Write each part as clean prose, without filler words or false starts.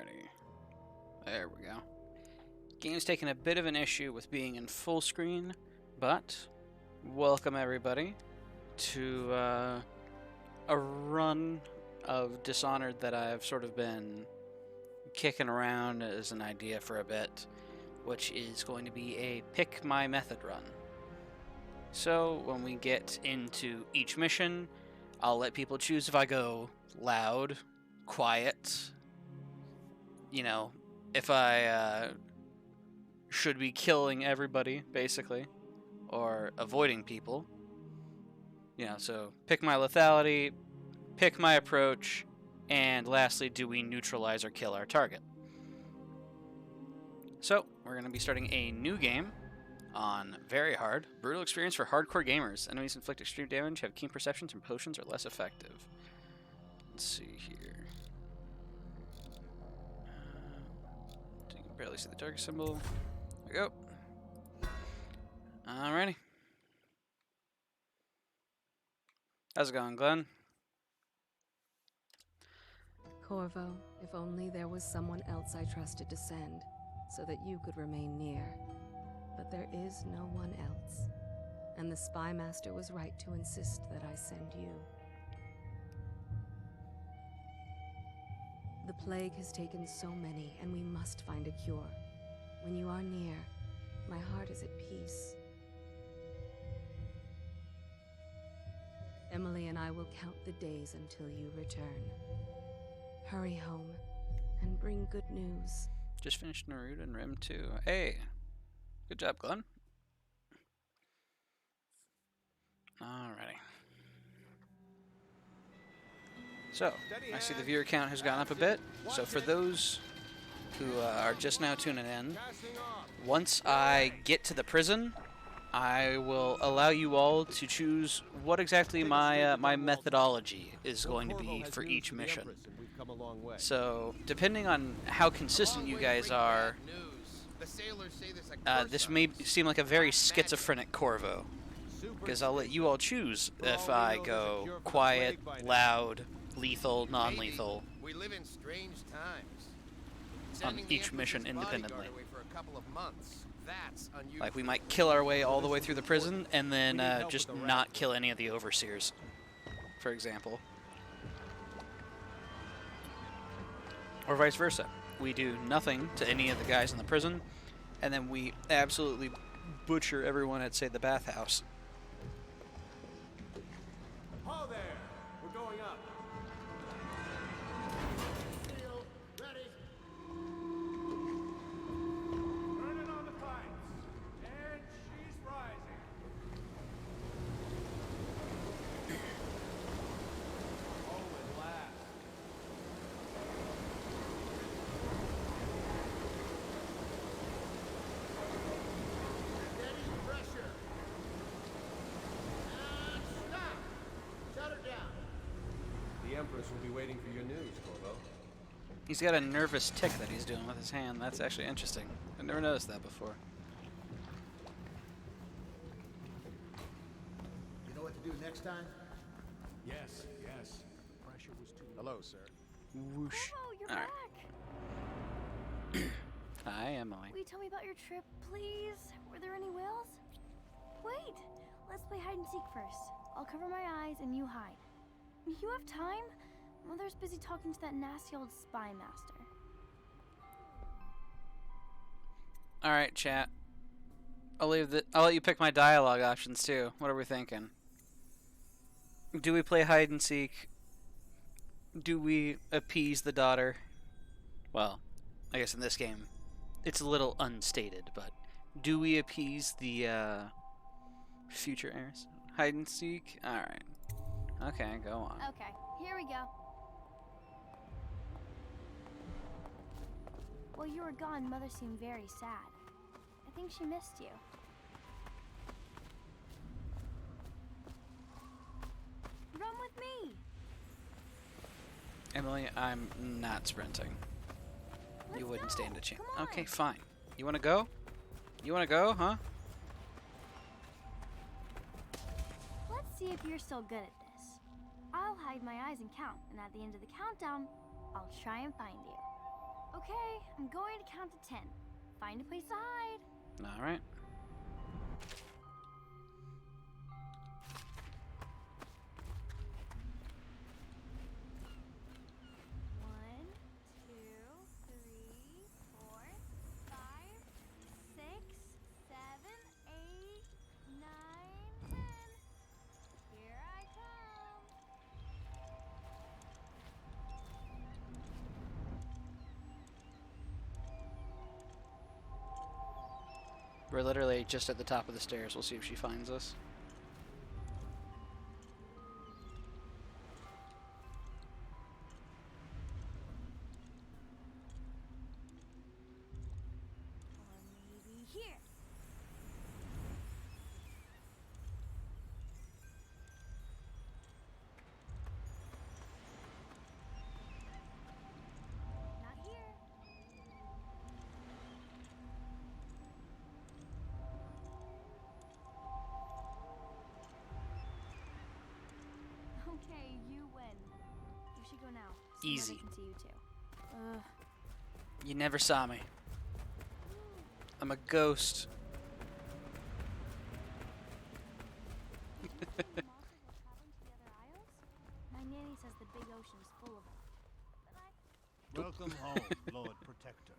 Alrighty. There we go. Game's taking a bit of an issue with being in full screen, but welcome everybody to a run of Dishonored that I've sort of been kicking around as an idea for a bit, which is going to be a pick my method run. So when we get into each mission, I'll let people choose if I go loud, quiet, you know, if I should be killing everybody, basically, or avoiding people. You know, so pick my lethality, pick my approach, and lastly, do we neutralize or kill our target? So, we're going to be starting a new game on Very Hard. Brutal experience for hardcore gamers. Enemies inflict extreme damage, have keen perceptions, and potions are less effective. Let's see here. You can barely see the target symbol. There we go. Alrighty. How's it going, Glenn? Corvo, if only there was someone else I trusted to send, so that you could remain near. But there is no one else, and the Spy Master was right to insist that I send you. The plague has taken so many, and we must find a cure. When you are near, my heart is at peace. Emily and I will count the days until you return. Hurry home, and bring good news. Just finished Naruto and Rim 2. Hey! Good job, Glenn. Alrighty. So, I see the viewer count has gone up a bit. So for those who are just now tuning in, once I get to the prison, I will allow you all to choose what exactly my methodology is going to be for each mission. So, depending on how consistent you guys are, this may seem like a very schizophrenic Corvo, because I'll let you all choose if I go quiet, loud, lethal, non-lethal. We live in strange times. On each mission independently. For a couple of months. That's unusual. Like we might kill our way all the way through the prison and then just not kill any of the overseers, for example. Or vice versa. We do nothing to any of the guys in the prison, and then we absolutely butcher everyone at, say, the bathhouse. Ho there! We're going up. Steel, ready. Turning on the pipes. And she's rising. Oh, at last. Steady pressure. And stop! Shut her down. The Empress will be waiting for your news, Corvo. He's got a nervous tick that he's doing with his hand. That's actually interesting. I've never noticed that before. You know what to do next time? Yes, yes. The pressure was too. Hello, sir. Whoosh. Corvo, you're All right. back. Hi, Emily. Will you tell me about your trip, please? Were there any whales? Wait, let's play hide and seek first. I'll cover my eyes and you hide. You have time? Mother's busy talking to that nasty old spy master. All right, chat. I'll let you pick my dialogue options too. What are we thinking? Do we play hide and seek? Do we appease the daughter? Well, I guess in this game, it's a little unstated, but do we appease the future heirs? Hide and seek? All right. Okay, go on. Okay, here we go. While you were gone, Mother seemed very sad. I think she missed you. Run with me! Emily, I'm not sprinting. Let's You wouldn't go. stand a chance. Come on. Okay, fine. You want to go? You want to go, huh? Let's see if you're still good at this. I'll hide my eyes and count, and at the end of the countdown, I'll try and find you. Okay, I'm going to count to 10. Find a place to hide. All right. One, two, three, four, five, six, seven, eight, nine, 10. Here I come. We're literally just at the top of the stairs. We'll see if she finds us. Or maybe here. Not here. Okay, you win. You should go now. So Easy. nobody can see you too. You never saw me. I'm a ghost. The monsters were traveling to the other isles? My nanny says the big ocean's full of them. But Welcome home, Lord Protector.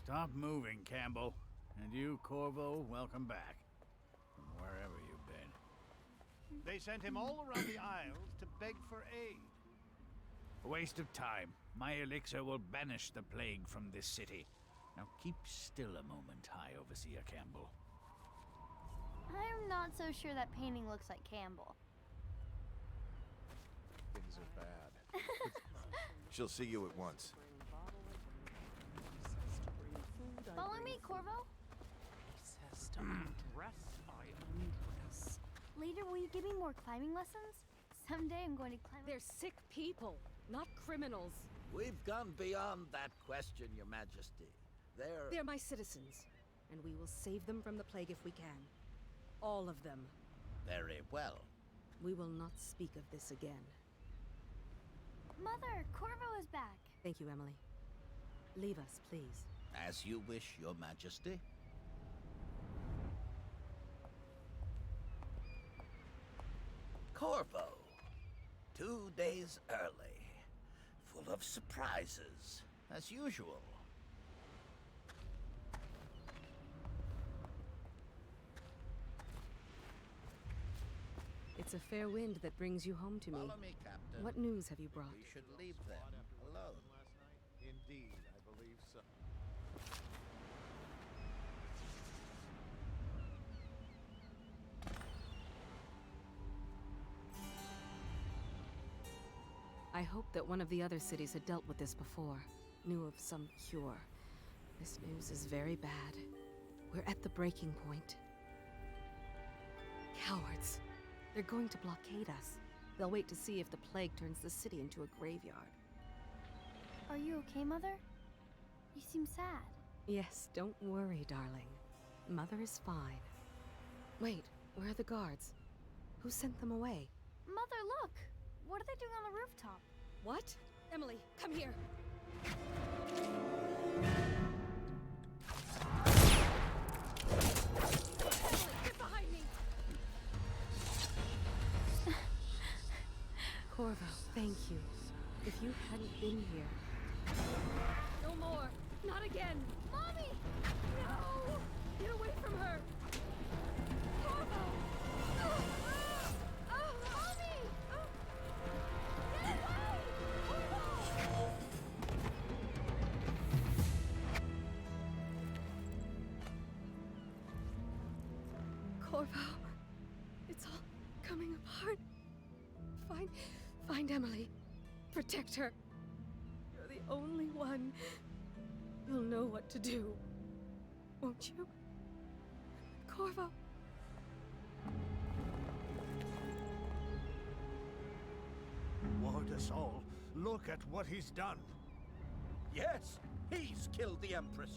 Stop moving, Campbell. And you, Corvo, welcome back. From wherever you've been. They sent him all around the Isles to beg for aid. A waste of time. My elixir will banish the plague from this city. Now keep still a moment, High Overseer Campbell. I'm not so sure that painting looks like Campbell. Things are bad. She'll see you at once. Follow me, Corvo. Later, will you give me more climbing lessons? Someday I'm going to climb. They're sick people, not criminals. We've gone beyond that question, Your Majesty. They're my citizens, and we will save them from the plague if we can. All of them. Very well. We will not speak of this again. Mother, Corvo is back. Thank you, Emily. Leave us, please. As you wish, Your Majesty. Corvo. 2 days early. Full of surprises, as usual. It's a fair wind that brings you home to me. Follow me, Captain. What news have you brought? We should leave them alone. Indeed, I believe so. I hoped that one of the other cities had dealt with this before, knew of some cure. This news is very bad. We're at the breaking point. Cowards. They're going to blockade us. They'll wait to see if the plague turns the city into a graveyard. Are you okay, Mother? You seem sad. Yes, don't worry, darling. Mother is fine. Wait, where are the guards? Who sent them away? Mother, look! What are they doing on the rooftop? What? Emily, come here! Emily, get behind me! Corvo, thank you. If you hadn't been here... No more! Not again! Mommy! No! Get away from her! Corvo! Mommy! Get away! Corvo, it's all coming apart. Find Emily. Protect her. You're the only one. You'll know what to do. Won't you? Corvo. Ward us all. Look at what he's done. Yes, he's killed the Empress.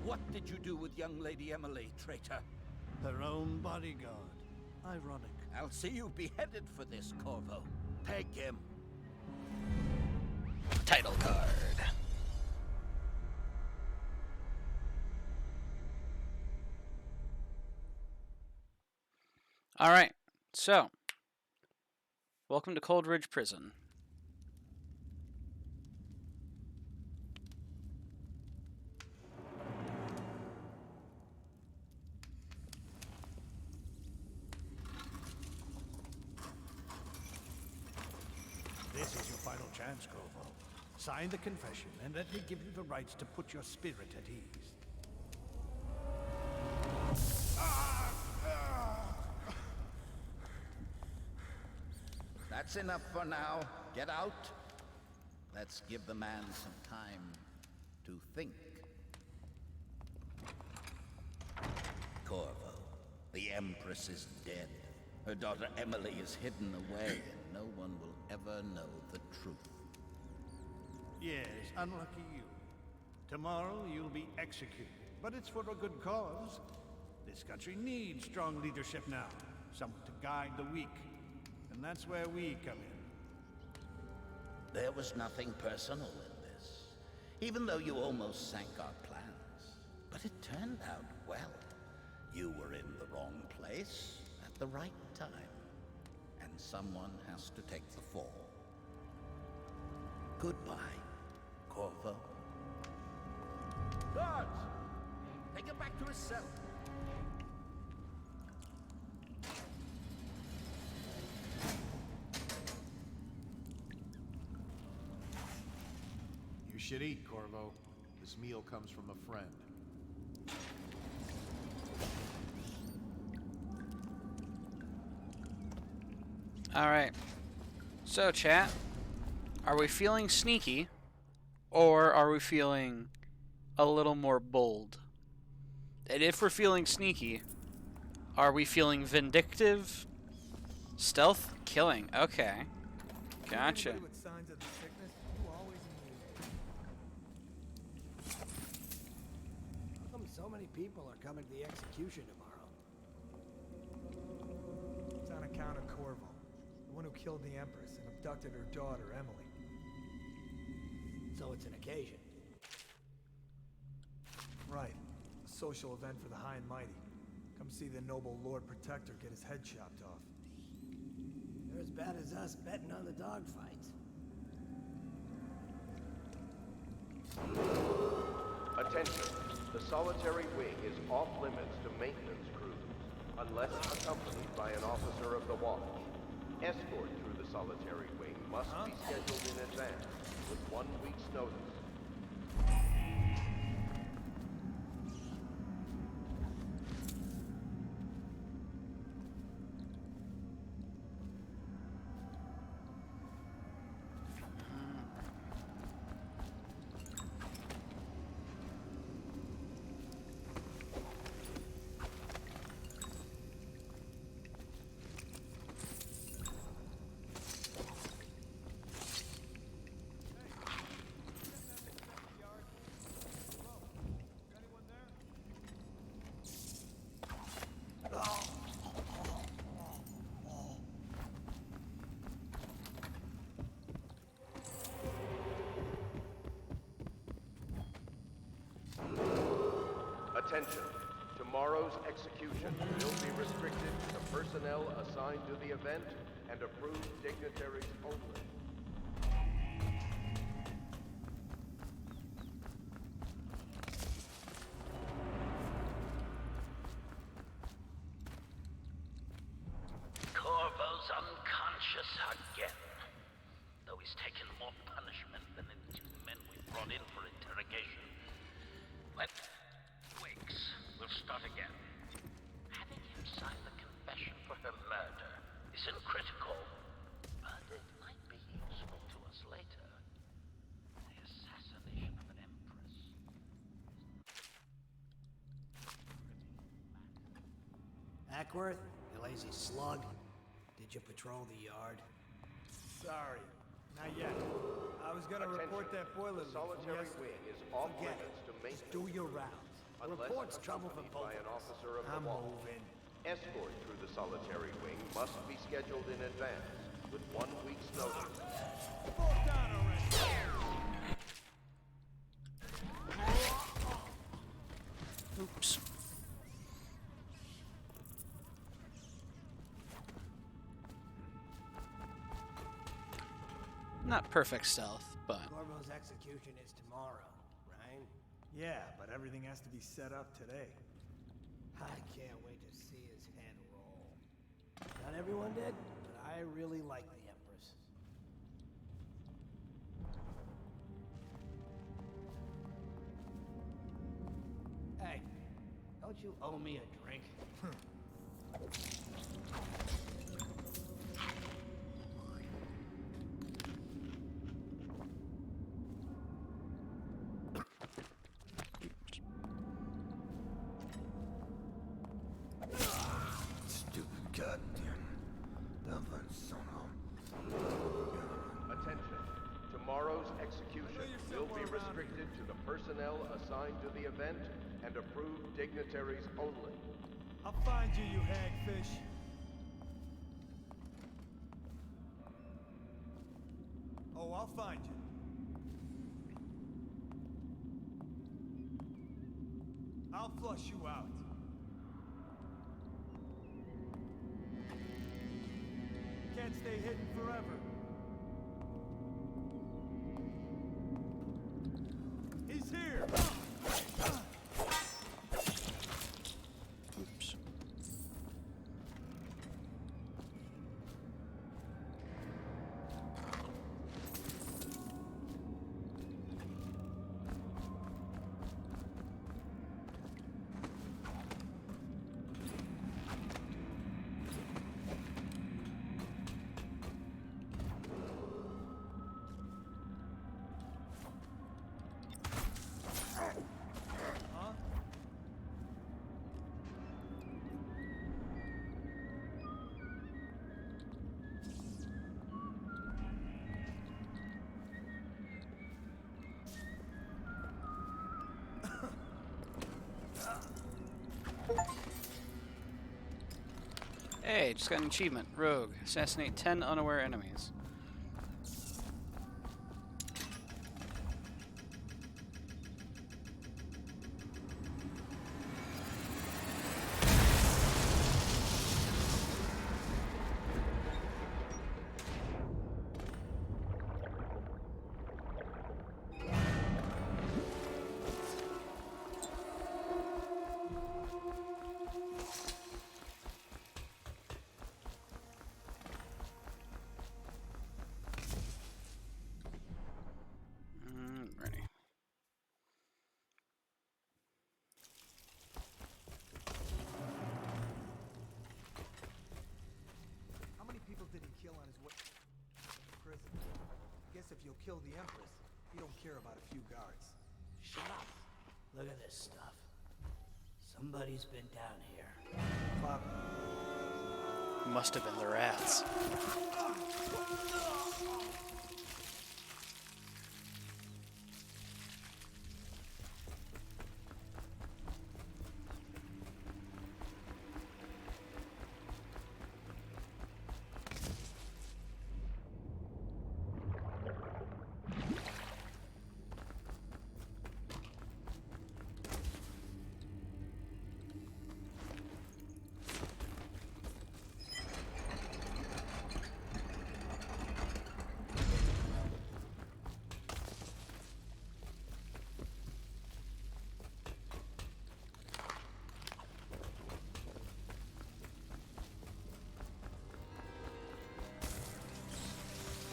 What did you do with young Lady Emily, traitor? Her own bodyguard. Ironic. I'll see you beheaded for this, Corvo. Take him. Title card. All right, so welcome to Cold Ridge Prison. This is your final chance, Corvo. Sign the confession, and let me give you the rights to put your spirit at ease. That's enough for now. Get out. Let's give the man some time to think. Corvo, the Empress is dead. Her daughter Emily is hidden away, and no one will ever know the truth. Yes, unlucky you. Tomorrow you'll be executed, but it's for a good cause. This country needs strong leadership now, someone to guide the weak. And that's where we come in. There was nothing personal in this, even though you almost sank our plans. But it turned out well. You were in the wrong place at the right time, and someone has to take the fall. Goodbye, Corvo. Guards! Take him back to his cell. You should eat, Corvo. This meal comes from a friend. All right. So, chat, are we feeling sneaky, or are we feeling a little more bold? And if we're feeling sneaky, are we feeling vindictive? Stealth? Killing. Okay. Gotcha. Anybody with signs of the sickness, you always immune. How come so many people are coming to the execution tomorrow? It's on account of Corvo, the one who killed the Empress and abducted her daughter, Emily. So it's an occasion. Right. A social event for the high and mighty. Come see the noble Lord Protector get his head chopped off. They're as bad as us betting on the dogfights. Attention. The solitary wing is off limits to maintenance crews, unless accompanied by an officer of the watch. Escort through the solitary wing must be scheduled in advance, with 1 week's notice. Attention. Tomorrow's execution will be restricted to personnel assigned to the event and approved dignitaries only. Corvo's unconscious again, though he's taken more punishment than the two men we brought in for interrogation. Let Wicks will start again. Having him sign the confession for her murder isn't critical, but it might be useful to us later. The assassination of an empress. Ackworth, you lazy slug. Did you patrol the yard? Sorry, not yet. I was gonna report that boiler The leak from solitary yesterday. wing is off Forget limits to it. maintenance. Just do your rounds. A Unless report's trouble for accompanied both by an of us. officer of the I'm watch. moving. Escort through the solitary wing must be scheduled in advance, with 1 week's notice. Oops. Not perfect stealth, but Corvo's execution is tomorrow, right? Yeah, but everything has to be set up today. I can't wait to see his head roll. Not everyone did, but I really like the Empress. Hey, don't you owe me a drink? Stupid goddamn Dublin son of... Attention. Tomorrow's execution will be restricted to the personnel assigned to the event and approved dignitaries only. I'll find you, you hagfish. Oh, I'll find you. I'll flush you out. Can't stay hidden forever. He's here! oops. Huh? Hey, just got an achievement. Rogue. Assassinate 10 unaware enemies. Ready. How many people did he kill on his way to prison? Guess if you'll kill the Empress, you don't care about a few guards. Shut up. Look at this stuff. Somebody's been down here. Pop. Must have been the rats.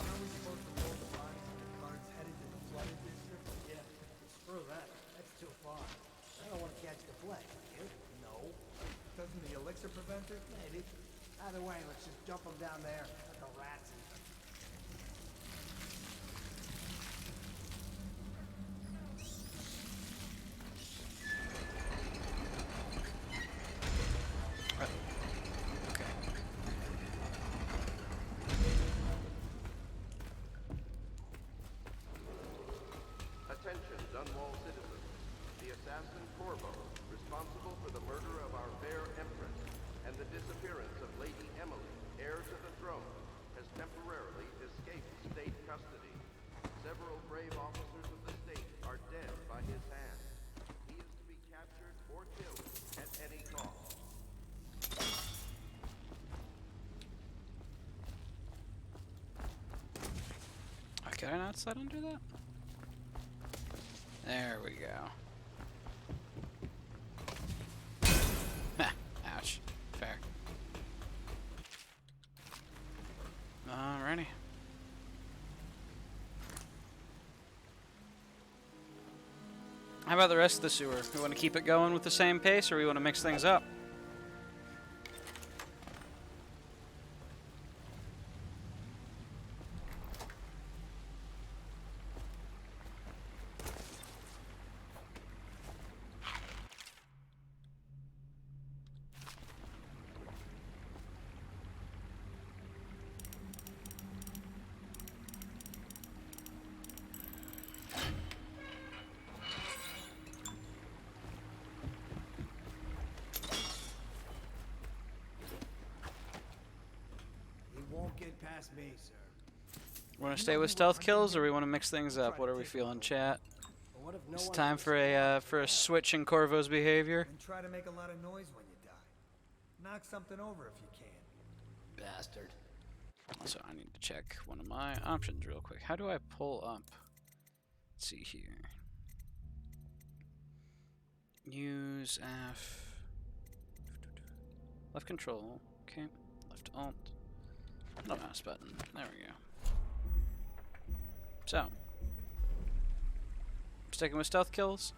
How are we supposed to roll the bodies of the guards headed to the flooded district? Yeah, screw that. That's too far. I don't want to catch the plague. You? No. Doesn't the elixir prevent it? Maybe. Either way, let's just jump them down there. Let the rats eat them. Okay. Attention, Dunwall citizens. The assassin Corvo, responsible for the murder of our fair Empress and the disappearance of Lady Emily, heir to the throne, has temporarily brave officers of the state are dead by his hand. He is to be captured or killed at any cost. Can I not slide under that? There we go. Ouch. Fair. Alrighty. How about the rest of the sewer? We want to keep it going with the same pace, or we want to mix things up? Won't get past me, sir. Want to stay with stealth kills, or we want to mix things up? What are we feeling, chat? What if no It's one time for a switch in Corvo's behavior. And try to make a lot of noise when you die. Knock something over if you can. bastard? Also, I need to check one of my options real quick. How do I pull up? Let's see here. Use F. Left control. Okay. Left alt. No mouse button. There we go. So, sticking with stealth kills.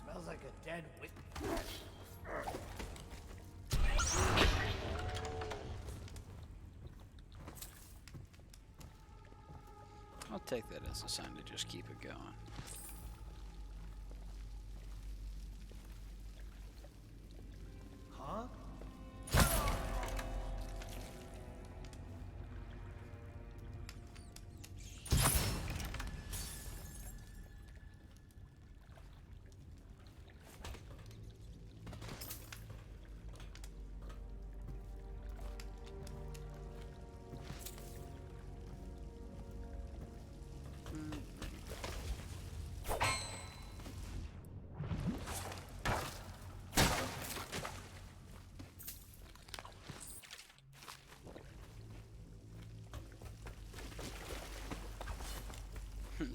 Smells like a dead wit. I'll take that as a sign to just keep it going. Huh?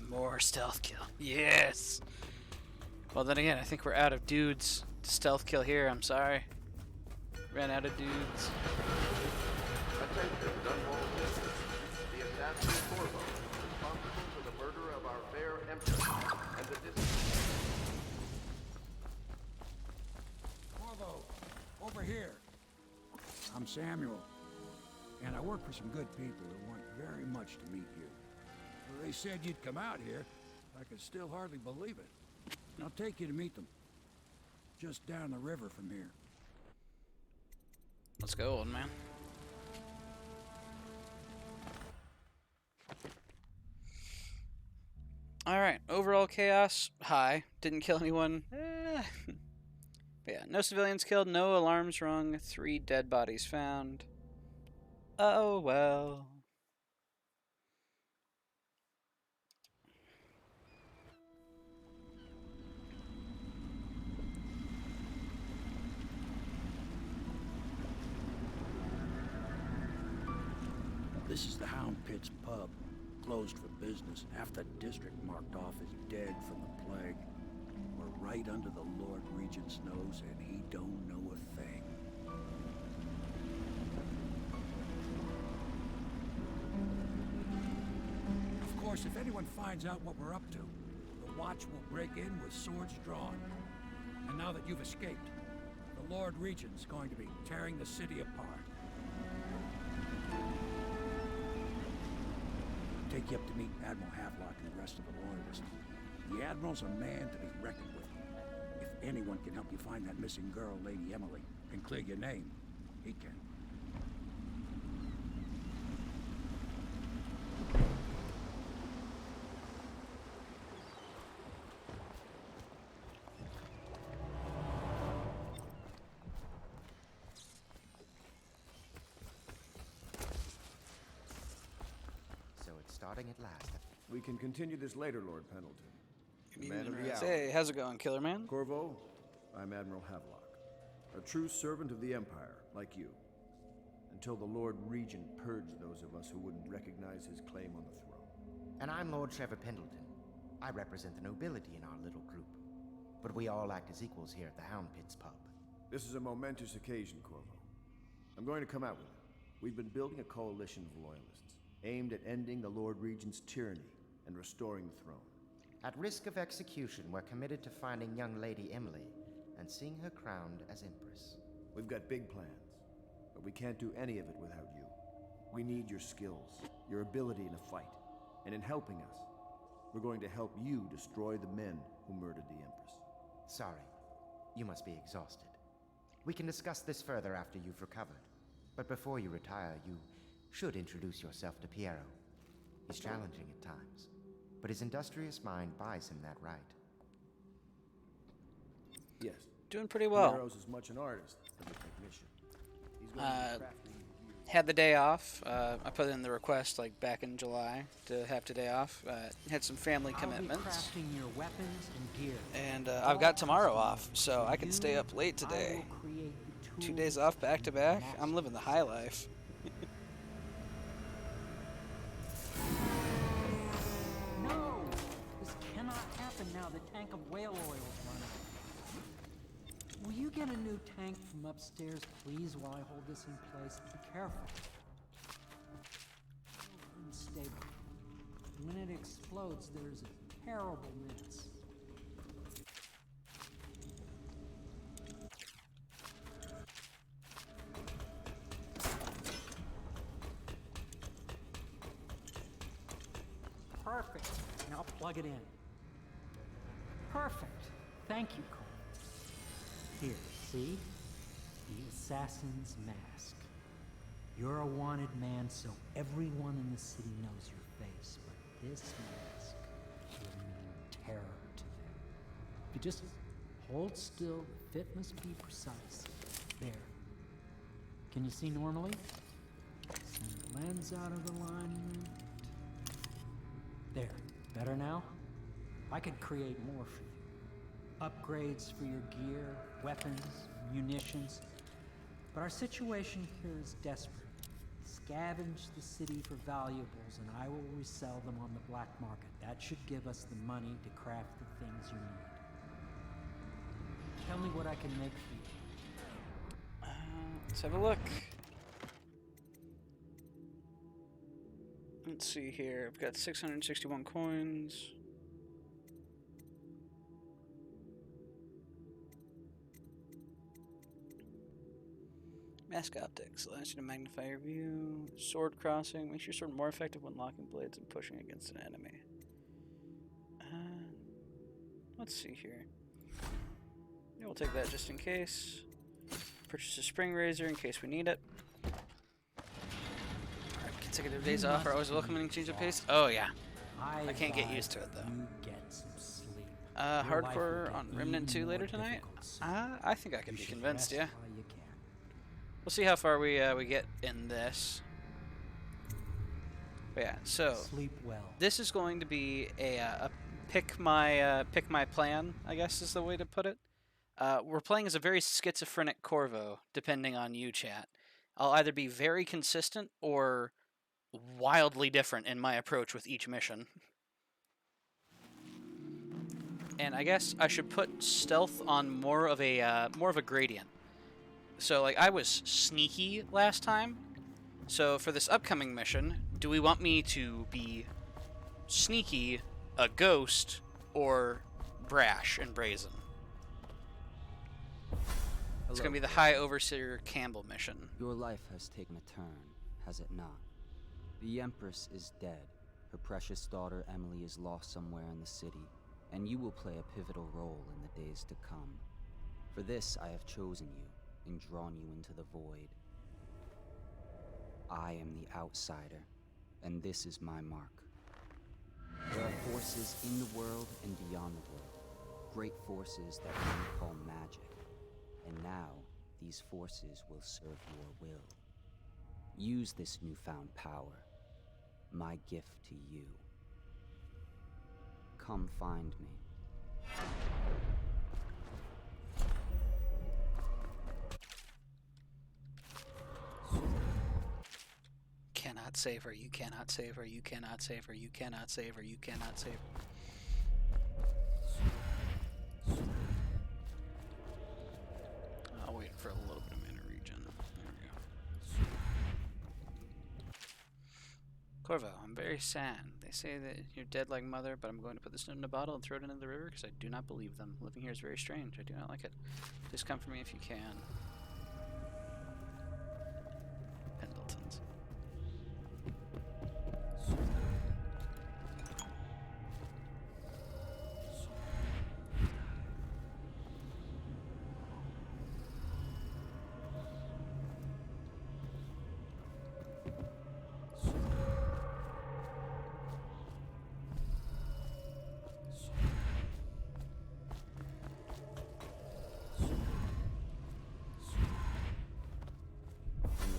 More stealth kill. Yes! Well, then again, I think we're out of dudes to stealth kill here. I'm sorry. Ran out of dudes. Attention, Dunwall citizens. The assassin Corvo, responsible for the murder of our fair Empress and the Corvo, over here. I'm Samuel, and I work for some good people who want very much to meet you. Well, they said you'd come out here. I could still hardly believe it. I'll take you to meet them. Just down the river from here. Let's go, old man. Alright, overall chaos, high. Didn't kill anyone. But yeah, no civilians killed, no alarms rung, 3 dead bodies found. Oh well. This is the Hound Pits pub, closed for business. Half the district marked off as dead from the plague. We're right under the Lord Regent's nose, and he don't know a thing. Of course, if anyone finds out what we're up to, the Watch will break in with swords drawn. And now that you've escaped, the Lord Regent's going to be tearing the city apart. Take you up to meet Admiral Havelock and the rest of the Loyalists. The Admiral's a man to be reckoned with. If anyone can help you find that missing girl, Lady Emily, and clear your name, he can. starting at last. We can continue this later, Lord Pendleton. Man of the hour. Hey, how's it going, Killer Man? Corvo, I'm Admiral Havelock, a true servant of the Empire, like you. Until the Lord Regent purged those of us who wouldn't recognize his claim on the throne. And I'm Lord Trevor Pendleton. I represent the nobility in our little group. But we all act as equals here at the Hound Pits pub. This is a momentous occasion, Corvo. I'm going to come out with it. We've been building a coalition of loyalists, aimed at ending the Lord Regent's tyranny and restoring the throne. At risk of execution, we're committed to finding young Lady Emily and seeing her crowned as Empress. We've got big plans, but we can't do any of it without you. We need your skills, your ability in a fight, and in helping us, we're going to help you destroy the men who murdered the Empress. Sorry, you must be exhausted. We can discuss this further after you've recovered. But before you retire, you should introduce yourself to Piero. He's challenging at times, but his industrious mind buys him that right. Yes. Doing pretty well. Piero's as much an artist as a technician. He's going to be crafting gear. Had the day off. I put in the request like back in July to have today off. Had some family commitments. I'll be crafting your weapons and gear. And I've got tomorrow off, so I can stay up late today. 2 days off back to back. I'm living the high life. No! This cannot happen now. The tank of whale oil is run out. Will you get a new tank from upstairs, please, while I hold this in place? Be careful. Unstable. When it explodes, there's a terrible mess. Perfect. Now plug it in. Perfect. Thank you, Cole. Here, see? The assassin's mask. You're a wanted man, so everyone in the city knows your face, but this mask will mean terror to them. If you just hold still, the fit must be precise. There. Can you see normally? Send the lens out of alignment. There. Better now? I could create more for you. Upgrades for your gear, weapons, munitions. But our situation here is desperate. Scavenge the city for valuables and I will resell them on the black market. That should give us the money to craft the things you need. Tell me what I can make for you. Let's have a look. Let's see here. I've got 661 coins. Mask optics allows you to magnify your view. Sword crossing makes your sword more effective when locking blades and pushing against an enemy. Let's see here. Yeah, we'll take that just in case. Purchase a spring razor in case we need it. Consecutive days off are always welcome and change of pace. Oh yeah, I can't get used to it though. Get some sleep. Hardcore on Remnant 2 later tonight. I think I can be convinced. Yeah. We'll see how far we get in this. But yeah, so sleep well. This is going to be a pick my plan, I guess is the way to put it. We're playing as a very schizophrenic Corvo, depending on you, chat. I'll either be very consistent or wildly different in my approach with each mission. And I guess I should put stealth on more of a gradient. So like I was sneaky last time. So for this upcoming mission, do we want me to be sneaky, a ghost, or brash and brazen? It's going to be the High Overseer Campbell mission. Your life has taken a turn, has it not? The Empress is dead. Her precious daughter Emily is lost somewhere in the city, and you will play a pivotal role in the days to come. For this I have chosen you and drawn you into the void. I am the outsider, and this is my mark. There are forces in the world and beyond the world, great forces that men call magic. And now, these forces will serve your will. Use this newfound power. my gift to you. Come find me. Cannot save her, you cannot save her, you cannot save her, you cannot save her, you cannot save her. I'll wait for a little bit of mana regen. There we go. Corvo, I'm very sad. They say that you're dead like mother, but I'm going to put this in a bottle and throw it into the river because I do not believe them. Living here is very strange. I do not like it. Please come for me if you can. Pendletons.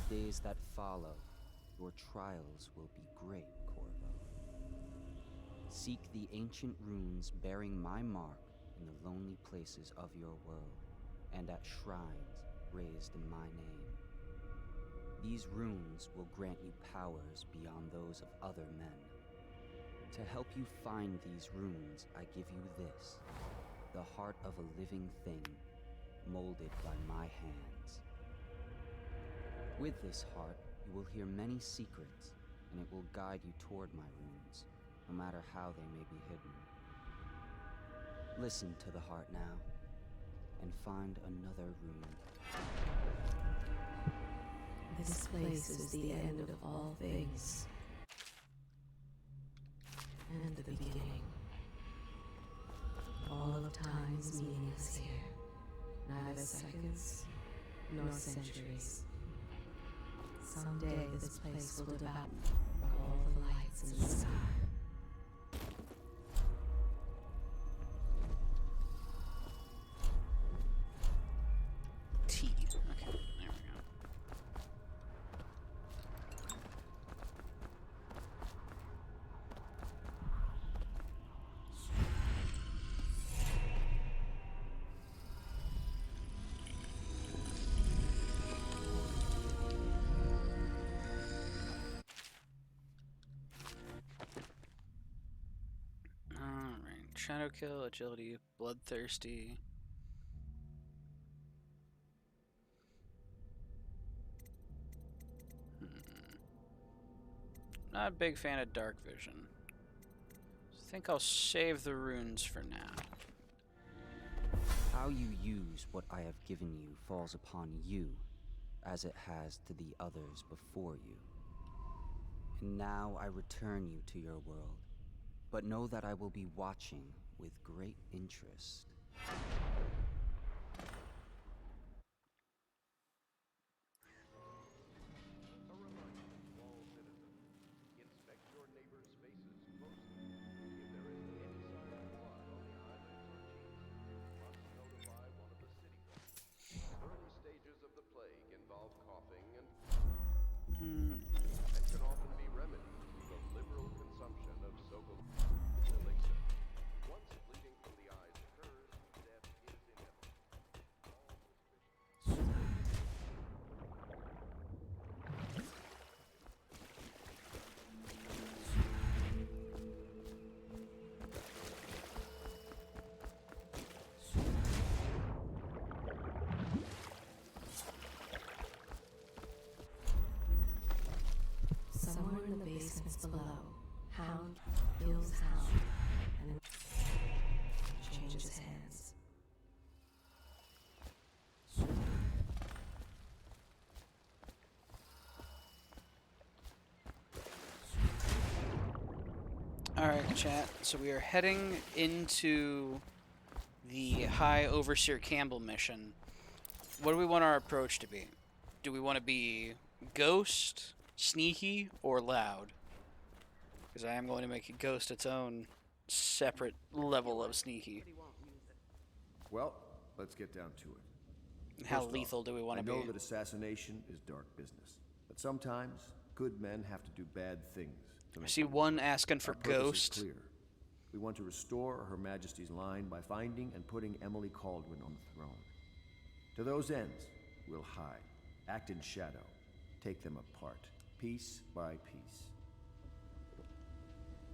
Days that follow, your trials will be great, Corvo. Seek the ancient runes bearing my mark in the lonely places of your world, and at shrines raised in my name. These runes will grant you powers beyond those of other men. To help you find these runes, I give you this, the heart of a living thing, molded by my hands. With this heart, you will hear many secrets, and it will guide you toward my runes, no matter how they may be hidden. Listen to the heart now, and find another rune. This place is the end of all things, and the beginning. All of time's meaning is here, neither seconds nor centuries. Someday this place will devour all the lights in the sky. T. Okay, there we go. Shadow kill, agility, bloodthirsty. Not a big fan of dark vision. I think I'll save the runes for now. How you use what I have given you falls upon you, as it has to the others before you. And now I return you to your world. But know that I will be watching with great interest. A reminder to all citizens, inspect your neighbor's faces closely. If there is any sign of blood on the eyelids or cheeks, you must notify one of the city guards. Early stages of the plague involve coughing and can often be remedied through the liberal consumption of Sogol elixir. Once bleeding from the eyes occurs, death is inevitable. All Somewhere in the basements below, Hound kills Hound, and it changes hands. Alright, chat. So we are heading into the High Overseer Campbell mission. What do we want our approach to be? Do we want to be ghost, sneaky, or loud? Because I am going to make a ghost its own separate level of sneaky. Well, let's get down to it. How First lethal off, do we want to be? I know that assassination is dark business, but sometimes good men have to do bad things to I make see things one work. asking for Our purpose is Ghost. clear. We want to restore Her Majesty's line by finding and putting Emily Caldwin on the throne. To those ends, we'll hide, act in shadow, take them apart, piece by piece.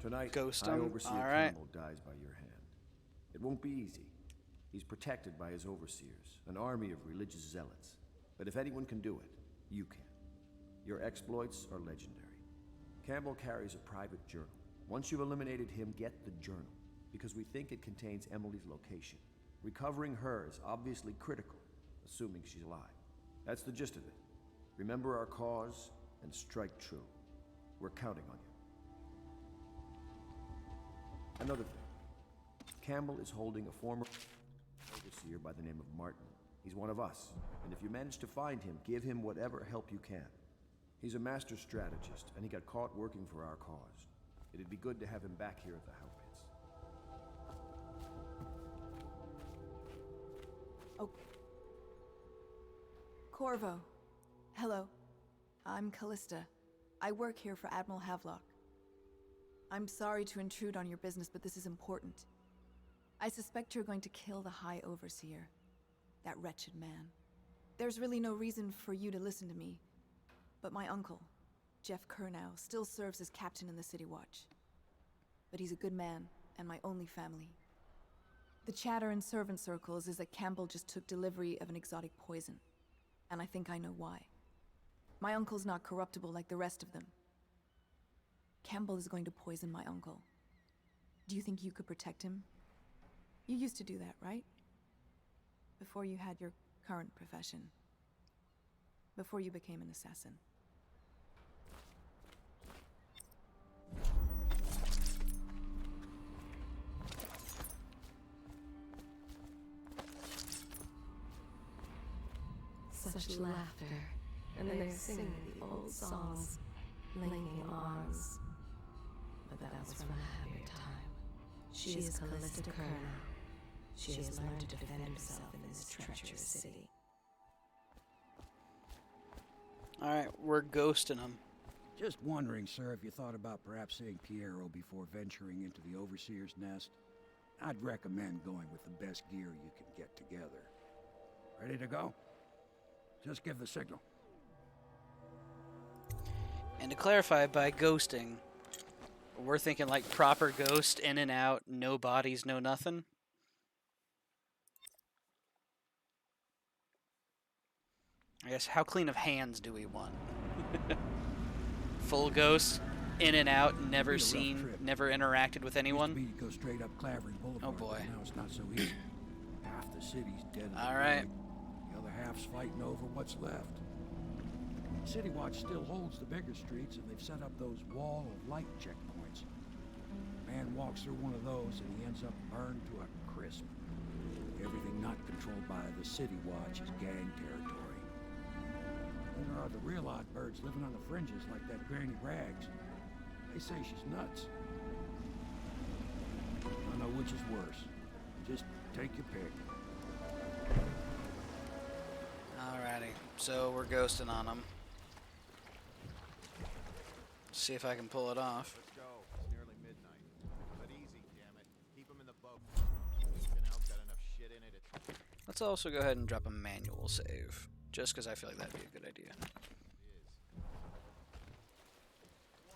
Tonight, Ghost High him? Overseer All right. Campbell dies by your hand. It won't be easy. He's protected by his overseers, an army of religious zealots. But if anyone can do it, you can. Your exploits are legendary. Campbell carries a private journal. Once you've eliminated him, get the journal, because we think it contains Emily's location. Recovering her is obviously critical, assuming she's alive. That's the gist of it. Remember our cause and strike true. We're counting on you. Another thing. Campbell is holding a former overseer by the name of Martin. He's one of us, and if you manage to find him, give him whatever help you can. He's a master strategist, and he got caught working for our cause. It'd be good to have him back here at the How Pits. Oh. Corvo. Hello. I'm Callista. I work here for Admiral Havelock. I'm sorry to intrude on your business, but this is important. I suspect you're going to kill the High Overseer. That wretched man. There's really no reason for you to listen to me. But my uncle, Jeff Kernow, still serves as captain in the City Watch. But he's a good man, and my only family. The chatter in servant circles is that Campbell just took delivery of an exotic poison. And I think I know why. My uncle's not corruptible like the rest of them. Campbell is going to poison my uncle. Do you think you could protect him? You used to do that, right? Before you had your current profession. Before you became an assassin. Such laughter, and they're singing the old songs, linking arms. But that was from a happier time. She is Callista Kernow. She has learned to defend herself in this treacherous city. Alright, we're ghosting him. Just wondering, sir, if you thought about perhaps seeing Piero before venturing into the Overseer's nest. I'd recommend going with the best gear you can get together. Ready to go? Just give the signal. And to clarify, by ghosting, we're thinking like proper ghost, in and out, no bodies, no nothing. I guess, how clean of hands do we want? Full ghost, in and out, never seen, never interacted with anyone. Used to be to go straight up Clavering Boulevard, Oh boy. but now it's not so easy. Half the city's dead. All right. The other half's fighting over what's left. City Watch still holds the bigger streets, and they've set up those wall of light checkpoints. Man walks through one of those, and he ends up burned to a crisp. Everything not controlled by the City Watch is gang territory. Then there are the real odd birds living on the fringes like that Granny Rags. They say she's nuts. I don't know which is worse. Just take your pick. Alrighty, so we're ghosting on him. See if I can pull it off. Let's go. It's nearly midnight. But easy, damn it. Keep them in the boat. Canal's got enough shit in it. Let's also go ahead and drop a manual save, just because I feel like that'd be a good idea. 1,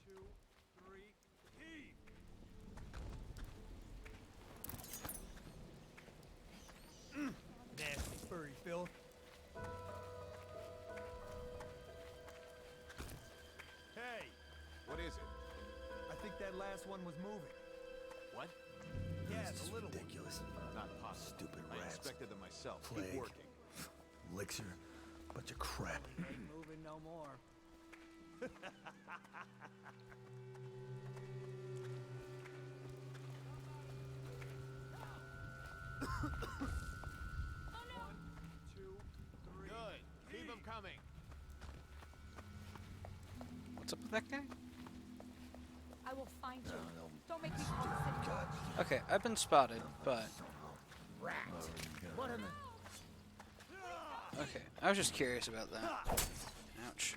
2, 3, heave! Nasty furry filth. Hey! What is it? I think that last one was moving. What? Yeah, This the is little ridiculous. Not possible. Stupid I rats. inspected them myself. Plague. Keep working. Elixir. Bunch of crap. Ain't moving no more. Good. Keep them coming. What's up with that guy? I will find you. No. Don't make me call the city. God. Okay, I've been spotted, but... What in Okay, I was just curious about that. Ouch.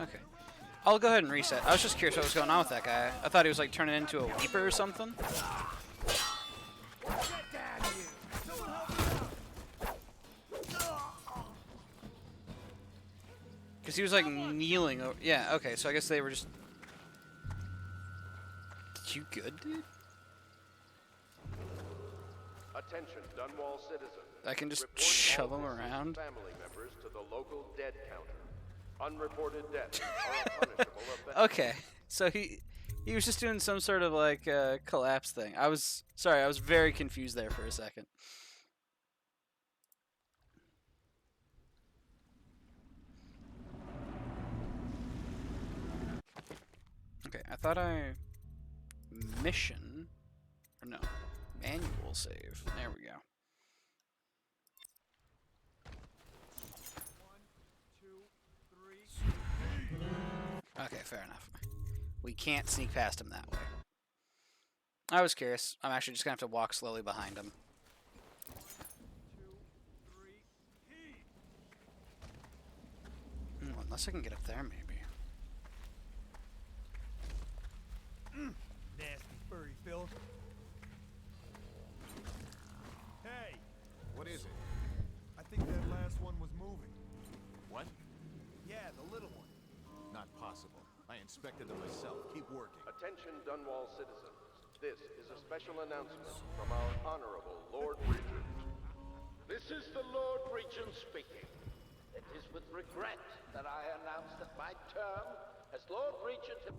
Okay. I'll go ahead and reset. I was just curious what was going on with that guy. I thought he was like turning into a weeper or something. Because he was like kneeling over. Yeah, okay, so I guess they were just. You good, dude? Attention, Dunwall citizens. I can just Report shove all him deceased around. Family members to the local dead counter. Unreported deaths are a punishable offense. Okay, so he was just doing some sort of like collapse thing. I was very confused there for a second. Okay, I thought I mission or no manual save. There we go. Okay, fair enough. We can't sneak past him that way. I was curious. I'm actually just gonna have to walk slowly behind him. Unless I can get up there, maybe. Nasty furry filth. Hey! What is it? I think that last one was moving. What? Yeah, the little one. Not possible. I inspected them myself. Keep working. Attention, Dunwall citizens. This is a special announcement from our Honorable Lord Regent. This is the Lord Regent speaking. It is with regret that I announce that my term as Lord Regent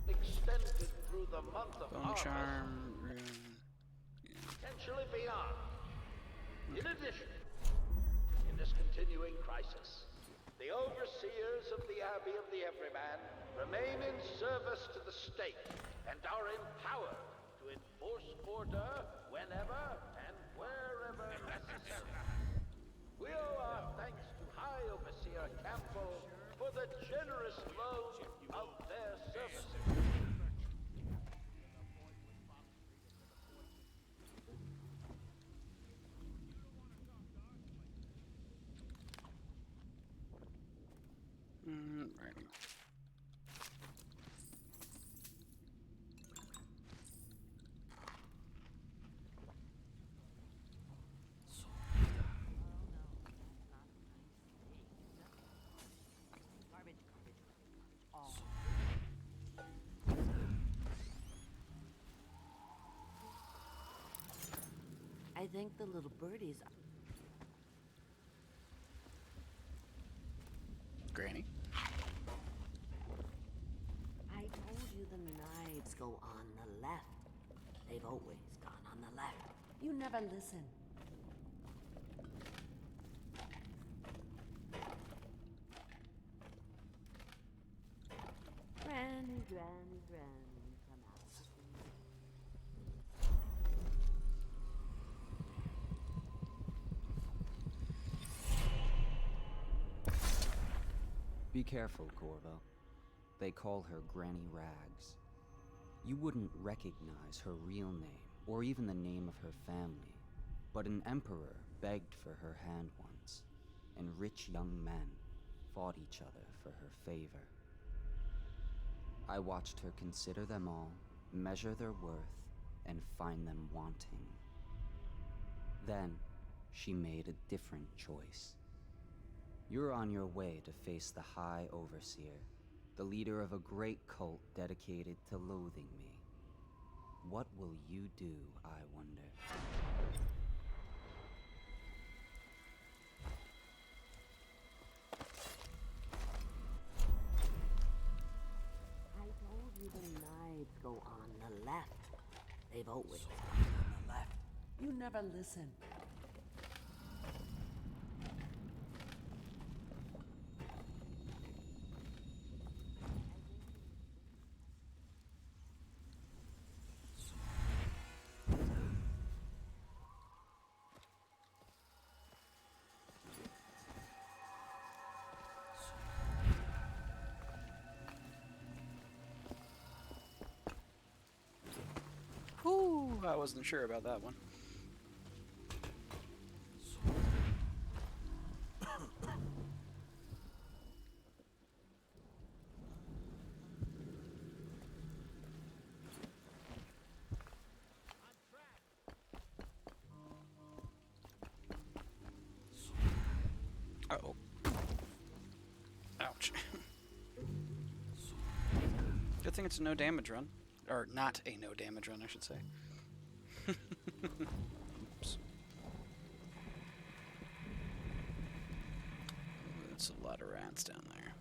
extended through the month of Bone August, charm, rune. potentially beyond. In addition, in this continuing crisis, the overseers of the Abbey of the Everyman remain in service to the state and are empowered to enforce order whenever and wherever necessary. We owe our thanks to High Overseer Campbell for the generous loan of their services. Right. I think the little birdies. Granny. I told you the knives go on the left. They've always gone on the left. You never listen. Granny, Granny, Granny, come out. Be careful, Corvo. They call her Granny Rags. You wouldn't recognize her real name, or even the name of her family, but an emperor begged for her hand once, and rich young men fought each other for her favor. I watched her consider them all, measure their worth, and find them wanting. Then, she made a different choice. You're on your way to face the High Overseer, the leader of a great cult dedicated to loathing me. What will you do, I wonder? I told you the knives go on the left. They've always gone on the left. You never listen. Ooh, I wasn't sure about that one. Uh-oh. Ouch. Good thing it's a no damage run. Or not a no damage run, I should say. Oops. That's a lot of rats down there.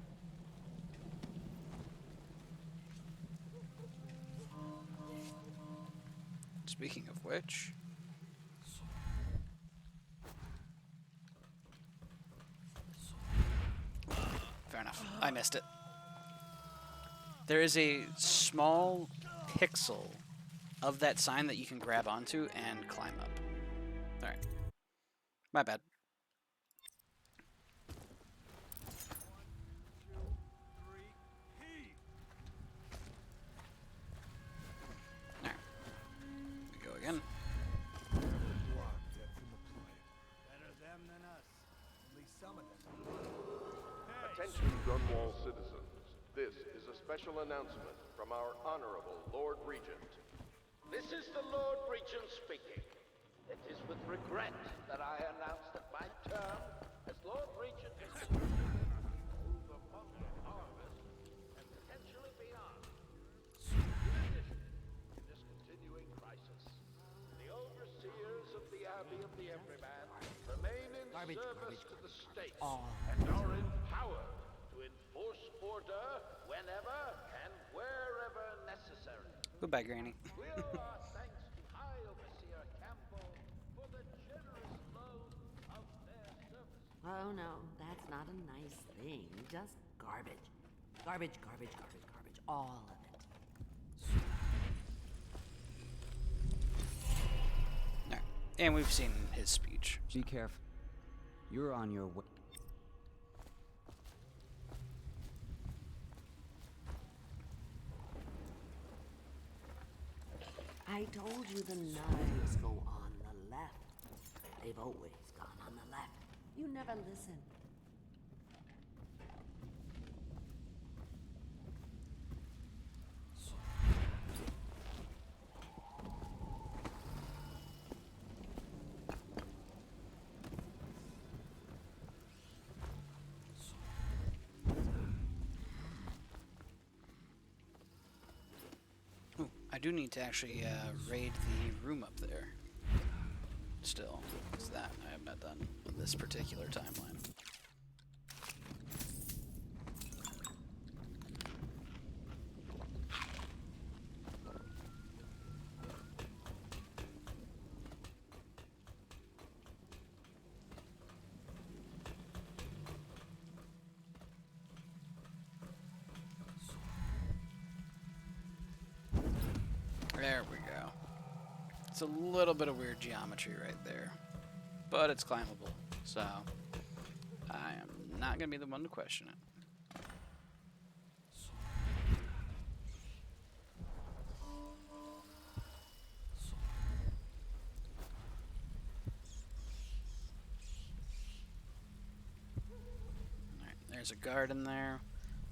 Speaking of which... Fair enough. I missed it. There is a small pixel of that sign that you can grab onto and climb up. Alright. My bad. Alright. We go again. Better them than us. At least some of them. Attention, Grunwall citizens. This is a special announcement from our Honorable Lord Regent. This is the Lord Regent speaking. It is with regret that I announce that my term as Lord Regent is over upon the harvest and potentially beyond. In addition, in this continuing crisis, the overseers of the Abbey of the Everyman remain in service to the state and are empowered to enforce order whenever and wherever necessary. Goodbye, Granny. We owe our thanks to High Overseer Campbell for the generous loan of their service. Oh no, that's not a nice thing. Just garbage. Garbage, garbage, garbage, garbage. All of it. Alright. And we've seen his speech. Be careful. You're on your way. I told you the knives go on the left. They've always gone on the left. You never listen. I do need to actually raid the room up there. Still, because that I have not done on this particular timeline. There we go. It's a little bit of weird geometry right there, but it's climbable, so I am not going to be the one to question it. Alright, there's a guard in there.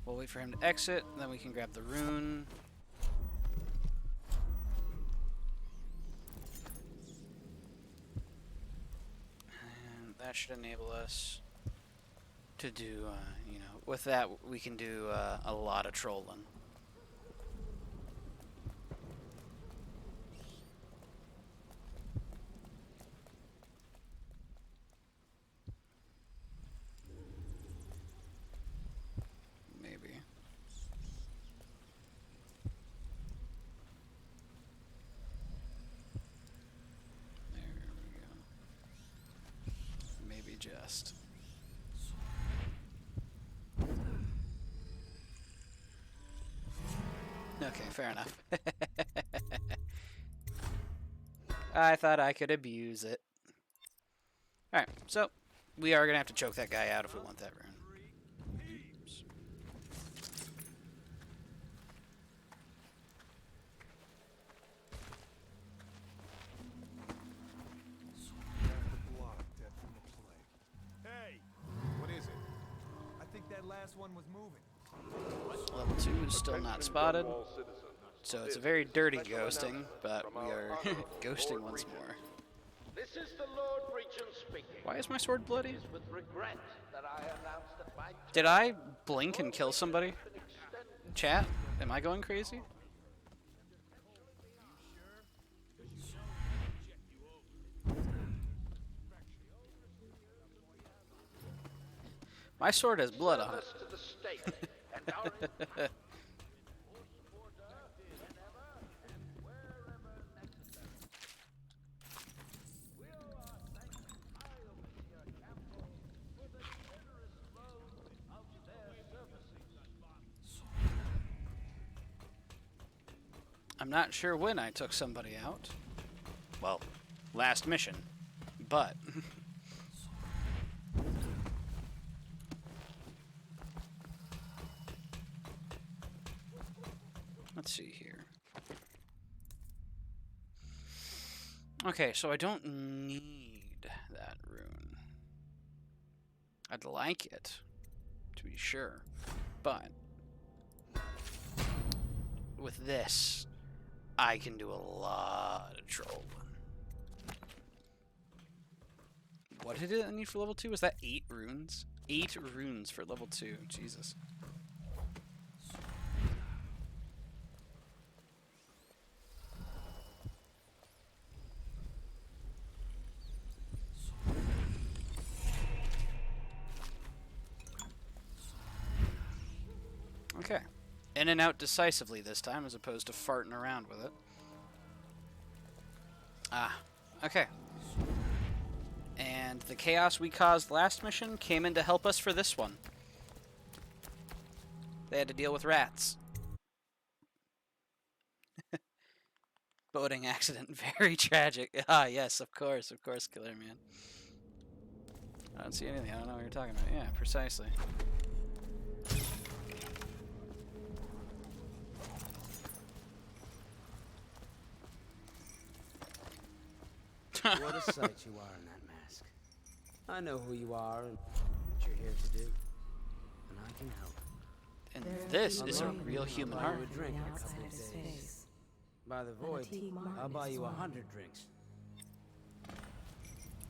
We'll wait for him to exit, then we can grab the rune. That should enable us to do, you know, with that we can do a lot of trolling. Maybe. Just. Okay, fair enough. I thought I could abuse it. Alright, so we are going to have to choke that guy out if we want that rune. Oops. That last one was moving. Level 2 is still not spotted, so it's a very dirty ghosting, but we are ghosting once more. This is the Lord Regent speaking. Why is my sword bloody? It is with regret that I announce that my Did I blink and kill somebody? Chat? Am I going crazy? My sword has blood on service to the state and our it. I'm not sure when I took somebody out. Well, last mission. But... let's see here. Okay, so I don't need that rune. I'd like it, to be sure. But... with this, I can do a lot of trolling. What did I need for level 2? Was that 8 runes? 8 runes for level 2. Jesus. Okay. In and out decisively this time, as opposed to farting around with it. Ah, okay. And the chaos we caused last mission came in to help us for this one. They had to deal with rats. Boating accident, very tragic. Ah, yes, of course, Killer Man. I don't see anything, I don't know what you're talking about. Yeah, precisely. What a sight you are in that mask. I know who you are and what you're here to do, and I can help. And this is a real human heart. I'll buy you a drink in a couple of days. By the void, I'll buy you 100 drinks.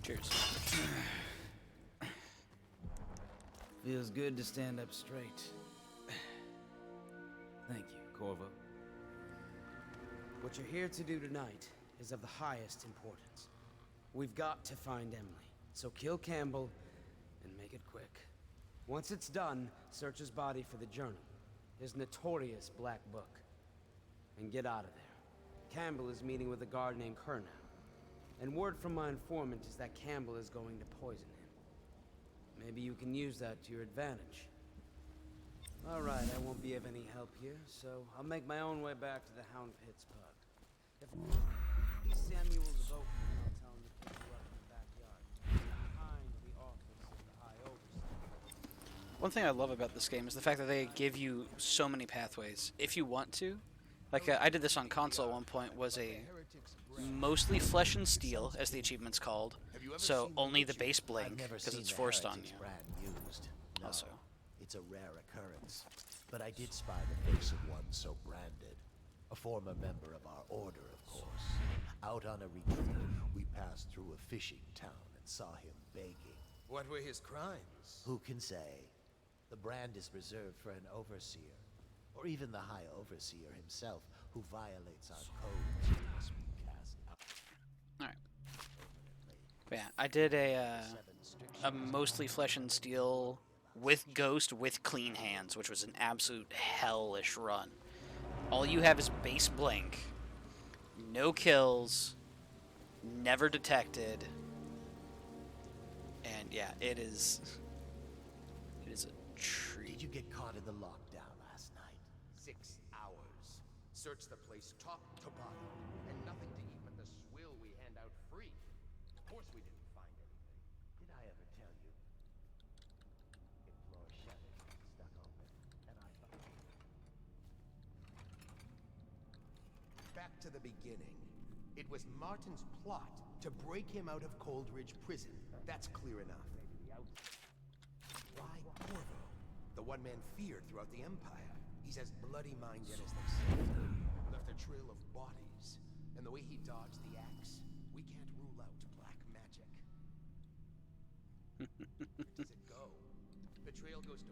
Cheers. Feels good to stand up straight. Thank you, Corvo. What you're here to do tonight is of the highest importance. We've got to find Emily, so kill Campbell and make it quick. Once it's done, search his body for the journal, his notorious black book, and get out of there. Campbell is meeting with a guard named Kernow, and word from my informant is that Campbell is going to poison him. Maybe you can use that to your advantage. All right, I won't be of any help here, so I'll make my own way back to the Hound Pit's pub. If Samuel's boat, I'll tell him to pick you up in the backyard, behind the office of the High Overseer. One thing I love about this game is the fact that they give you so many pathways. If you want to, like I did this on console at one point, was a mostly flesh and steel, as the achievement's called, so only the base blink, because it's forced on you. No, Also. it's a rare occurrence, but I did spy the face of one so branded. A former member of our order, of course. Out on a retreat, we passed through a fishing town and saw him begging. What were his crimes? Who can say? The brand is reserved for an overseer, or even the High Overseer himself, who violates our codes and must be cast out. Alright. Yeah, I did a mostly flesh and steel with Ghost with clean hands, which was an absolute hellish run. All you have is base blink, no kills, never detected, and yeah, it is a treat. Did you get caught in the lockdown last night? 6 hours. Search the place top to bottom, and nothing to eat but the swill we hand out free. Of course we didn't find anything. Did I ever tell you? It floor shuttered, stuck open, and I thought... Back to the beginning. It was Martin's plot to break him out of Coldridge Prison. That's clear enough. Why Corvo? The one man feared throughout the Empire. He's as bloody-minded as they say. Left a trail of bodies. And the way he dodged the axe, we can't rule out black magic. does it go? Betrayal goes to...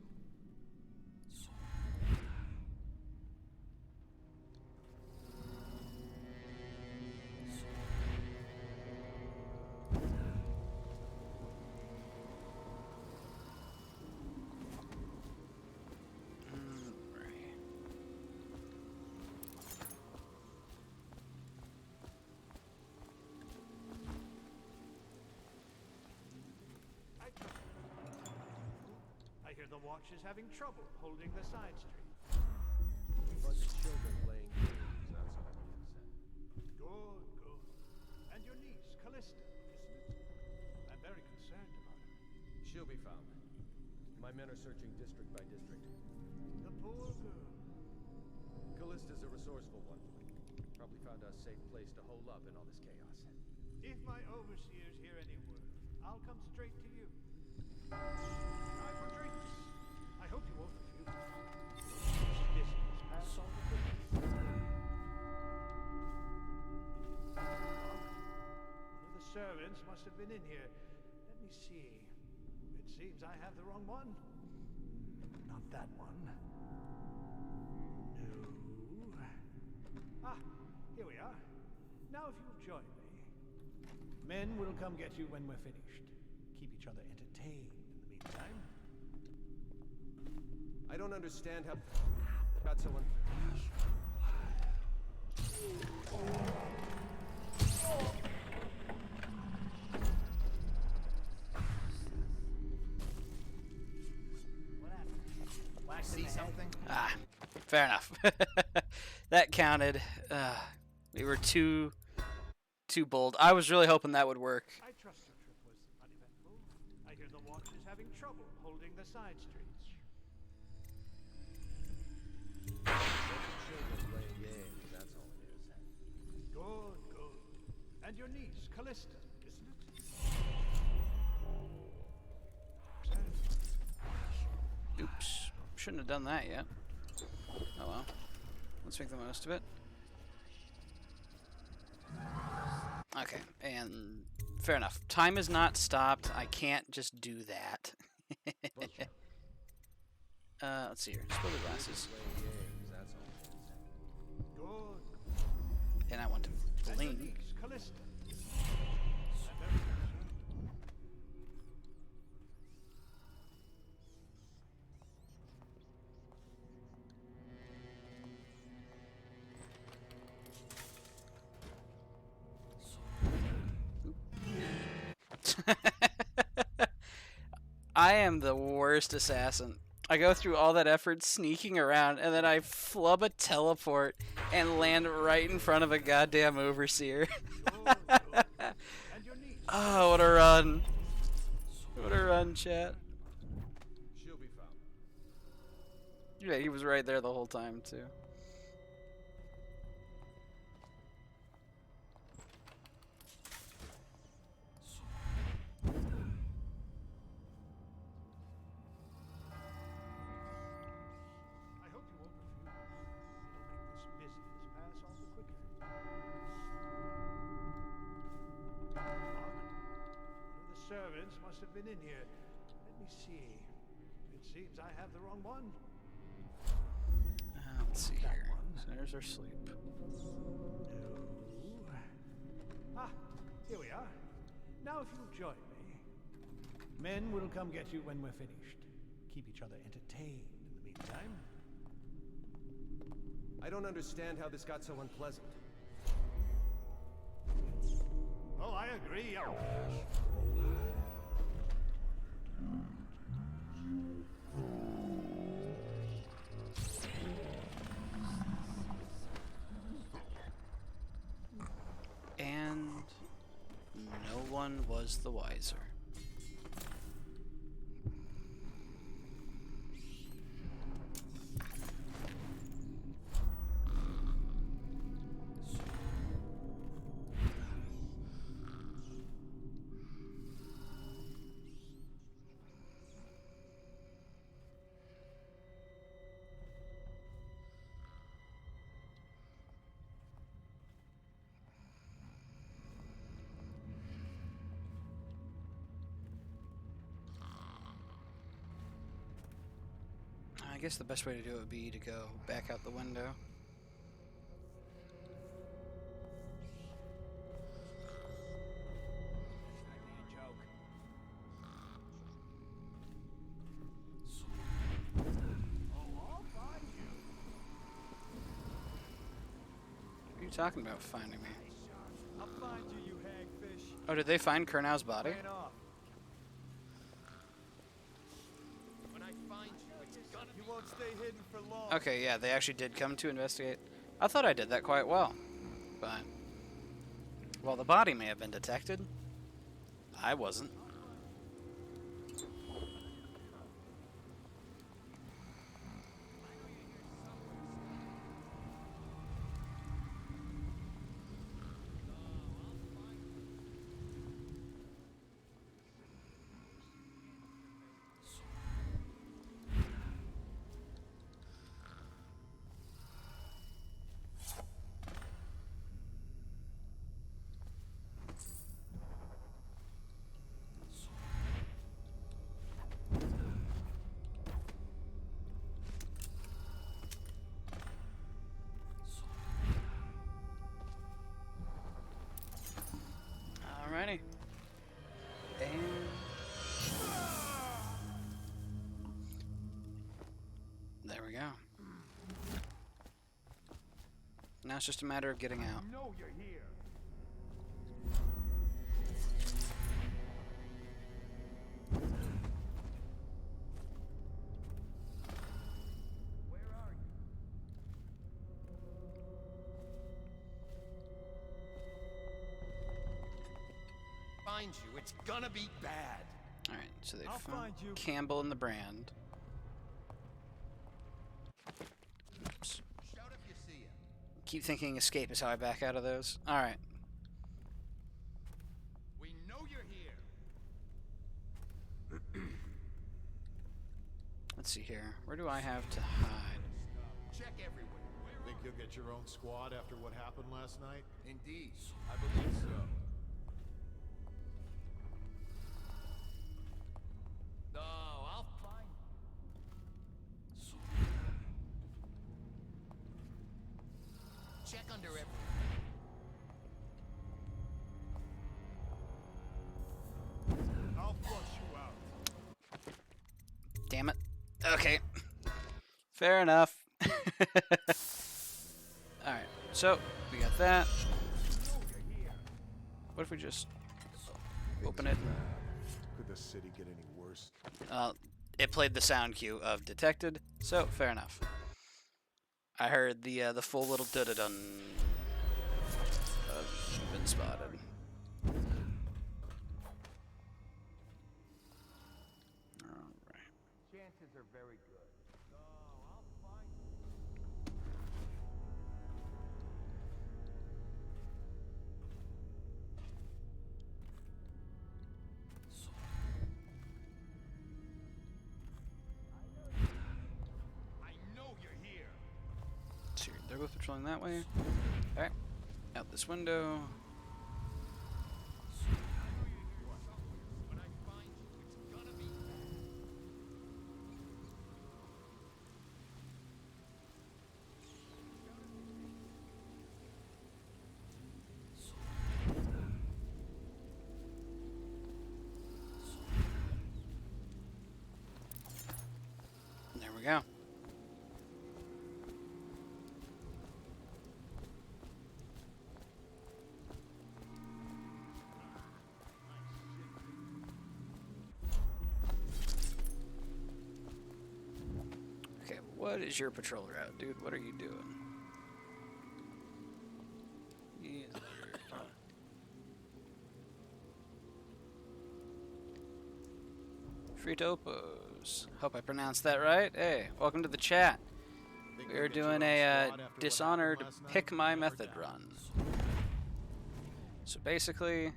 I hear the watch is having trouble holding the side street. Bunch of children playing games, that's all it is. Good, good. And your niece, Callista, isn't it? I'm very concerned about her. She'll be found. My men are searching district by district. The poor girl. Callista's a resourceful one. Probably found a safe place to hole up in all this chaos. If my overseers hear any word, I'll come straight to you. Time for drinks. I hope you won't refuse. This is past all the quickness. One of the servants must have been in here. Let me see. It seems I have the wrong one. Not that one. No. Ah, here we are. Now if you'll join me. Men will come get you when we're finished. Keep each other entertained in the meantime. I don't understand how... Got someone... See something? Ah, fair enough. That counted. We were too bold. I was really hoping that would work. I trust your trip was uneventful. I hear the watch is having trouble holding the side streets. Children playing games, that's all it is. Good, good. And your niece, Callista, isn't it? Oops. Shouldn't have done that yet. Oh well. Let's make the most of it. Okay, and fair enough. Time is not stopped. I can't just do that. Let's see here. Spill the glasses. And I want to blink. Callista. I am the worst assassin. I go through all that effort sneaking around, and then I flub a teleport and land right in front of a goddamn overseer. Oh, what a run. What a run, chat. She'll be found. Yeah, he was right there the whole time, too. Servants must have been in here. Let me see. It seems I have the wrong one. Let's see here. There's our sleep. No. Ah, here we are. Now if you'll join me. Men will come get you when we're finished. Keep each other entertained in the meantime. I don't understand how this got so unpleasant. Oh, I agree. And no one was the wiser. I guess the best way to do it would be to go back out the window. What are you talking about, finding me? I'll find you, you hagfish. Oh, did they find Kurnau's body? Ran off. When I find you, it's gonna You won't stay hidden for long. Okay, yeah, they actually did come to investigate. I thought I did that quite well, but while the body may have been detected, I wasn't. Alrighty. And there we go. Now it's just a matter of getting out. I know you're here. find you, it's gonna be bad. Alright, so they I'll found find you. Campbell and the brand. Oops. Shout if you see him. Keep thinking escape is how I back out of those. Alright. We know you're here. Let's see here. Where do I have to hide? Check everywhere. Think you'll get your own squad after what happened last night? Indeed, I believe so. No, I'll find. Check under everything. I'll flush you out. Damn it. Okay. Fair enough. Alright, so we got that. What if we just open it? Could the city get any worse? It played the sound cue of detected, so fair enough. I heard the full little dun-dun of been spotted. Alright. Chances are very good. No, I'll find. I know you're here. So they're both patrolling that way. Alright. Out this window. When I find you, it's gonna be bad. There we go. Okay, what is your patrol route, dude? What are you doing? Yes. Fritopos. Hope I pronounced that right. Hey, welcome to the chat. Think We you'll are get your doing own a squad after what Dishonored happened last night? Pick My Never Method doubt. run. So basically,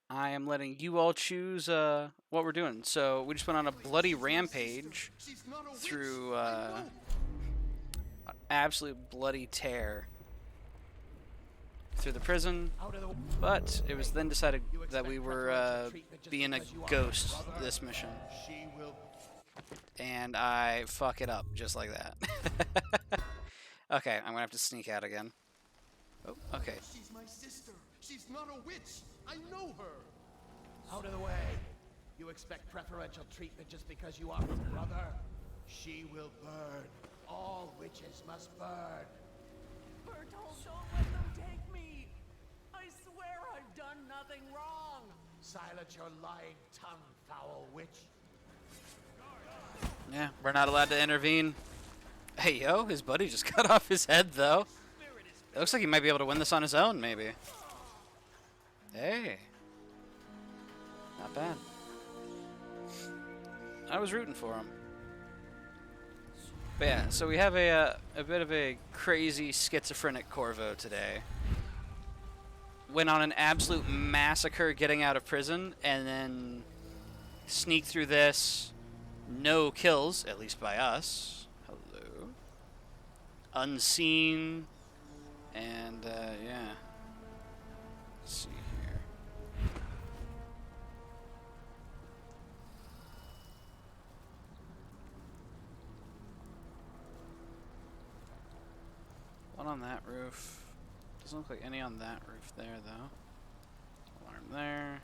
I am letting you all choose what we're doing. So we just went on a bloody rampage She's not a witch. through I know. an absolute bloody tear through the prison, but it was then decided that we were being a ghost this mission. She will. and I fuck it up just like that. Okay, I'm gonna have to sneak out again. Oh, okay. She's my sister. She's not a witch. I know her. Out of the way. You expect preferential treatment just because you are her brother? She will burn. All witches must burn. Bertold, don't let them take me. I swear I've done nothing wrong. Silence your lying tongue, foul witch. Yeah, we're not allowed to intervene. Hey, yo, his buddy just cut off his head, though. It looks like he might be able to win this on his own, maybe. Hey. Not bad. I was rooting for him. But yeah, so we have a bit of a crazy schizophrenic Corvo today. Went on an absolute massacre getting out of prison, and then sneaked through this. No kills, at least by us. Hello. Unseen. And, yeah. Let's see here. One on that roof. Doesn't look like any on that roof there, though. Alarm there.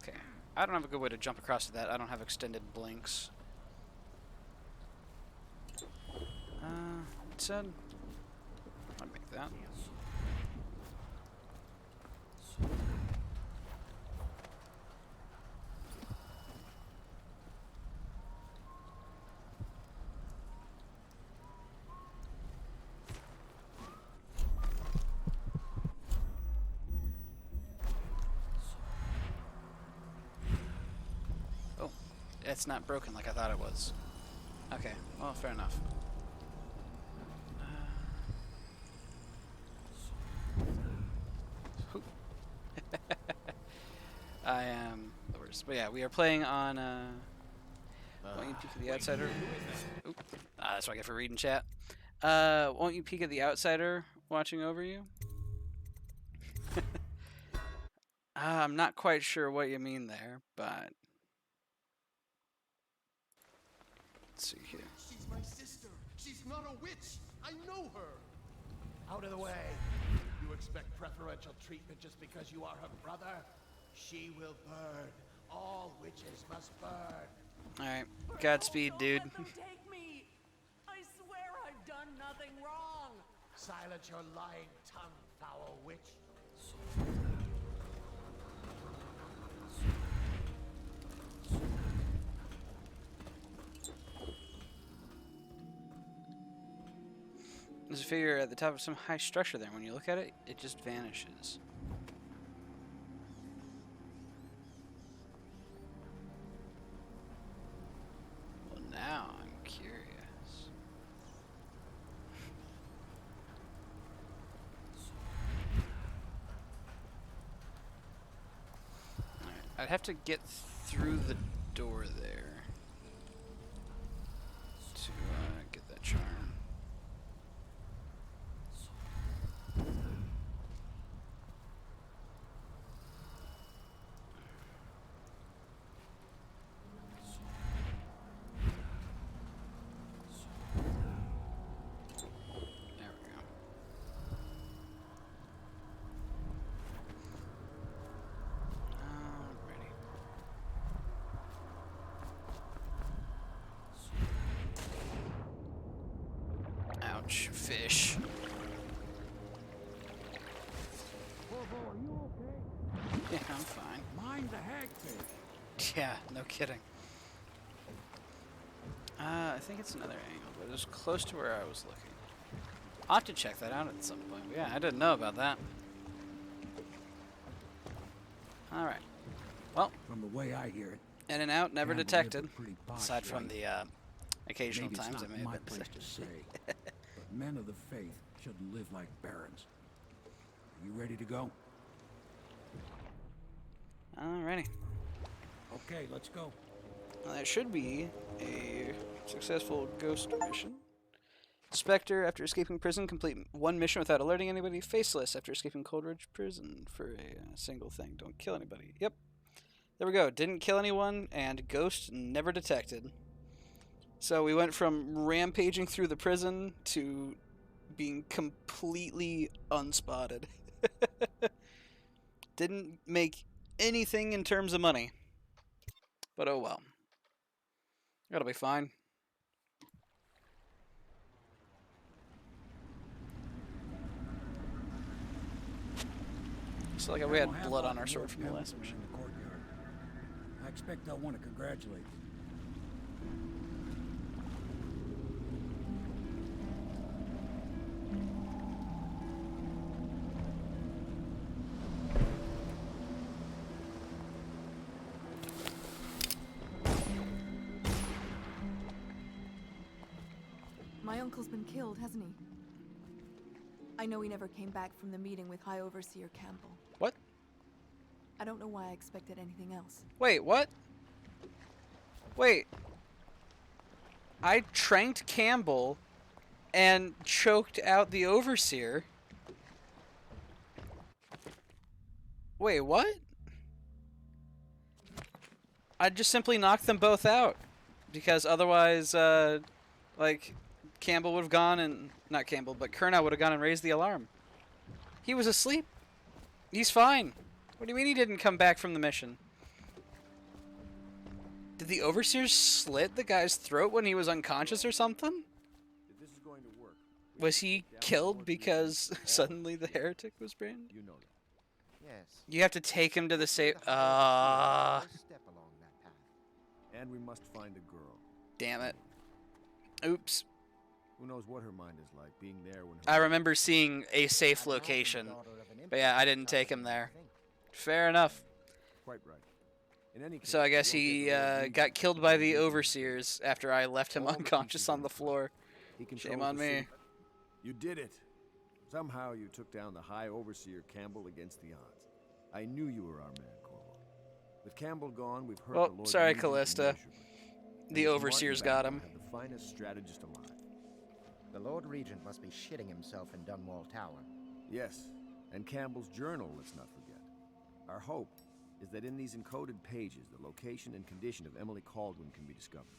Okay. I don't have a good way to jump across to that. I don't have extended blinks. It said... I'll make that. Oh, it's not broken like I thought it was. Okay, well, fair enough. I am the worst. But yeah, we are playing on, Won't You Peek at the Outsider? Oop. That's what I get for reading chat. Won't You Peek at the Outsider watching over you? I'm not quite sure what you mean there, but... Let's see here. She's my sister. She's not a witch. I know her. Out of the way. You expect preferential treatment just because you are her brother? She will burn. All witches must burn. Alright. Godspeed, dude. Don't let them take me. I swear I've done nothing wrong. Silence your lying tongue, foul witch. There's a figure at the top of some high structure there. When you look at it, it just vanishes. Well, now I'm curious. Alright, I'd have to get through the door there to get that charm. Ouch, fish. Corvo, are you okay? Yeah, I'm fine. Mind the hagfish. Yeah, no kidding. I think it's another angle, but it was close to where I was looking. I'll have to check that out at some point. But yeah, I didn't know about that. Alright. Well. From the way I hear it. In and out, never Campbell detected. lived a pretty posh Aside from life. the occasional Maybe times it's I not may my have been place to say, but men of the faith shouldn't live like barons. Are you ready to go? Alrighty. Okay, let's go. Well, that should be a successful ghost mission. Spectre, after escaping prison, complete one mission without alerting anybody. Faceless, after escaping Coldridge Prison for a single thing. Don't kill anybody. Yep. There we go. Didn't kill anyone, and ghost never detected. So we went from rampaging through the prison to being completely unspotted. Didn't make anything in terms of money. But oh well. That'll be fine. It's like we had blood on our sword from the last mission. In the courtyard. I expect they'll want to congratulate you. My uncle's been killed, hasn't he? I know he never came back from the meeting with High Overseer Campbell. What? I don't know why I expected anything else. Wait, what? Wait. I tranked Campbell and choked out the Overseer. Wait, what? I just simply knocked them both out. Because otherwise, like, Campbell would have gone and... Not Campbell, but Kurnow would have gone and raised the alarm. He was asleep. He's fine. What do you mean he didn't come back from the mission? Did the Overseer slit the guy's throat when he was unconscious or something? If this is going to work, Was he killed because suddenly the heretic was branded? you know that. Yes. You have to take him to the safe... Step along that path. And we must find the girl. Damn it. Oops. Who knows what her mind is like, being there when her... I remember seeing a safe location. But yeah, I didn't take him there. Fair enough. Quite right. In any case, So I guess we he won't get a got killed by the Overseers after I left him unconscious on the floor. He controls Shame on the me. city. You did it. Somehow you took down the High Overseer Campbell against the odds. I knew you were our man, Corvo. With Campbell gone, we've heard Well, the Lord sorry, Regent Callista. immeasurably. And The with Overseers Martin got back, him. we have the finest strategist alive. The Lord Regent must be shitting himself in Dunwall Tower. Yes, and Campbell's journal, let's not forget. Our hope is that in these encoded pages, the location and condition of Emily Caldwin can be discovered.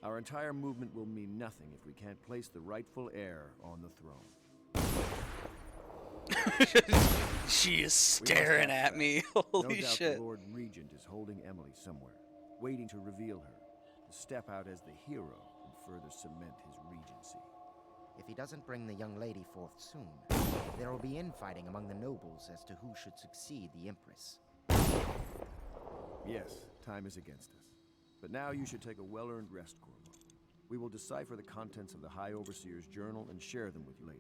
Our entire movement will mean nothing if we can't place the rightful heir on the throne. She is staring at me. Holy no doubt shit. The Lord Regent is holding Emily somewhere, waiting to reveal her, to step out as the hero and further cement his regency. If he doesn't bring the young lady forth soon, there will be infighting among the nobles as to who should succeed the Empress. Yes, time is against us. But now you should take a well-earned rest, Corvo. We will decipher the contents of the High Overseer's journal and share them with you later.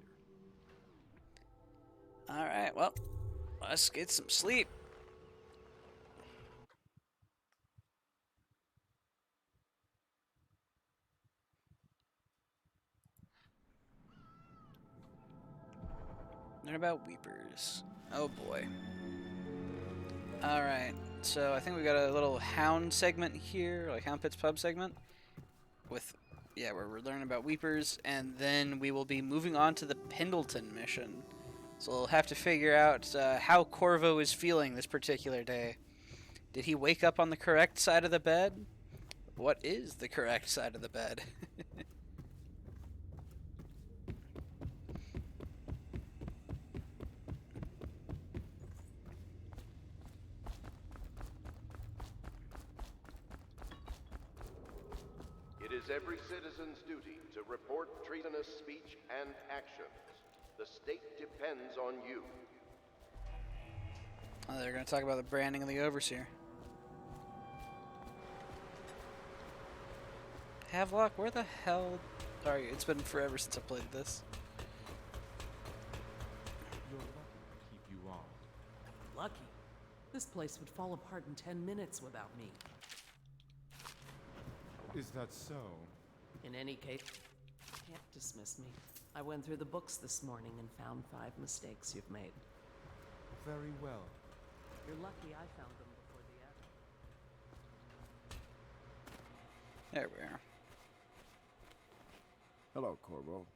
Alright, well, let's get some sleep. Learn about Weepers. Oh boy. Alright, so I think we got a little Hound segment here, like Hound Pit's Pub segment. With, yeah, where we're learning about Weepers, and then we will be moving on to the Pendleton mission. So we'll have to figure out how Corvo is feeling this particular day. Did he wake up on the correct side of the bed? What is the correct side of the bed? It is every citizen's duty to report treasonous speech and actions. The state depends on you. Oh, they're going to talk about the branding of the Overseer. Havelock, where the hell are you? It's been forever since I played this. You're lucky I keep you on. Lucky? This place would fall apart in 10 minutes without me. Is that so? In any case, you can't dismiss me. I went through the books this morning and found 5 mistakes you've made. Very well. You're lucky I found them before the There we are. Hello, Corvo.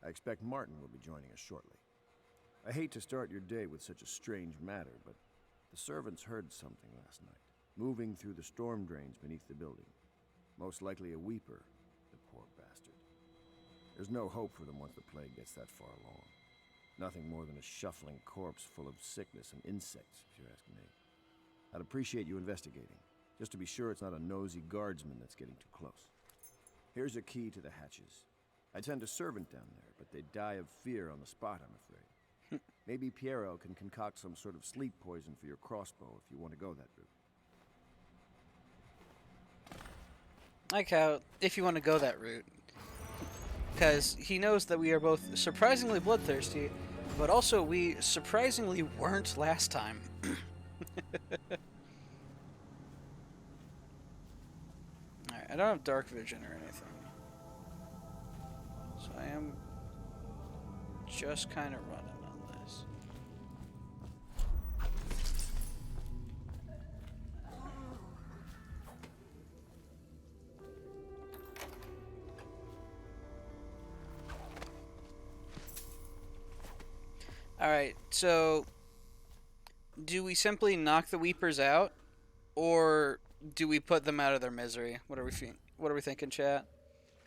I expect Martin will be joining us shortly. I hate to start your day with such a strange matter, but the servants heard something last night, moving through the storm drains beneath the building. Most likely a weeper, the poor bastard. There's no hope for them once the plague gets that far along. Nothing more than a shuffling corpse full of sickness and insects, if you ask me. I'd appreciate you investigating, just to be sure it's not a nosy guardsman that's getting too close. Here's a key to the hatches. I'd send a servant down there, but they'd die of fear on the spot, I'm afraid. Maybe Piero can concoct some sort of sleep poison for your crossbow if you want to go that route. Like how, if you want to go that route. Because he knows that we are both surprisingly bloodthirsty, but also we surprisingly weren't last time. Alright, I don't have dark vision or anything. So I am just kind of running on this. Alright, so do we simply knock the Weepers out, or do we put them out of their misery? What are we thinking, chat?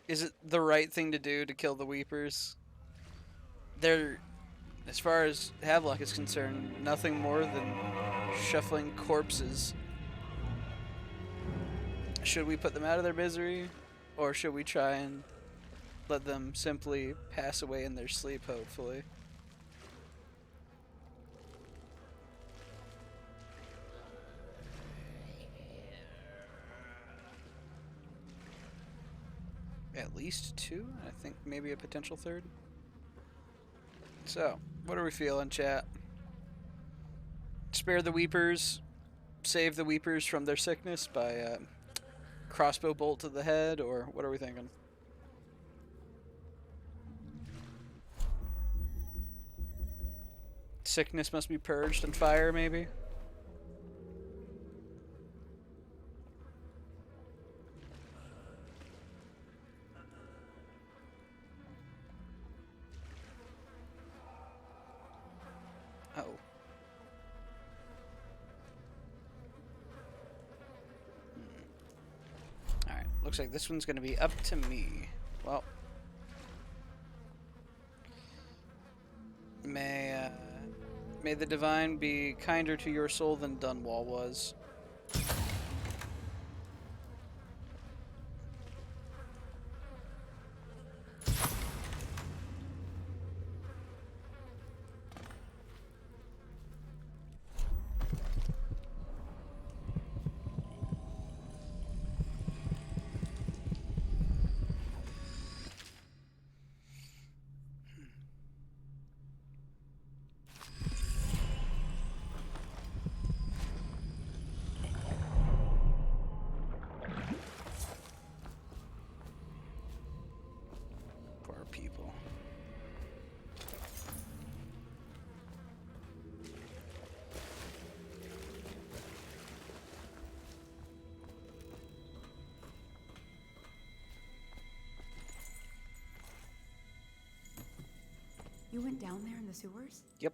Is it the right thing to do to kill the Weepers? They're, as far as Havelock is concerned, nothing more than shuffling corpses. Should we put them out of their misery, or should we try and let them simply pass away in their sleep, hopefully? At least two? I think maybe a potential third. So, what are we feeling, chat? Spare the Weepers, save the Weepers from their sickness by crossbow bolt to the head, or what are we thinking? Sickness must be purged in fire, maybe? Oh. Alright, looks like this one's gonna be up to me. Well. May the Divine be kinder to your soul than Dunwall was. You went down there in the sewers? Yep.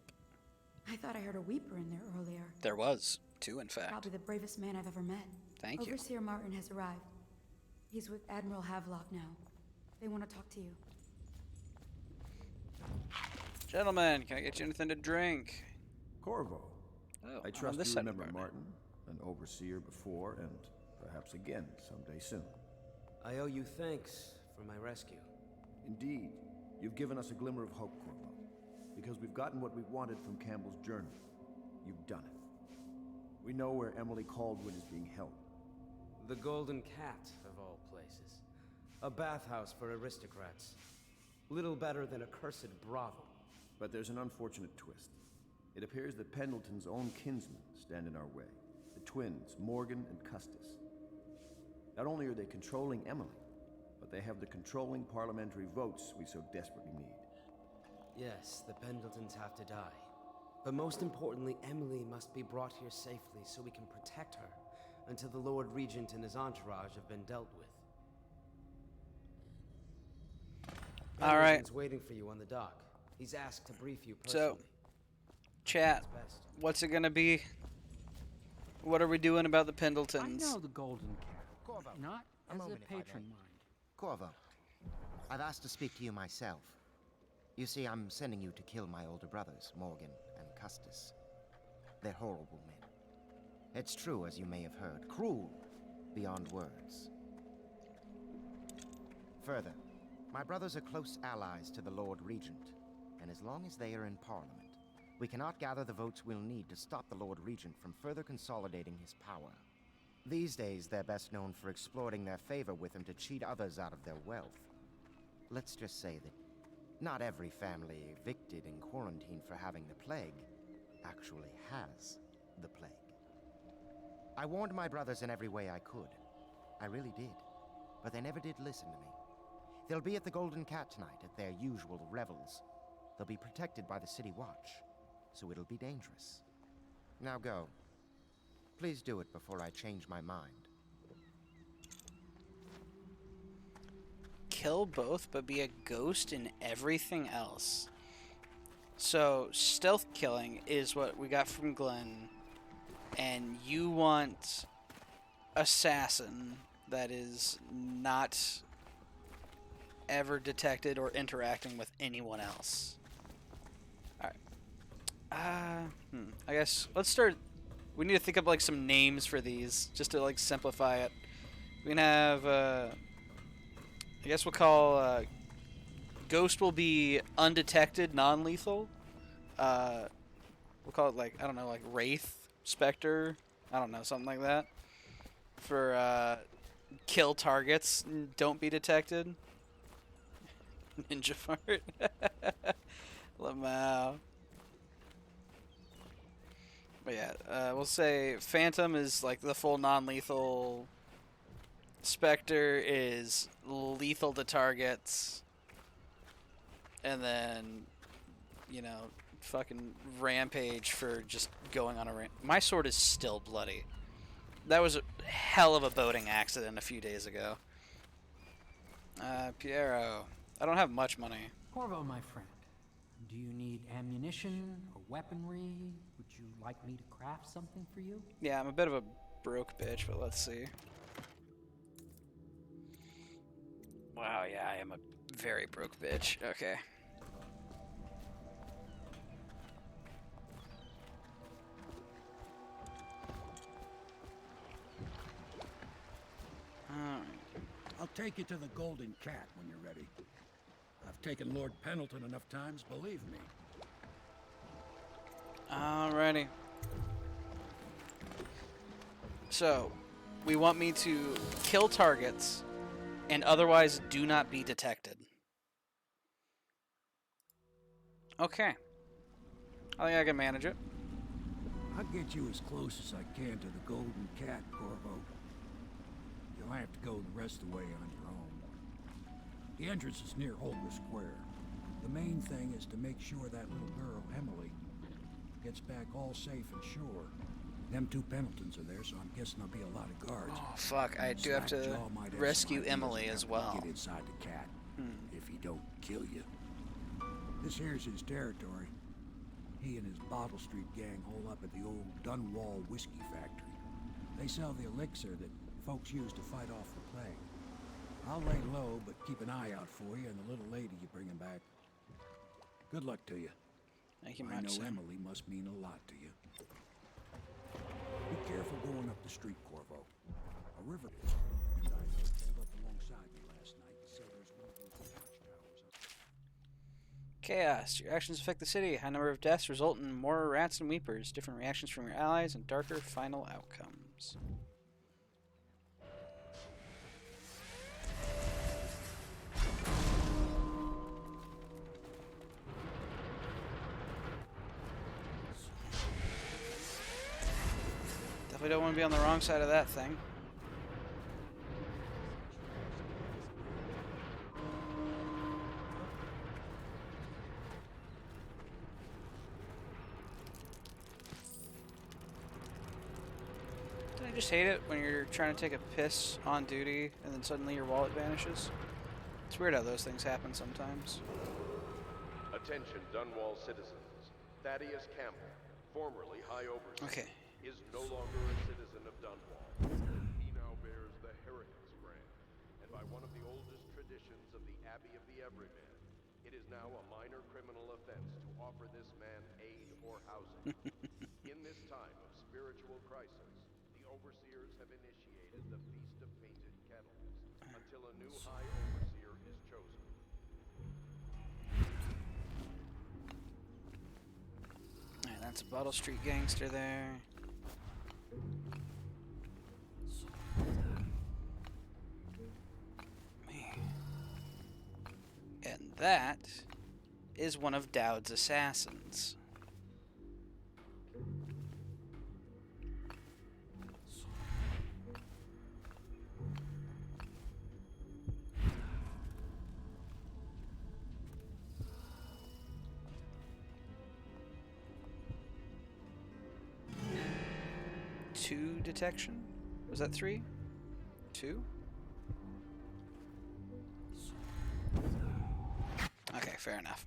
I thought I heard a Weeper in there earlier. There was. Two, in fact. Probably the bravest man I've ever met. Thank you. Overseer Martin has arrived. He's with Admiral Havelock now. They want to talk to you. Gentlemen, can I get you anything to drink? Corvo. Oh, I trust this you side remember of Martin, an overseer before, and perhaps again someday soon. I owe you thanks for my rescue. Indeed. You've given us a glimmer of hope, Corvo. Because we've gotten what we wanted from Campbell's journal. You've done it. We know where Emily Caldwin is being held. The Golden Cat, of all places. A bathhouse for aristocrats. Little better than a cursed brothel. But there's an unfortunate twist. It appears that Pendleton's own kinsmen stand in our way. The twins, Morgan and Custis. Not only are they controlling Emily, but they have the controlling parliamentary votes we so desperately need. Yes, the Pendletons have to die. But most importantly, Emily must be brought here safely so we can protect her until the Lord Regent and his entourage have been dealt with. All right. Pendleton's waiting for you on the dock. He's asked to brief you personally. So, chat, what's it gonna be? What are we doing about the Pendletons? I know the Golden Cat. Not A As moment, a if I may. patron mind. Corvo, I've asked to speak to you myself. You see, I'm sending you to kill my older brothers, Morgan and Custis. They're horrible men. It's true, as you may have heard, cruel beyond words. Further, my brothers are close allies to the Lord Regent, and as long as they are in Parliament, we cannot gather the votes we'll need to stop the Lord Regent from further consolidating his power. These days, they're best known for exploiting their favor with him to cheat others out of their wealth. Let's just say that not every family evicted and quarantined for having the plague actually has the plague. I warned my brothers in every way I could. I really did. But they never did listen to me. They'll be at the Golden Cat tonight at their usual revels. They'll be protected by the City Watch, so it'll be dangerous. Now go. Please do it before I change my mind. Kill both, but be a ghost in everything else. So, stealth killing is what we got from Glenn, and you want assassin that is not ever detected or interacting with anyone else. Alright. I guess let's start. We need to think of like some names for these just to like simplify it. We can have I guess we'll call Ghost will be undetected, non-lethal. We'll call it like, I don't know, like Wraith, Spectre, I don't know, something like that. For kill targets, don't be detected. Ninja fart. Lamau. But yeah, we'll say Phantom is like the full non-lethal. Spectre is lethal to targets. And then, you know, fucking Rampage for just going on a My sword is still bloody. That was a hell of a boating accident a few days ago. Piero. I don't have much money. Corvo, my friend, do you need ammunition or weaponry? Would you like me to craft something for you? Yeah, I'm a bit of a broke bitch, but let's see. Wow, yeah, I am a very broke bitch. Okay. Alright. I'll take you to the Golden Cat when you're ready. I've taken Lord Pendleton enough times, believe me. Alrighty. So, we want me to kill targets and otherwise do not be detected. Okay. I think I can manage it. I'll get you as close as I can to the Golden Cat, Corvo. You'll have to go the rest of the way on your own. The entrance is near Holger Square. The main thing is to make sure that little girl, Emily, gets back all safe and sure. Them two Pendletons are there, so I'm guessing there'll be a lot of guards. Oh, fuck. I do have to rescue Emily as well. Get inside the cat, if he don't kill you. This here's his territory. He and his Bottle Street gang hole up at the old Dunwall whiskey factory. They sell the elixir that folks use to fight off the plague. I'll lay low, but keep an eye out for you and the little lady you bring him back. Good luck to you. Thank you I much, know Sam. Emily must mean a lot to you. Be careful going up the street, Corvo. A river and I pulled up alongside me last night and said there's one of those watchtowers up. Chaos. Your actions affect the city. High number of deaths result in more rats and weepers. Different reactions from your allies and darker final outcomes. Definitely don't want to be on the wrong side of that thing. Don't I just hate it when you're trying to take a piss on duty and then suddenly your wallet vanishes? It's weird how those things happen sometimes. Attention, Dunwall citizens. Thaddeus Campbell, formerly High Overseer, is no longer a citizen of Dunwall. He now bears the Heretics brand. by one of the oldest traditions of the Abbey of the Everyman, it is now a minor criminal offense to offer this man aid or housing. In this time of spiritual crisis, the overseers have initiated the Feast of Painted Kettles until a new high overseer is chosen. Alright, that's a Bottle Street gangster there. And that is one of Dowd's assassins. Two detection? Was that 3? 2? Okay, fair enough.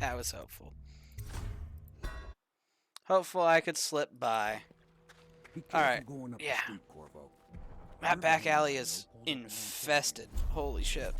I was hopeful. Hopeful I could slip by. Alright, yeah. That back alley is infested. Holy shit.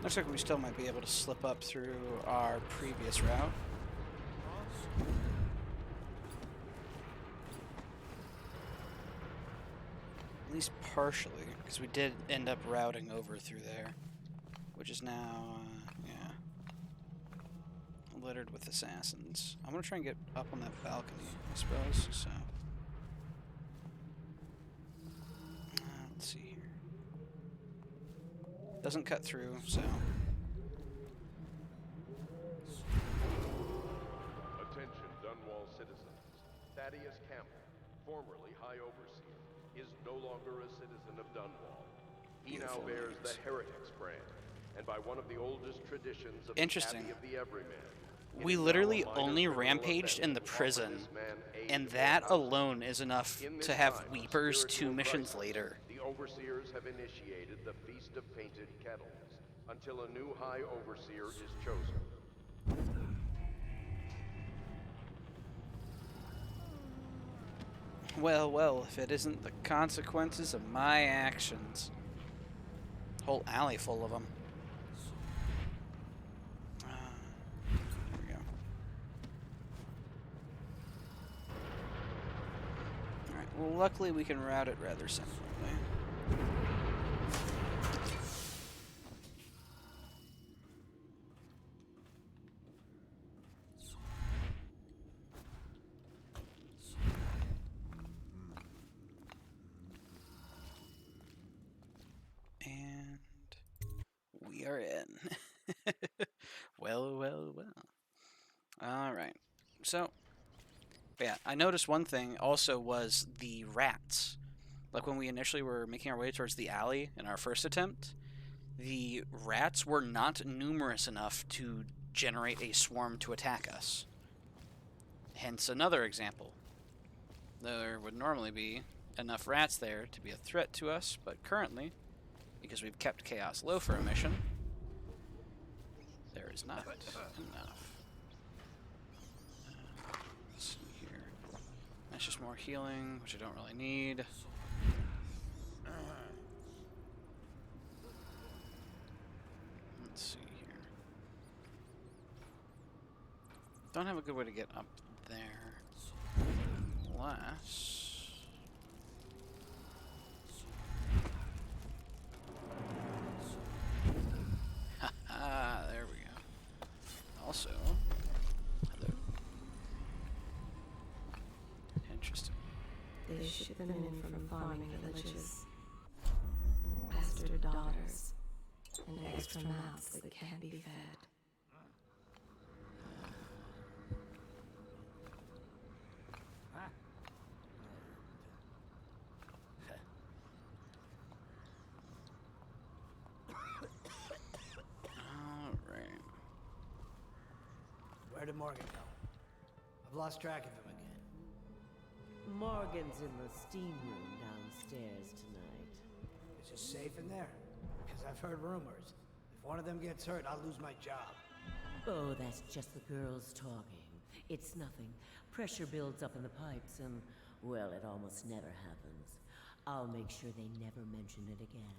Looks like we still might be able to slip up through our previous route. At least partially, because we did end up routing over through there, which is now, yeah, littered with assassins. I'm gonna try and get up on that balcony, I suppose, so. Let's see here. Doesn't cut through, so. Attention, Dunwall citizens. Thaddeus Campbell, formerly High Overseer, is no longer a citizen of Dunwall. He now bears the Heretics brand, and by one of the oldest traditions of the Abbey of the Everyman. We literally only rampaged in the prison, and that alone is enough to have Weepers 2 missions later. The Overseers have initiated the Feast of Painted Kettles until a new High Overseer is chosen. Well, well, if it isn't the consequences of my actions. Whole alley full of them. There we go. Alright, well, luckily we can route it rather simply. We are in. Well, well, well. Alright. So, yeah, I noticed one thing also was the rats. Like when we initially were making our way towards the alley in our first attempt, the rats were not numerous enough to generate a swarm to attack us. Hence another example. There would normally be enough rats there to be a threat to us, but currently, because we've kept chaos low for a mission, there is not enough. Let's see here. That's just more healing, which I don't really need. Let's see here. Don't have a good way to get up there. Unless... Ah, there we go. Also, hello. Interesting. They ship them in from farming villages. Bastard daughters. And extra mouths that can't be fed. Alright. Where did Morgan go? I've lost track of him again. Morgan's in the steam room downstairs tonight. Is it safe in there? Because I've heard rumors. If one of them gets hurt, I'll lose my job. Oh, that's just the girls talking. It's nothing. Pressure builds up in the pipes and, well, it almost never happens. I'll make sure they never mention it again.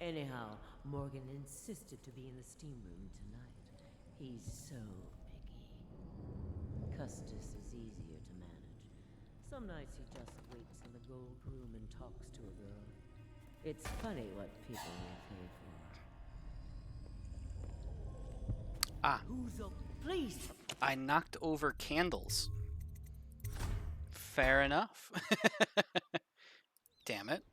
Anyhow, Morgan insisted to be in the steam room tonight. He's so picky. Custis is easier to manage. Some nights he just waits in the gold room and talks to a girl. It's funny what people will pay for. Ah. Who's up? Please. I knocked over candles. Fair enough. Damn it.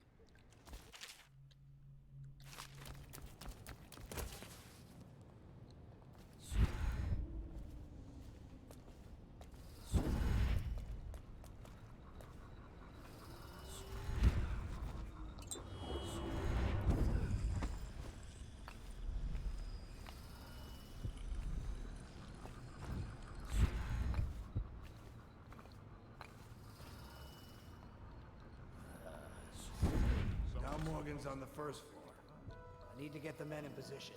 Now Morgan's on the first floor. I need to get the men in position.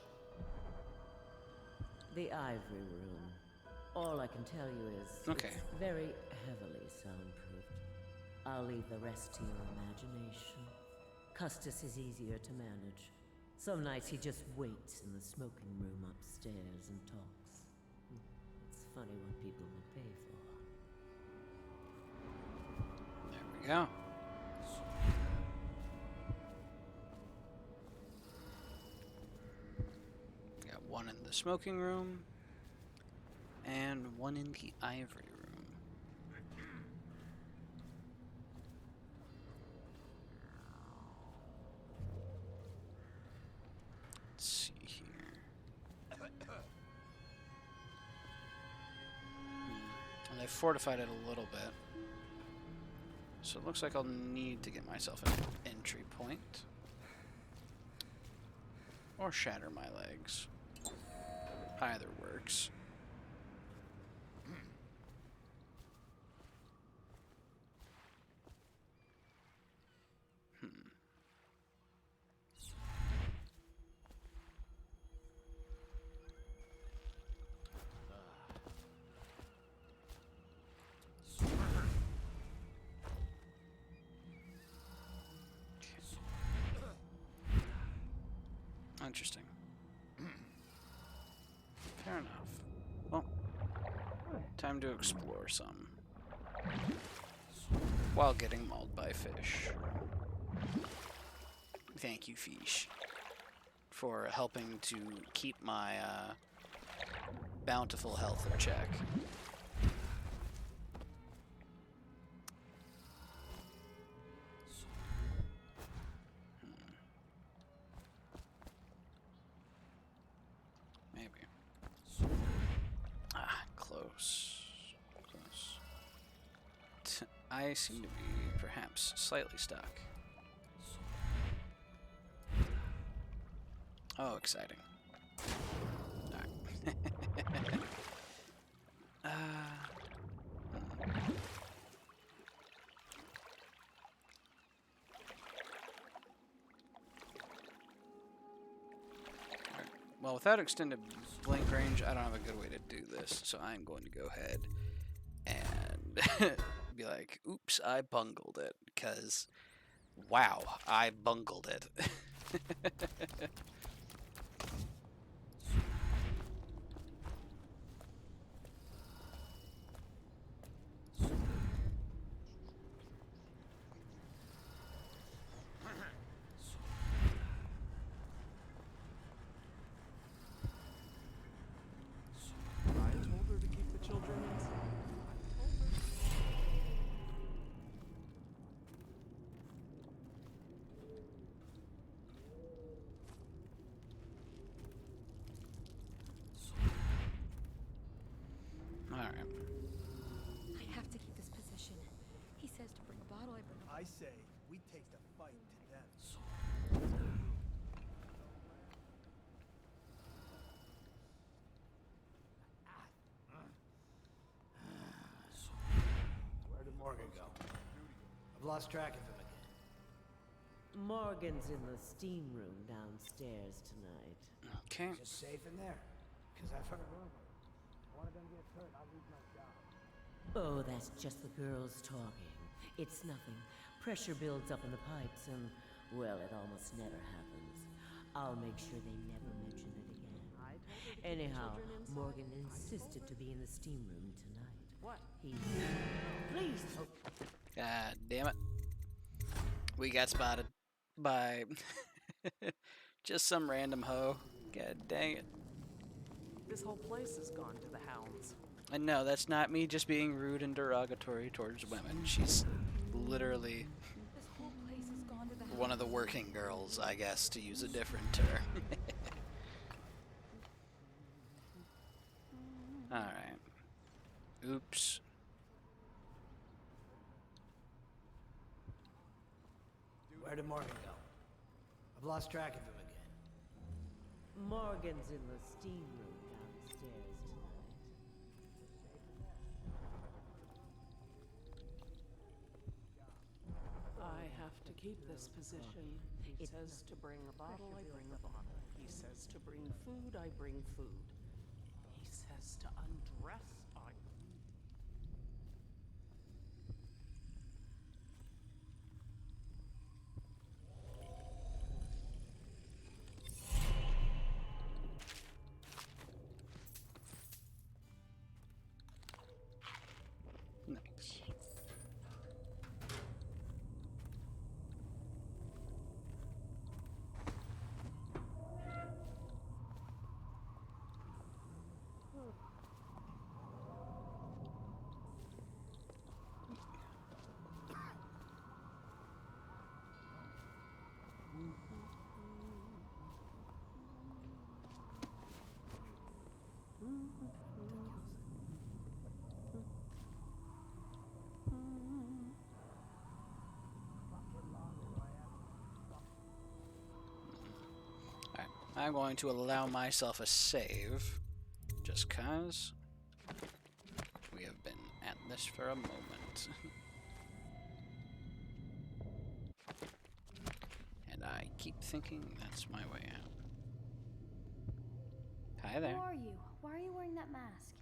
The ivory room. All I can tell you is Okay. it's very heavily soundproofed. I'll leave the rest to your imagination. Custis is easier to manage. Some nights he just waits in the smoking room upstairs and talks. It's funny what people will pay for. There we go. Got one in the smoking room and one in the ivory room. Let's see here. And they fortified it a little bit. So it looks like I'll need to get myself an entry point. Or shatter my legs. Either works. Interesting. Fair enough. Well, time to explore some. While getting mauled by fish. Thank you, fish, for helping to keep my bountiful health in check. I seem to be perhaps slightly stuck. Oh, exciting. Alright. Well, without extended blink range, I don't have a good way to do this, so I'm going to go ahead and be like, oops, I bungled it, because, wow, I bungled it. I told her to keep the children inside. Alright. I have to keep this position. He says to bring a bottle, I bring a... I say, we take the fight to them. lost track of him again. Morgan's in the steam room downstairs tonight. Okay. Just safe in there? Because I've heard rumors. If one of them gets hurt, I'll lose my job. Oh, that's just the girls talking. It's nothing. Pressure builds up in the pipes and, well, it almost never happens. I'll make sure they never mention it again. Anyhow, Morgan insisted to be in the steam room tonight. What? Please. God damn it. We got spotted by just some random hoe. God dang it. This whole place has gone to the hounds. And no, that's not me just being rude and derogatory towards women. She's literally one of the working girls, I guess, to use a different term. Alright. Oops. Where did Morgan go? I've lost track of him again. Morgan's in the steam room downstairs tonight. I have to keep this position. He says to bring a bottle, I bring a bottle. He says to bring food, I bring food. He says to undress, I... Nice. Alright, I'm going to allow myself a save, just cause we have been at this for a moment. And I keep thinking that's my way out. Hi there. Who are you? Why are you wearing that mask?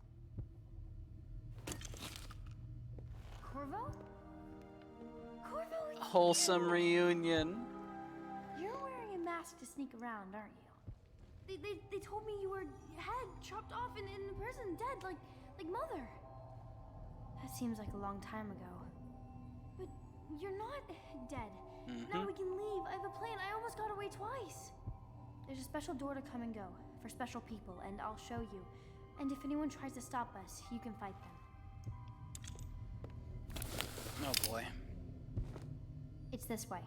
Corvo? Corvo, it's Wholesome you! reunion. You're wearing a mask to sneak around, aren't you? They told me you were head chopped off in the prison, dead, like Mother. That seems like a long time ago. But you're not dead. Now we can leave. I have a plan. I almost got away twice. There's a special door to come and go for special people, and I'll show you. And if anyone tries to stop us, you can fight them. Oh boy. It's this way.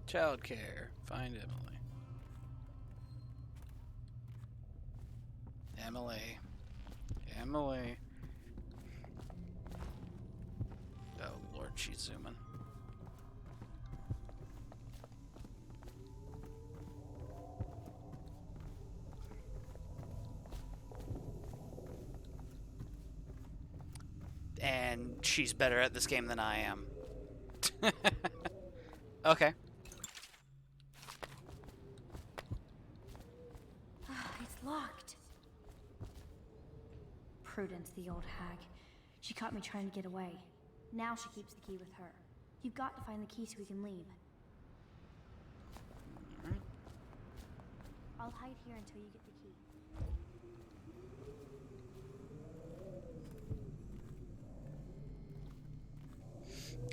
Childcare. Find Emily. Emily. Oh Lord, she's zooming. And she's better at this game than I am. Okay. It's locked. Prudence, the old hag. She caught me trying to get away. Now she keeps the key with her. You've got to find the key so we can leave. I'll hide here until you get the key.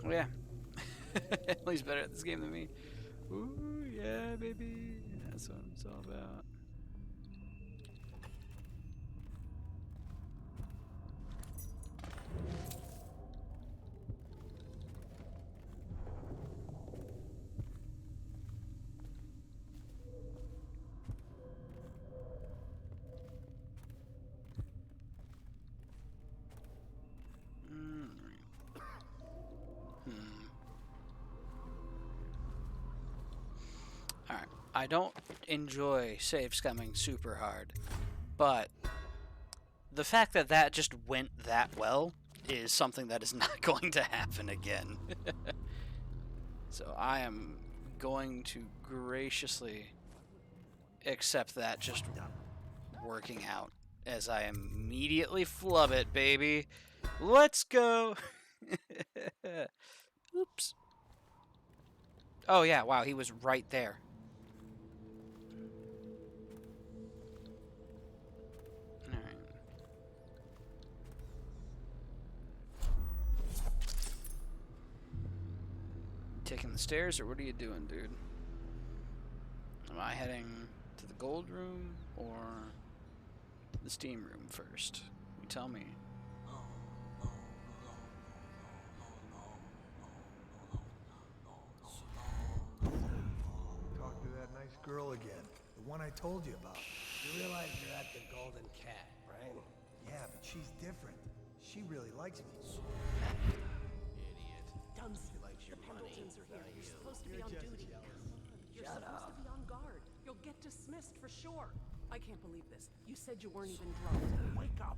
Oh yeah. Emily's better at this game than me. Ooh, yeah, baby. That's what it's all about. Alright, I don't enjoy save scumming super hard, but the fact that that just went that well is something that is not going to happen again. So I am going to graciously accept that just working out as I immediately flub it, baby. Let's go. Oops. Oh yeah, wow, he was right there. Alright. Taking the stairs, or what are you doing, dude? Am I heading to the gold room or the steam room first? You tell me. Talk to that nice girl again. The one I told you about. You realize you're at the Golden Cat, right? Yeah, but she's different. She really likes me. Idiot. Dunstan, She likes your the money. Pendletons are here. not You're you. supposed to be You're on just duty. jealous. You're Shut supposed up. to be on guard. You'll get dismissed for sure. I can't believe this. You said you weren't even drunk. Wake up.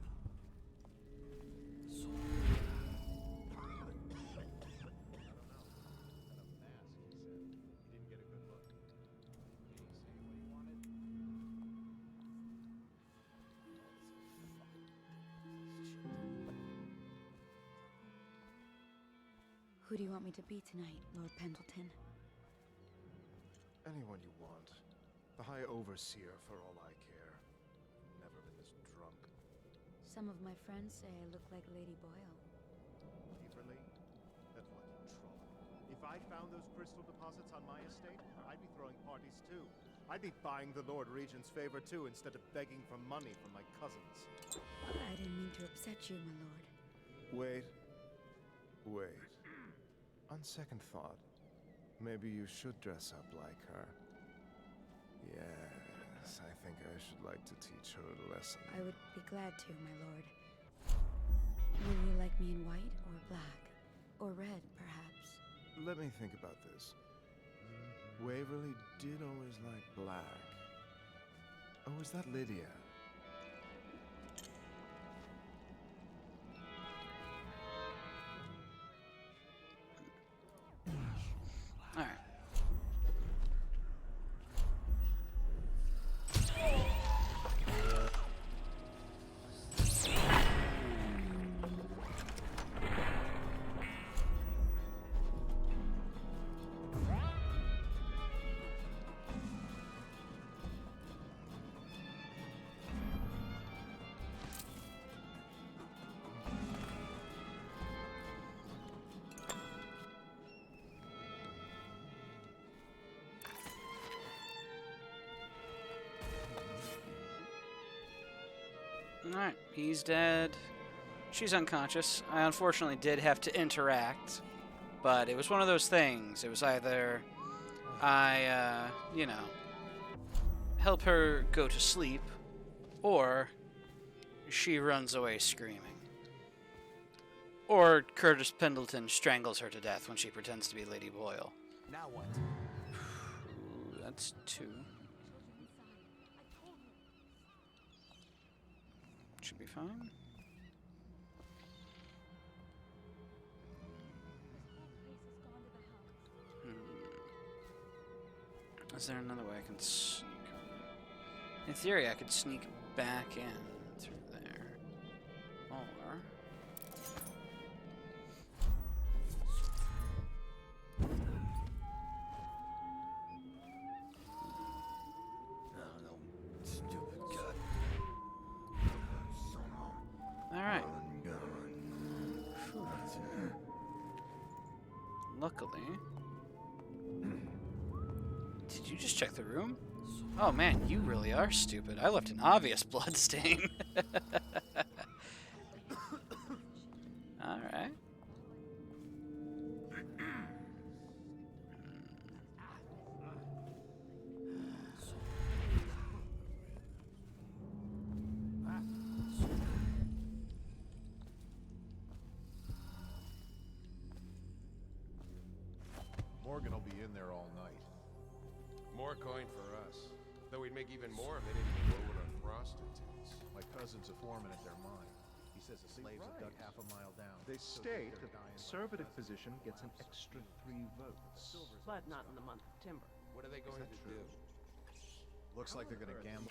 Who do you want me to be tonight, Lord Pendleton? Anyone you want. The High Overseer, for all I care. Never been this drunk. Some of my friends say I look like Lady Boyle. Waverly? That's what you troll. If I found those crystal deposits on my estate, I'd be throwing parties too. I'd be buying the Lord Regent's favor too, instead of begging for money from my cousins. I didn't mean to upset you, my lord. Wait. Wait. On second thought, maybe you should dress up like her. Yes, I think I should like to teach her a lesson. I would be glad to, my lord. Will you like me in white or black? Or red, perhaps? Let me think about this. Waverly did always like black. Oh, is that Lydia? All right. Alright, he's dead. She's unconscious. I unfortunately did have to interact, but it was one of those things. It was either I, you know, help her go to sleep, or she runs away screaming. Or Curtis Pendleton strangles her to death when she pretends to be Lady Boyle. Now what? Ooh, that's 2. Should be fine. Is there another way I can sneak? In theory, I could sneak back in through there. Or... Alright. Luckily... Did you just check the room? Oh man, you really are stupid. I left an obvious blood stain. Alright. Morgan will be in there all night. More coin for us. Though we'd make even more if they didn't blow it on prostitutes. My cousin's a foreman at their mine. He says the slaves have dug half a mile down. They so state they're that the dying by conservative the dozen position from gets an collapse or extra fumes. 3 votes. But not in the month of timber. What are they going to do? Looks like they're gonna gamble.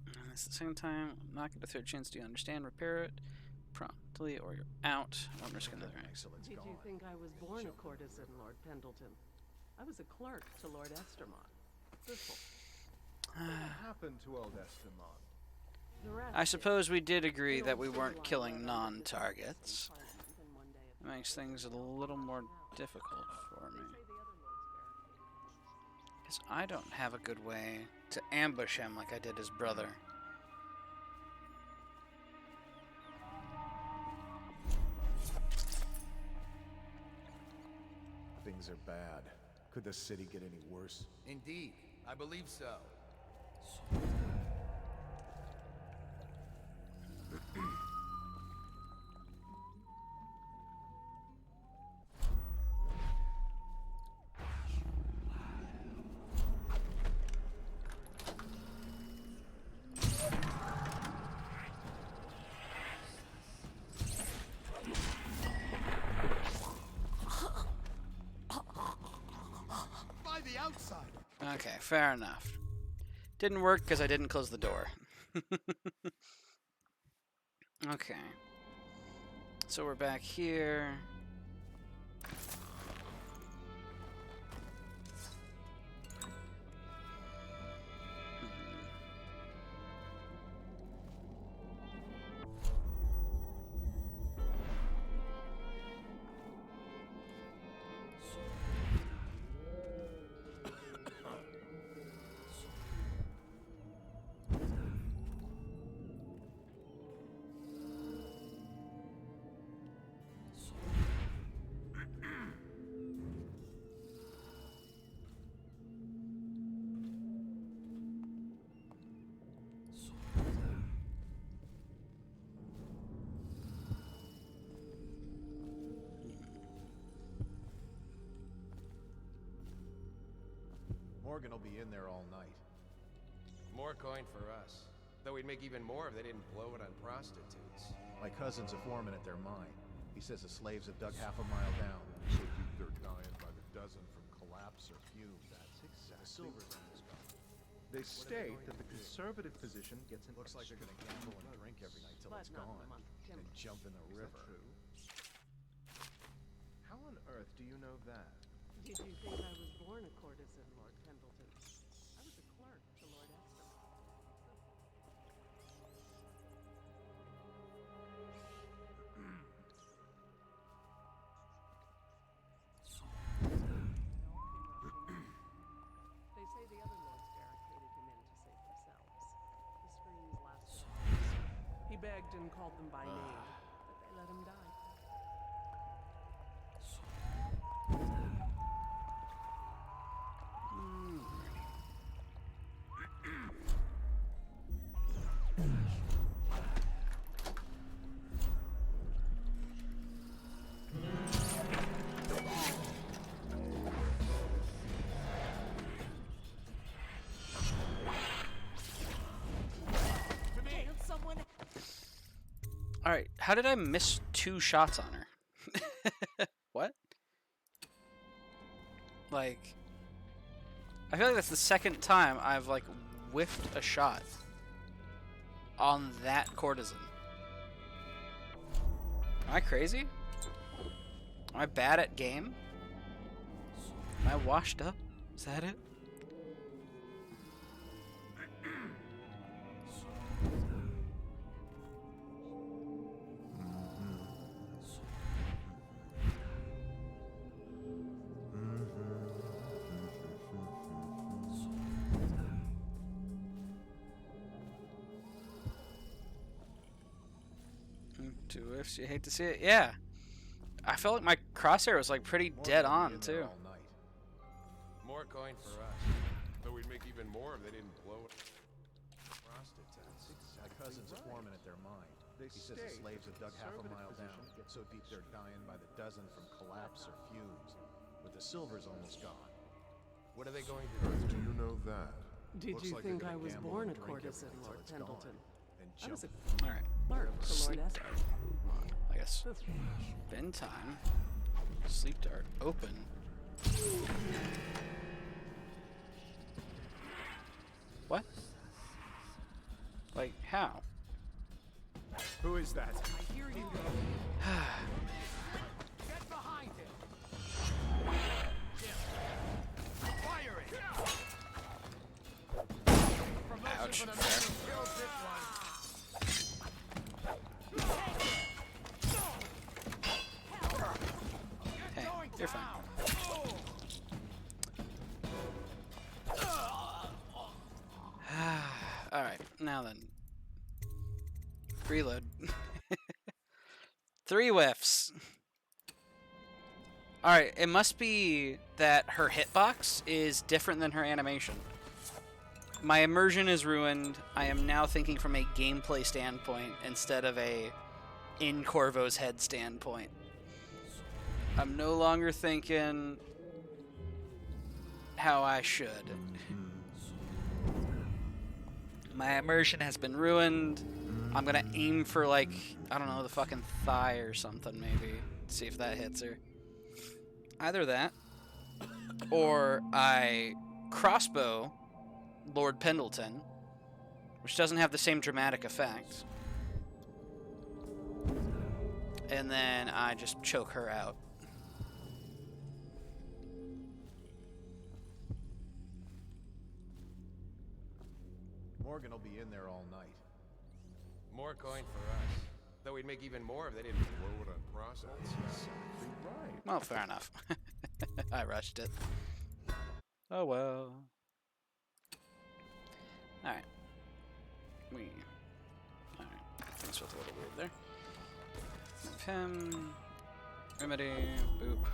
And at the same time, knock it a third chance. Do you understand? Repair it promptly, or you're out. I'm just gonna. Did you think I was born a courtesan, Lord Pendleton? I was a clerk to Lord Estermont. Thistle. What happened to old Estamon? I suppose we did agree that we weren't killing non-targets. It makes things a little more difficult for me. Because I don't have a good way to ambush him like I did his brother. Things are bad. Could the city get any worse? Indeed, I believe so. By the outside. Okay, fair enough. Didn't work because I didn't close the door. Okay. So we're back here. Morgan will be in there all night. More coin for us. Though we'd make even more if they didn't blow it on prostitutes. My cousin's a foreman at their mine. He says the slaves have dug half a mile down. So deep they're dying by the dozen from collapse or fumes. That's exactly Silver's right. almost gone. They state that the conservative position gets an Looks like they're gonna gamble and drink every night till But it's not in gone. the month of And timber. jump in the Is that river. true? How on earth do you know that? Did you think I was born a courtesan, Lord Pendleton? I was a clerk to Lord Estermont. They say the other lords barricaded him in to save themselves. The screams lasted hours. He begged and called them by name, but they let him die. Can't someone Alright, how did I miss 2 shots on her? What? Like, I feel like that's the second time I've, like, whiffed a shot on that courtesan. Am I crazy? Am I bad at game? Am I washed up? Is that it? Two whiffs, you hate to see it. Yeah. I felt like my crosshair was like pretty dead on too. All night. More coin for us. Though we'd make even more if they didn't blow it. Prostitutes. My cousin's a foreman at their mine. He says the slaves have dug half a mile down, so deep they're dying by the dozen from collapse or fumes. But the silver's almost gone. What are they going to do? Do you know that? Did Looks you like they're think I gonna was gamble born a and drink courtesan, everything till Lord it's gone. Pendleton? and I was jump. a All right. clerk to Lord Sleep Esther. dart. I guess. Spend time. Sleep dart. Open. What? Like, how? Who is that? I hear you. Get behind him! Fire it! Ouch. Hey, you're fine. Alright, now then. Reload. 3 whiffs. Alright, it must be that her hitbox is different than her animation. My immersion is ruined. I am now thinking from a gameplay standpoint instead of a in Corvo's head standpoint. I'm no longer thinking how I should. My immersion has been ruined. I'm gonna aim for, like, I don't know, the fucking thigh or something, maybe. See if that hits her. Either that, or I crossbow Lord Pendleton, which doesn't have the same dramatic effect. And then I just choke her out. Morgan will be in there all night. More coin for us. Though we'd make even more if they didn't blow it on process. Exactly right. Well, fair enough. I rushed it. Oh well. Alright. Alright. Things felt a little weird there. Pim. Remedy. Boop.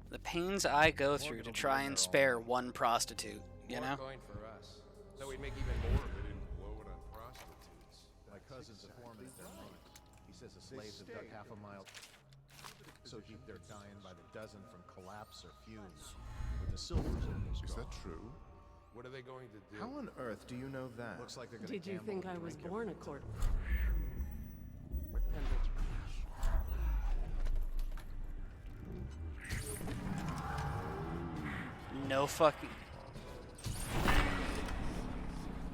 The pains I go through to try and spare one prostitute, you know? More coin for us. Though we'd make even more if they didn't blow it on prostitutes. My cousin's a foreman at their mine. He says the slaves have dug half a mile, so deep they're dying by the dozen from collapse or fumes. But the silver's almost gone. Is that true? What are they going to do? How on earth do you know that? Looks like they're gonna Did you gamble think and I was drink born every according? No fucking...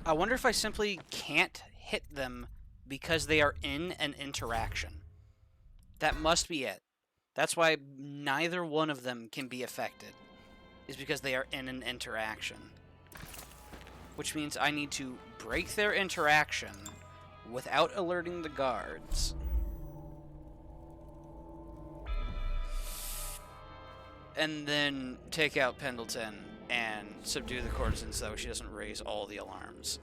I wonder if I simply can't hit them because they are in an interaction. That must be it. That's why neither one of them can be affected. Is because they are in an interaction. Which means I need to break their interaction without alerting the guards. And then take out Pendleton and subdue the courtesans so she doesn't raise all the alarms.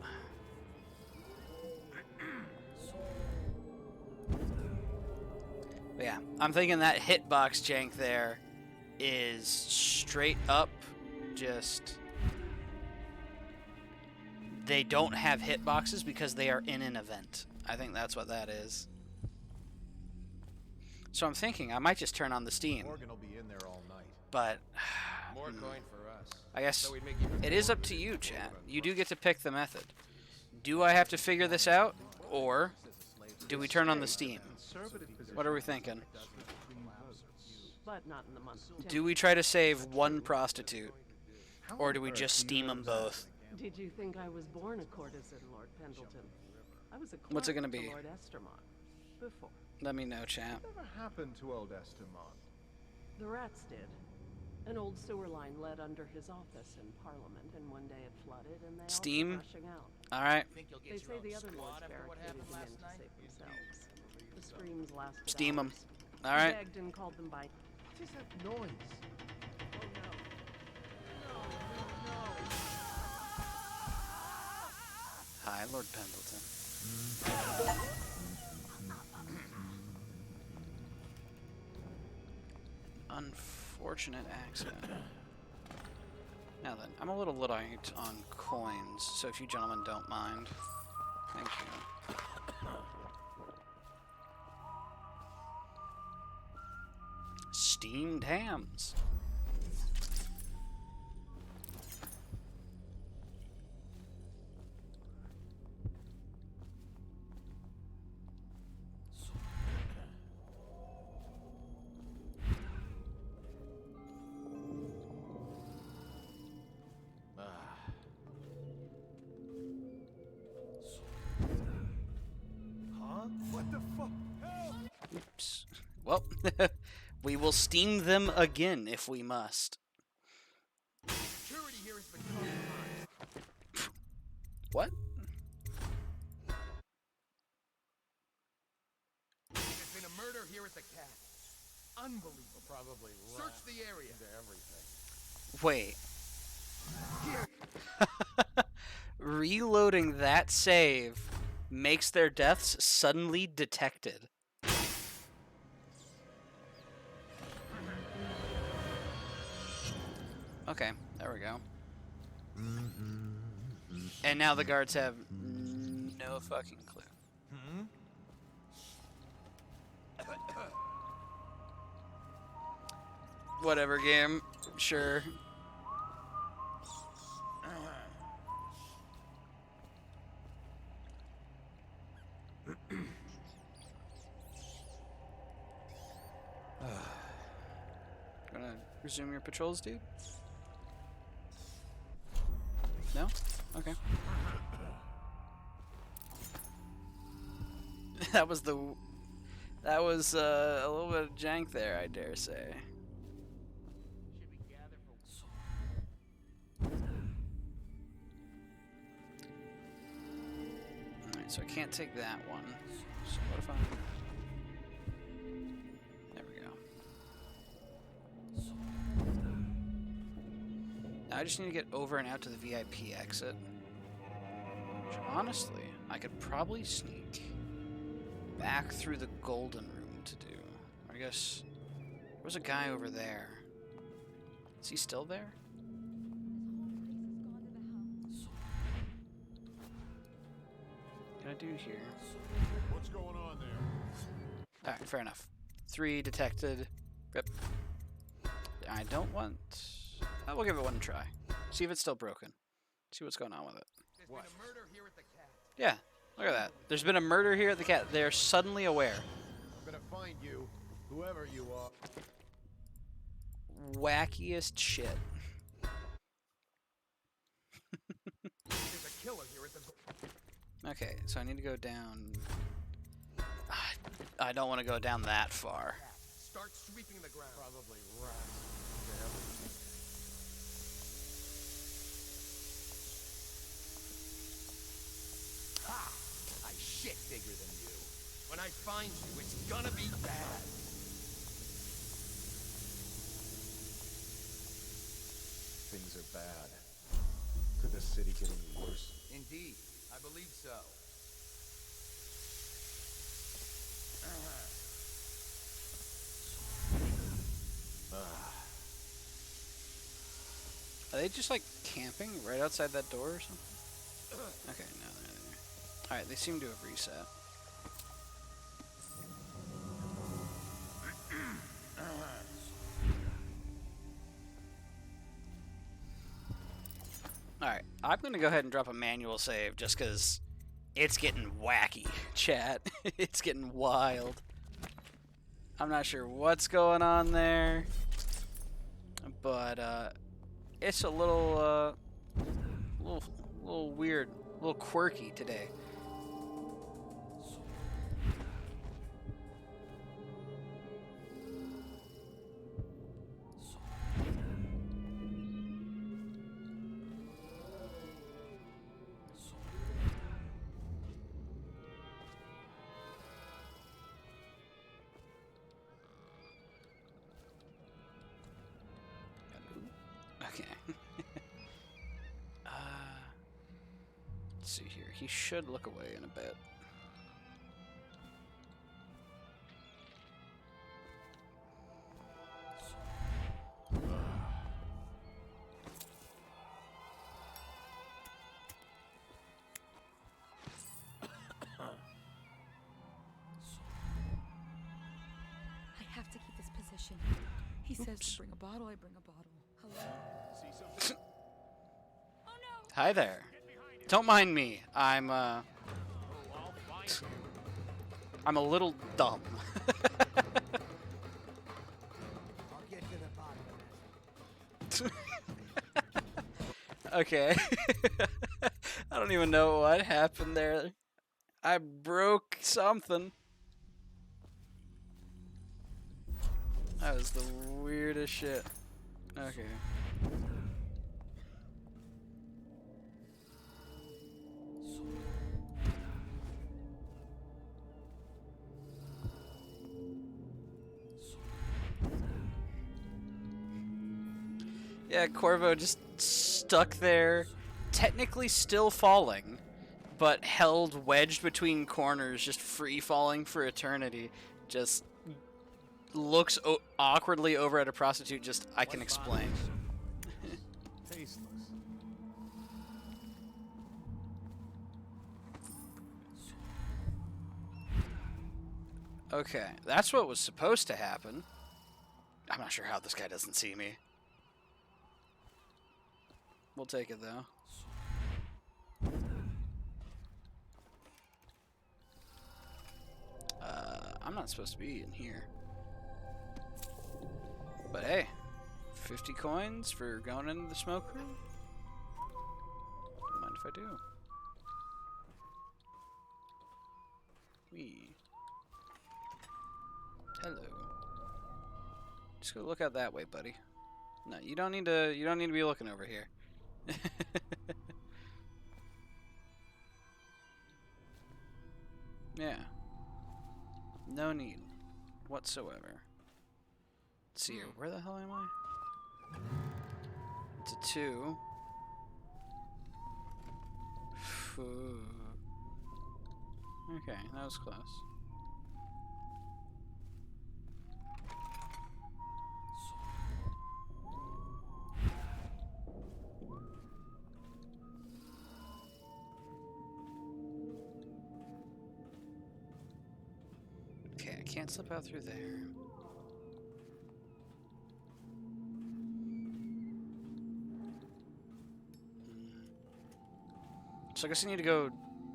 But yeah, I'm thinking that hitbox jank there is straight up just... They don't have hitboxes because they are in an event. I think that's what that is. So I'm thinking I might just turn on the Steam. Morgan will be in there all night. But More coin for us. I guess Though we'd make even it is up to you, chat. You do get to pick the method. Do I have to figure this out, or do we turn on the Steam? What are we thinking? But not in the month. of Do we try to save one prostitute, or do we just steam them both? Did you think I was born a courtesan, Lord Pendleton? I was a clerk What's it gonna to be? Lord Estermont before. Let me know, chat. Whatever happened to old Estermont? The rats did. An old sewer line led under his office in Parliament, and one day it flooded, and they Steam? all came rushing out. All right. They say the other lords barricaded them in to save themselves. The screams lasted Steam 'em. hours. All right. Begged and called them by. What is that noise? Hi, Lord Pendleton. Unfortunate accident. Now then, I'm a little light on coins, so if you gentlemen don't mind. Thank you. Steamed hams. Huh? What the fuck? Help! Oops. Well, we will steam them again if we must. Security here has been compromised. What? There's been a murder here at the cat. Unbelievable. Probably Search the area. into everything. Wait. Reloading that save makes their deaths suddenly detected. Okay, there we go. And now the guards have no fucking clue. Hmm? Whatever, game. Sure. Gonna resume your patrols, dude? No? Okay. That was a little bit of jank there, I dare say. Alright, so I can't take that one. So what if I... There we go. Now I just need to get over and out to the VIP exit. Which, honestly, I could probably sneak back through the golden room to do. I guess... There was a guy over there. Is he still there? Can I do here? What's going on there? Alright, fair enough. 3 detected. Rip. I don't want... Oh, we'll give it one try. See if it's still broken. See what's going on with it. There's been a murder here at the cat. Yeah, look at that. There's been a murder here at the cat. They're suddenly aware. I'm gonna find you, whoever you are. Wackiest shit. There's a killer here at the... Okay, so I need to go down... I don't want to go down that far. Start sweeping the ground. Probably rats into everything. Ha! I shit bigger than you. When I find you, it's gonna be bad. Things are bad. Could the city get any worse? Indeed, I believe so. Are they just like camping right outside that door or something? Okay, no, they're there. Alright, they seem to have reset. Alright, I'm gonna go ahead and drop a manual save just because it's getting wacky, chat. It's getting wild. I'm not sure what's going on there, but it's a little weird, a little quirky today. Okay. Let's see here. He should look away in a bit. I have to keep this position. He says to bring a bottle, I bring a bottle. Hello? See something? Hi there. Don't mind me. I'm a little dumb. I'll get to the bottom of this. Okay. I don't even know what happened there. I broke something. That was the weirdest shit. Okay. Yeah, Corvo just stuck there, technically still falling, but held wedged between corners, just free falling for eternity. Just looks awkwardly over at a prostitute, just, I can explain. Tasteless. Okay, that's what was supposed to happen. I'm not sure how this guy doesn't see me. We'll take it, though. I'm not supposed to be in here. But hey, 50 coins for going into the smoke room? Don't mind if I do. Wee. Hello. Just go look out that way, buddy. No, you don't need to be looking over here. Yeah. No need whatsoever. Let's see here. Where the hell am I? It's a 2. Okay, that was close. Okay, I can't slip out through there. So I guess I need to go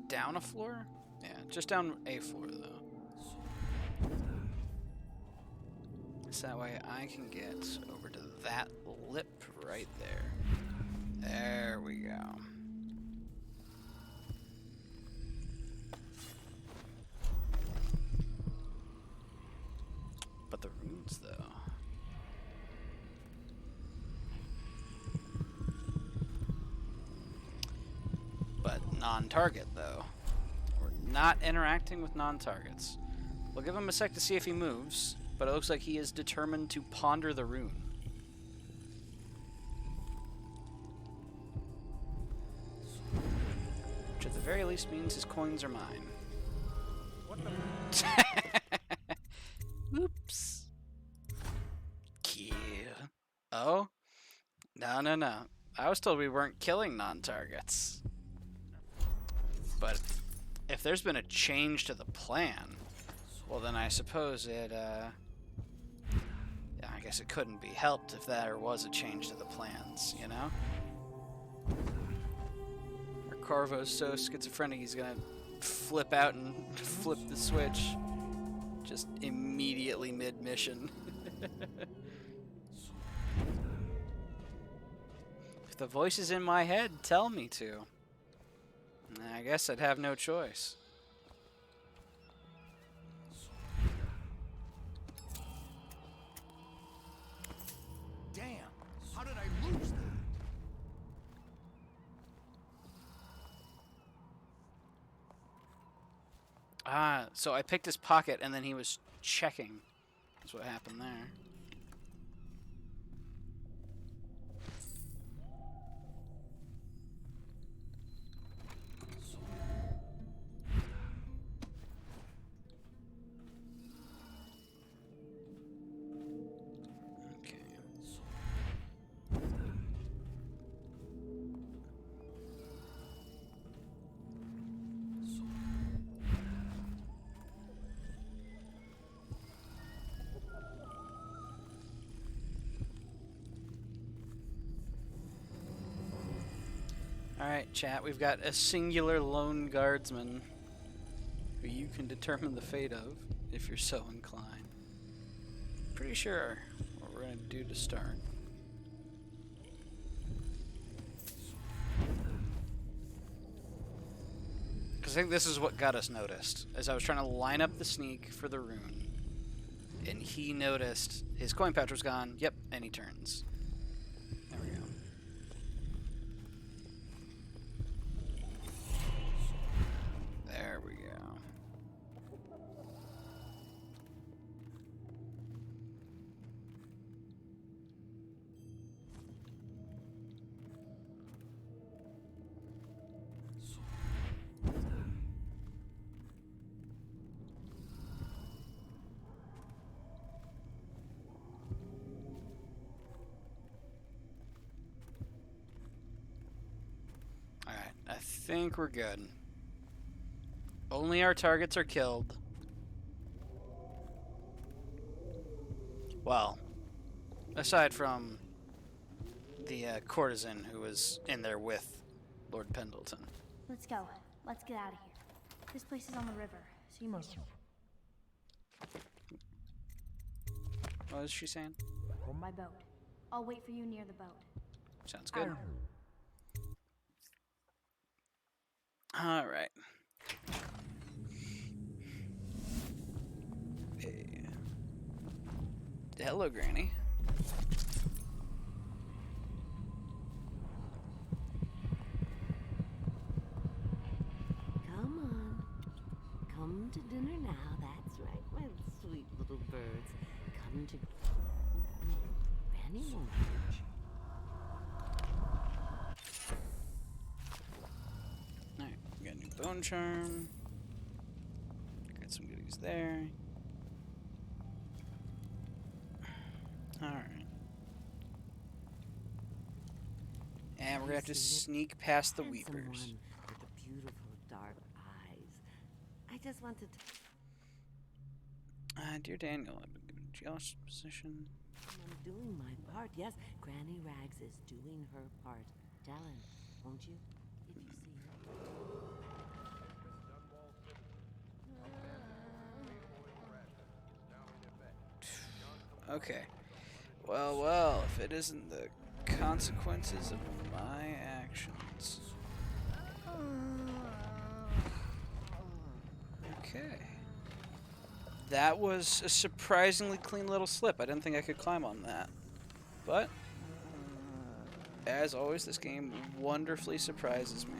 down a floor? Yeah, just down a floor, though. So that way I can get over to that lip right there. There we go. But the runes, though. But non-target, though. We're not interacting with non-targets. We'll give him a sec to see if he moves, but it looks like he is determined to ponder the rune. Which at the very least means his coins are mine. What the? Oops. Kill. Oh? No, no, no. I was told we weren't killing non-targets. But if there's been a change to the plan, well then I suppose it, yeah, I guess it couldn't be helped if there was a change to the plans, you know? Or Corvo's so schizophrenic he's gonna flip out and flip the switch. Just immediately mid-mission. If the voice is in my head, tell me to. I guess I'd have no choice. Damn! How did I lose that? Ah, so I picked his pocket and then he was checking. That's what happened there. Alright, chat, we've got a singular lone guardsman who you can determine the fate of if you're so inclined. Pretty sure what we're going to do to start. Because I think this is what got us noticed. As I was trying to line up the sneak for the rune, and he noticed his coin pouch was gone. Yep, and he turns. There we go. There we go. Alright, I think we're good. Only our targets are killed. Well, aside from the courtesan who was in there with Lord Pendleton. Let's go. Let's get out of here. This place is on the river, so you must. What is she saying? On my boat. I'll wait for you near the boat. Sounds good. All right. Hey. Hello, Granny. Come on. Come to dinner now. That's right, my sweet little birds. Come to... Granny won't hurt you. Alright, we got a new bone charm. Got some goodies there. Alright. And we're gonna have to sneak past the Handsome weepers. one with the beautiful dark eyes. I just wanted to... Dear Daniel, I've been given Josh's position. I'm doing my part. Yes, Granny Rags is doing her part. Tell him, won't you? If you see him. Okay. Well, well, if it isn't the consequences of my actions. Okay. That was a surprisingly clean little slip. I didn't think I could climb on that. But, as always, this game wonderfully surprises me.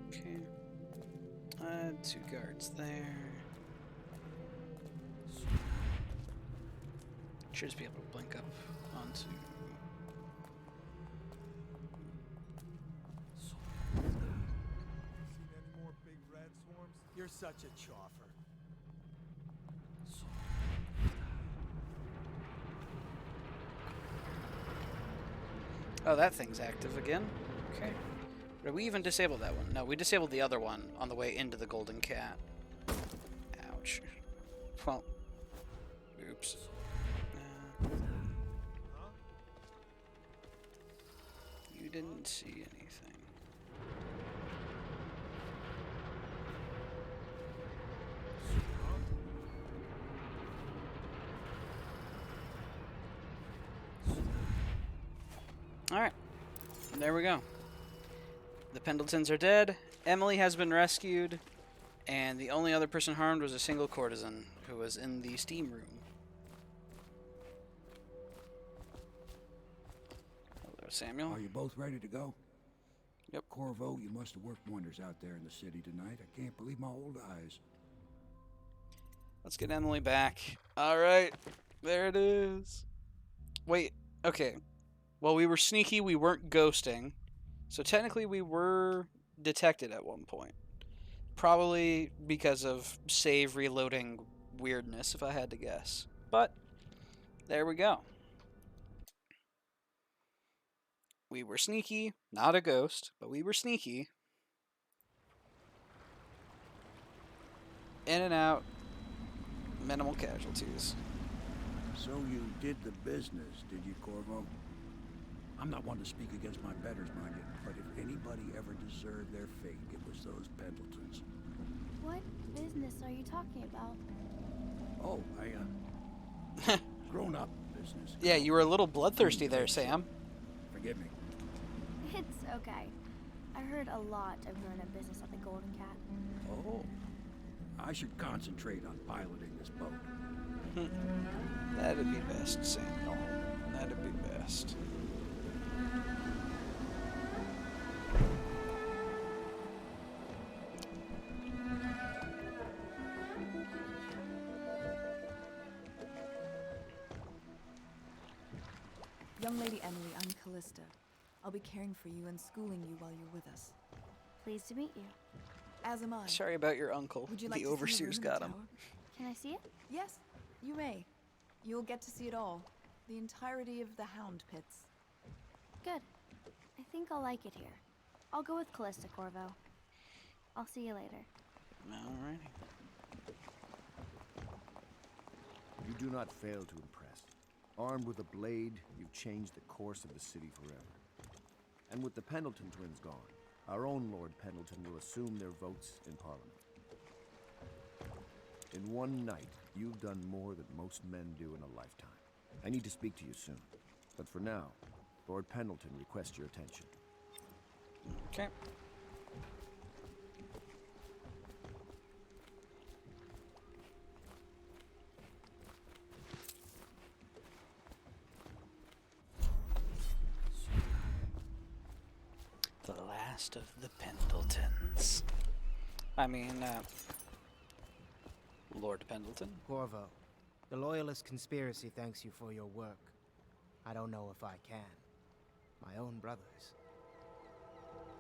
Okay. 2 guards there. Should just be able to blink up onto. Seen any more big red swarms? You're such a choffer. Oh, that thing's active again. Okay. Did we even disable that one? No, we disabled the other one on the way into the Golden Cat. Ouch. Well, oops. You didn't see anything. Alright. There we go. The Pendletons are dead. Emily has been rescued. And the only other person harmed was a single courtesan who was in the steam room. Hello, Samuel. Are you both ready to go? Yep. Corvo, you must have worked wonders out there in the city tonight. I can't believe my old eyes. Let's get Emily back. Alright. There it is. Wait, okay. Well, we were sneaky, we weren't ghosting. So technically we were detected at one point. Probably because of save reloading weirdness, if I had to guess. But, there we go. We were sneaky, not a ghost, but we were sneaky. In and out, minimal casualties. So you did the business, did you, Corvo? I'm not one to speak against my betters, mind you, but if anybody ever deserved their fate, it was those Pendletons. What business are you talking about? Oh, grown-up business. Yeah, you were a little bloodthirsty there, Sam. Forgive me. It's okay. I heard a lot of grown-up business at the Golden Cat. Oh, I should concentrate on piloting this boat. That'd be best, Samuel. That'd be best. Young Lady Emily, I'm Callista. I'll be caring for you and schooling you while you're with us. Pleased to meet you. As am I. Sorry about your uncle. Would you like The to see your overseer's room in got the him. tower? Can I see it? Yes, you may. You'll get to see it all. The entirety of the Hound Pits. Good. I think I'll like it here. I'll go with Callista, Corvo. I'll see you later. Alrighty. You do not fail to impress. Armed with a blade, you've changed the course of the city forever. And with the Pendleton twins gone, our own Lord Pendleton will assume their votes in Parliament. In one night, you've done more than most men do in a lifetime. I need to speak to you soon. But for now, Lord Pendleton requests your attention. Okay. The last of the Pendletons. I mean, Lord Pendleton. Corvo, the Loyalist conspiracy thanks you for your work. I don't know if I can. My own brothers.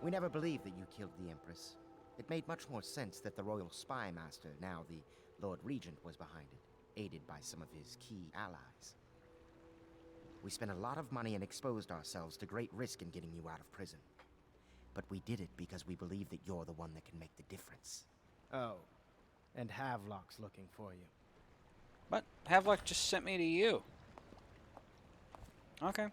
We never believed that you killed the Empress. It made much more sense that the Royal Spy Master, now the Lord Regent, was behind it, aided by some of his key allies. We spent a lot of money and exposed ourselves to great risk in getting you out of prison. But we did it because we believe that you're the one that can make the difference. Oh, and Havelock's looking for you. What? Havelock just sent me to you. Okay.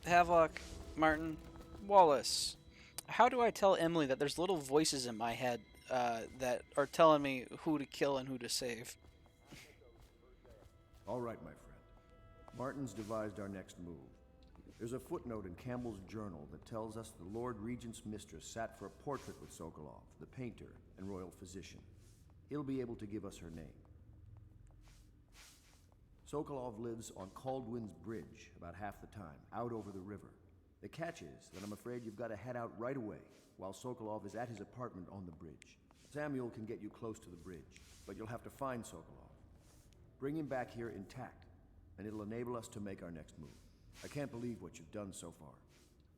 Havelock, Martin, Wallace. How do I tell Emily that there's little voices in my head that are telling me who to kill and who to save? All right, my friend. Martin's devised our next move. There's a footnote in Campbell's journal that tells us the Lord Regent's mistress sat for a portrait with Sokolov, the painter and royal physician. He'll be able to give us her name. Sokolov lives on Caldwin's Bridge about half the time, out over the river. The catch is that I'm afraid you've got to head out right away, while Sokolov is at his apartment on the bridge. Samuel can get you close to the bridge, but you'll have to find Sokolov. Bring him back here intact, and it'll enable us to make our next move. I can't believe what you've done so far.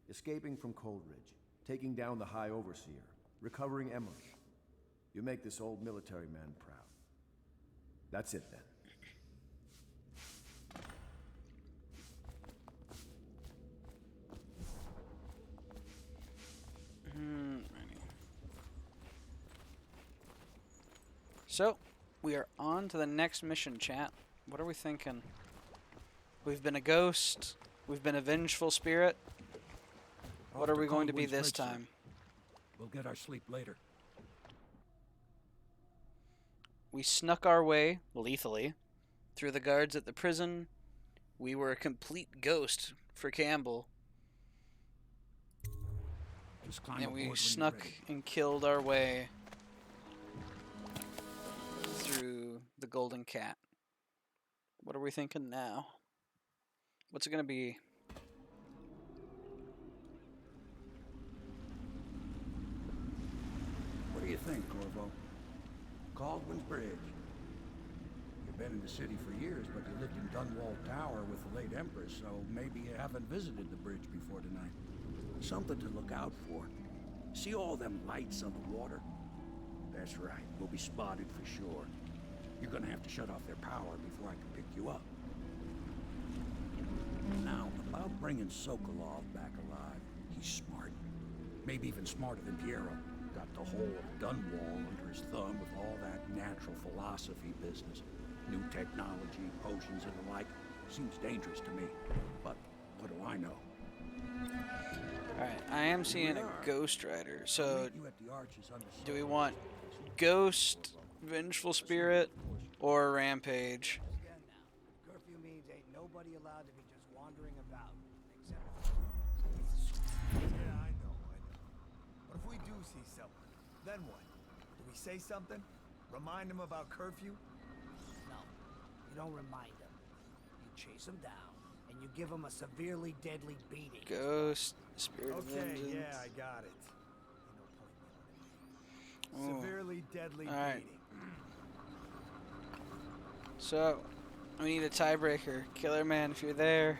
Escaping from Coldridge, taking down the High Overseer, recovering Emily. You make this old military man proud. That's it then. So, we are on to the next mission, chat. What are we thinking? We've been a ghost. We've been a vengeful spirit. What are we going to be this time? We'll get our sleep later. We snuck our way, lethally, through the guards at the prison. We were a complete ghost for Campbell. And we snuck and killed our way through the Golden Cat. What are we thinking now? What's it going to be? name, Corvo. Caldwell's Bridge. You've been in the city for years, but you lived in Dunwall Tower with the late Empress, so maybe you haven't visited the bridge before tonight. Something to look out for. See all them lights on the water? That's right, we'll be spotted for sure. You're gonna have to shut off their power before I can pick you up. Now, about bringing Sokolov back alive. He's smart. Maybe even smarter than Piero. Got the whole of Dunwall under his thumb with all that natural philosophy business. New technology, potions and the like. Seems dangerous to me. But what do I know? Alright, I am seeing a Ghost Rider. So, do we want Ghost, Vengeful Spirit, or Rampage? Curfew means ain't nobody allowed to be just wandering about, except... Yeah, I know. But if we do see someone, then what? Do we say something? Remind them about curfew? No, you don't remind them. You chase them down, and you give them a severely deadly beating. Ghost, Spirit of Okay, Vengeance. yeah, I got it. Ooh. Severely deadly Alright. beating. So, we need a tiebreaker. Killer Man, if you're there.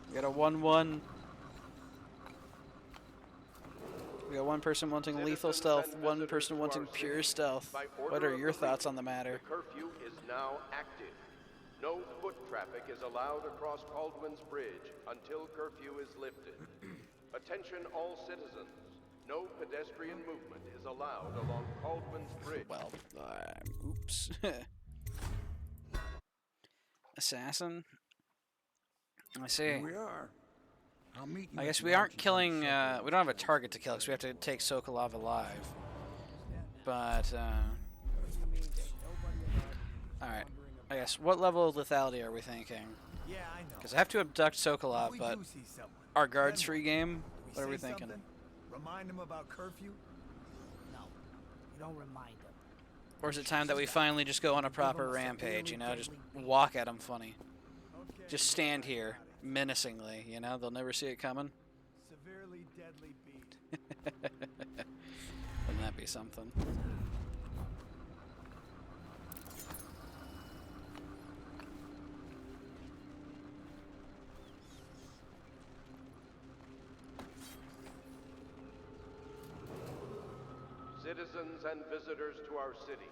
We got a 1-1. We got one person wanting lethal stealth, one person wanting pure stealth. What are your thoughts on the matter? The curfew is now active. No foot traffic is allowed across Caldwell's Bridge until curfew is lifted. Attention all citizens. No pedestrian movement is allowed along Caldwell's Bridge. Well, oops. Assassin? I see. Here we are. I'll meet you I at guess the we aren't arches killing, on we don't have a target to kill because we have to take Sokolov alive. But, alright. I guess, what level of lethality are we thinking? Yeah, I know. Because I have to abduct Sokolov, If we but do see someone, our guard's then free game? What are say we thinking? something? Remind them about curfew? No, you don't remind them. Or is it time that we finally just go on a proper rampage, you know? Just walk at them funny. Just stand here, menacingly, you know? They'll never see it coming. Severely deadly beat. Wouldn't that be something? Citizens and visitors to our city,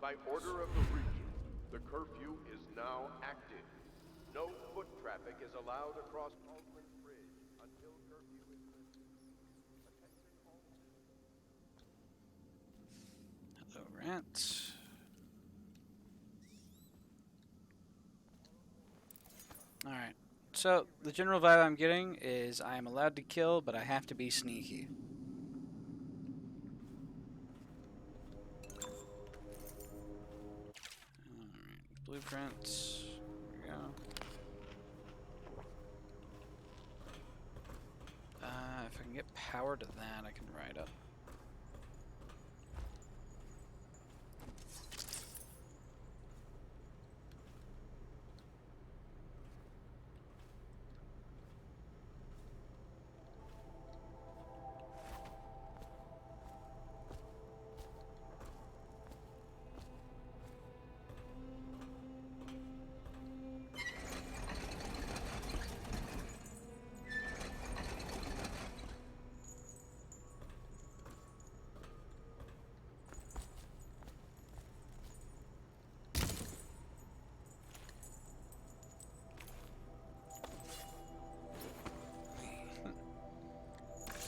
by order of the region, the curfew is now active. No foot traffic is allowed across Caldwell's Bridge until curfew is lifted. Hello, rats. Alright. So, the general vibe I'm getting is I am allowed to kill, but I have to be sneaky. Alright, blueprints. There we go. If I can get power to that, I can ride up.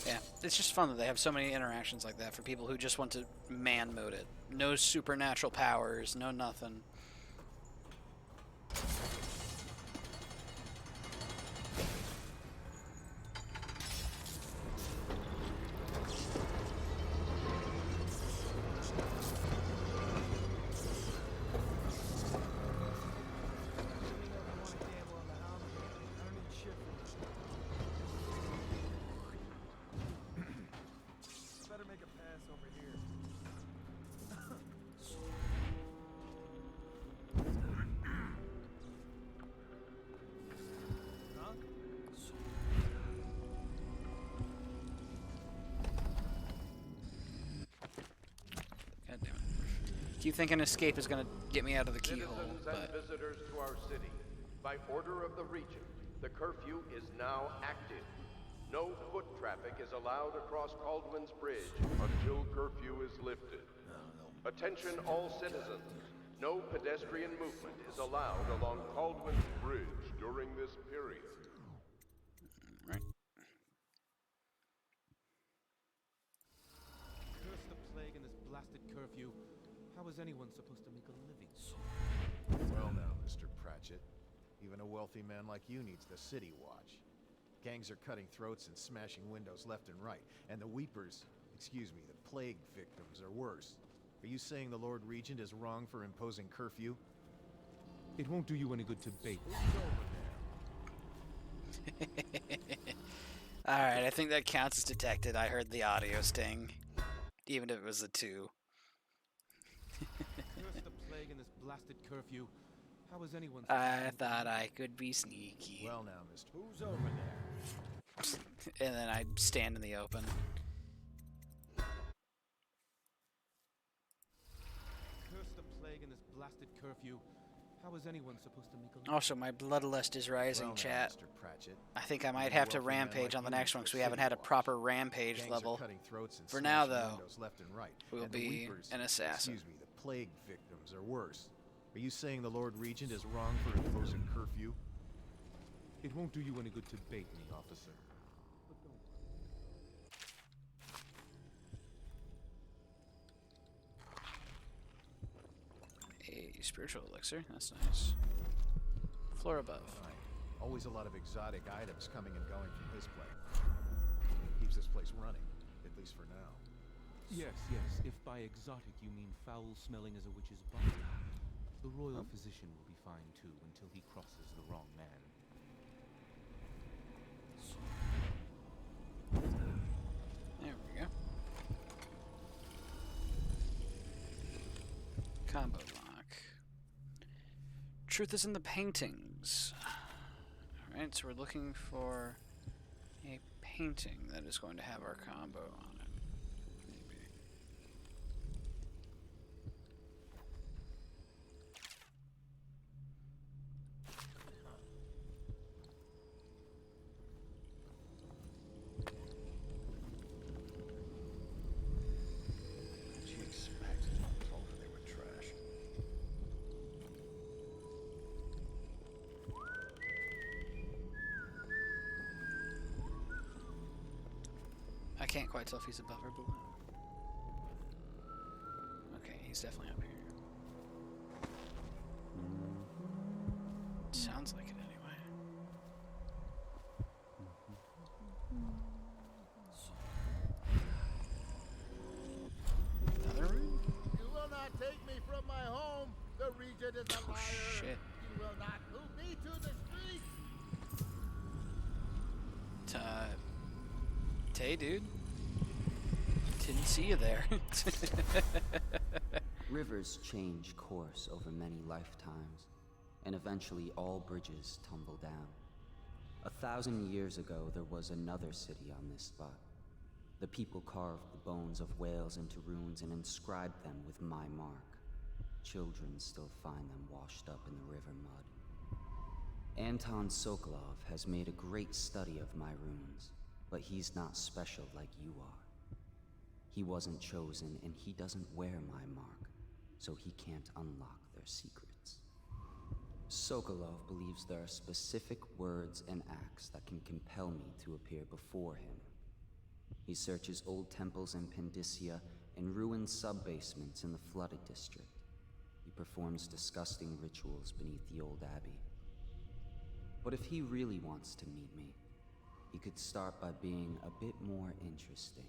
Yeah, it's just fun that they have so many interactions like that for people who just want to man mode it. No supernatural powers, no nothing. Better make a pass over here. Keep thinking escape is gonna get me out of the keyhole, Citizens and but visitors to our city, by order of the Regent, the curfew is now active. No foot traffic is allowed across Caldwin's Bridge until curfew is lifted. Attention all citizens. No pedestrian movement is allowed along Caldwin's Bridge during this period. Right. Curse the plague and this blasted curfew. How is anyone supposed to make a living? Well now, Mr. Pratchett. Even a wealthy man like you needs the city watch. Gangs are cutting throats and smashing windows left and right. And the weepers, excuse me, the plague victims are worse. Are you saying the Lord Regent is wrong for imposing curfew? It won't do you any good to bait. Alright, I think that counts as detected. I heard the audio sting. Even if it was a 2. Curse the plague and this blasted curfew. How is anyone I thought I could be sneaky. Well now, Mr. Who's over there? And then I'd stand in the open. Curse the plague and this blasted curfew. How is anyone supposed to make a living? Also, my bloodlust is rising, Well now, chat. Mr. Pratchett. I think I might Even have a to wealthy man rampage like on the you next needs one because the we haven't city had a watch. proper rampage Gangs level. Are cutting throats and For now, smashing though, windows left and right. we'll And the be weepers, an assassin. Excuse me, the plague victims are worse. Are you saying the Lord Regent is wrong for imposing curfew? It won't do you any good to bait me, officer. A spiritual elixir, that's nice. Floor above. Right. Always a lot of exotic items coming and going from his place. Keeps this place running, at least for now. Yes, yes. If by exotic you mean foul-smelling as a witch's body, the royal physician will be fine too until he crosses the wrong man. There we go. Combo lock. Truth is in the paintings. Alright, so we're looking for a painting that is going to have our combo on it. Maybe. What'd you expect? I told her they were trash. I can't quite tell if he's above or below. Okay, he's definitely up here. Sounds like it anyway. Another room? You will not take me from my home. The Regent is a liar. Shit. You will not move me to the street. Tay, dude. Didn't see you there. Rivers change course over many lifetimes, and eventually all bridges tumble down. 1,000 years ago, there was another city on this spot. The people carved the bones of whales into runes and inscribed them with my mark. Children still find them washed up in the river mud. Anton Sokolov has made a great study of my runes, but he's not special like you are. He wasn't chosen, and he doesn't wear my mark, so he can't unlock their secrets. Sokolov believes there are specific words and acts that can compel me to appear before him. He searches old temples in Pendicia and ruined sub-basements in the flooded district. He performs disgusting rituals beneath the old abbey. But if he really wants to meet me, he could start by being a bit more interesting.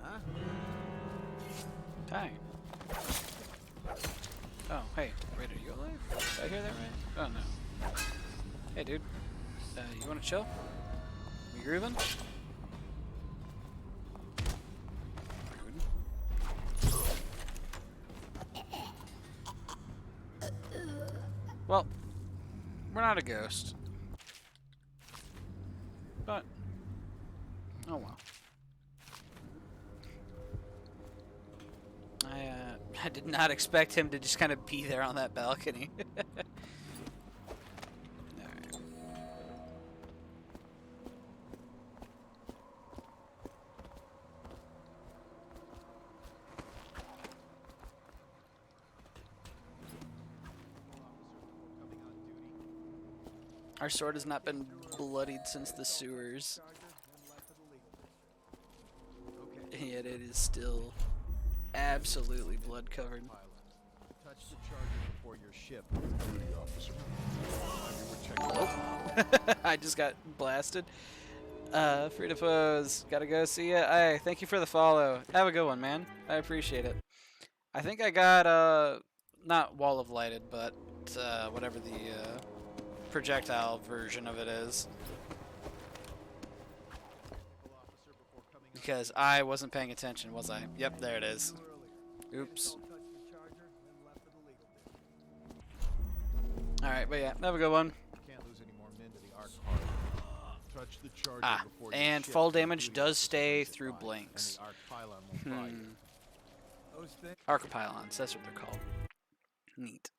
Huh? Hi. Oh, hey. Wait, are you alive? Did I hear that right? Oh, no. Hey, dude. You wanna chill? We grooving? Well, we're not a ghost. But, oh well. I did not expect him to just kind of be there on that balcony. Alright. Our sword has not been bloodied since the sewers. Yet it is still absolutely blood covered. Touch the charger before your ship. Officer. Oh. I just got blasted. Frida Foes, gotta go. See ya. Hey, thank you for the follow. Have a good one, man. I appreciate it. I think I got not wall of lighted, but whatever the projectile version of it is. Because I wasn't paying attention, was I? Yep, there it is. Oops. Alright, but yeah, have a good one. Can't lose any more men to the arc part. Touch the charger before and fall damage does stay through blinks. Arc pylons, that's what they're called. Neat.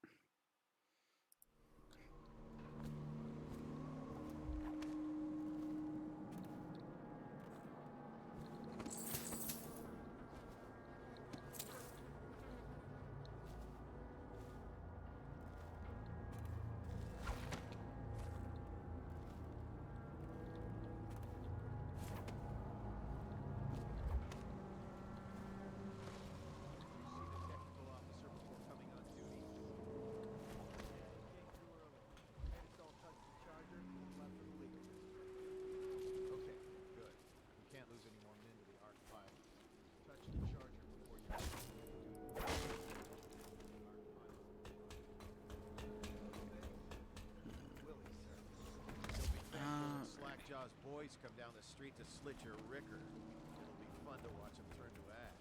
Jaws boys come down the street to slit your ricker. It'll be fun to watch them turn to ash.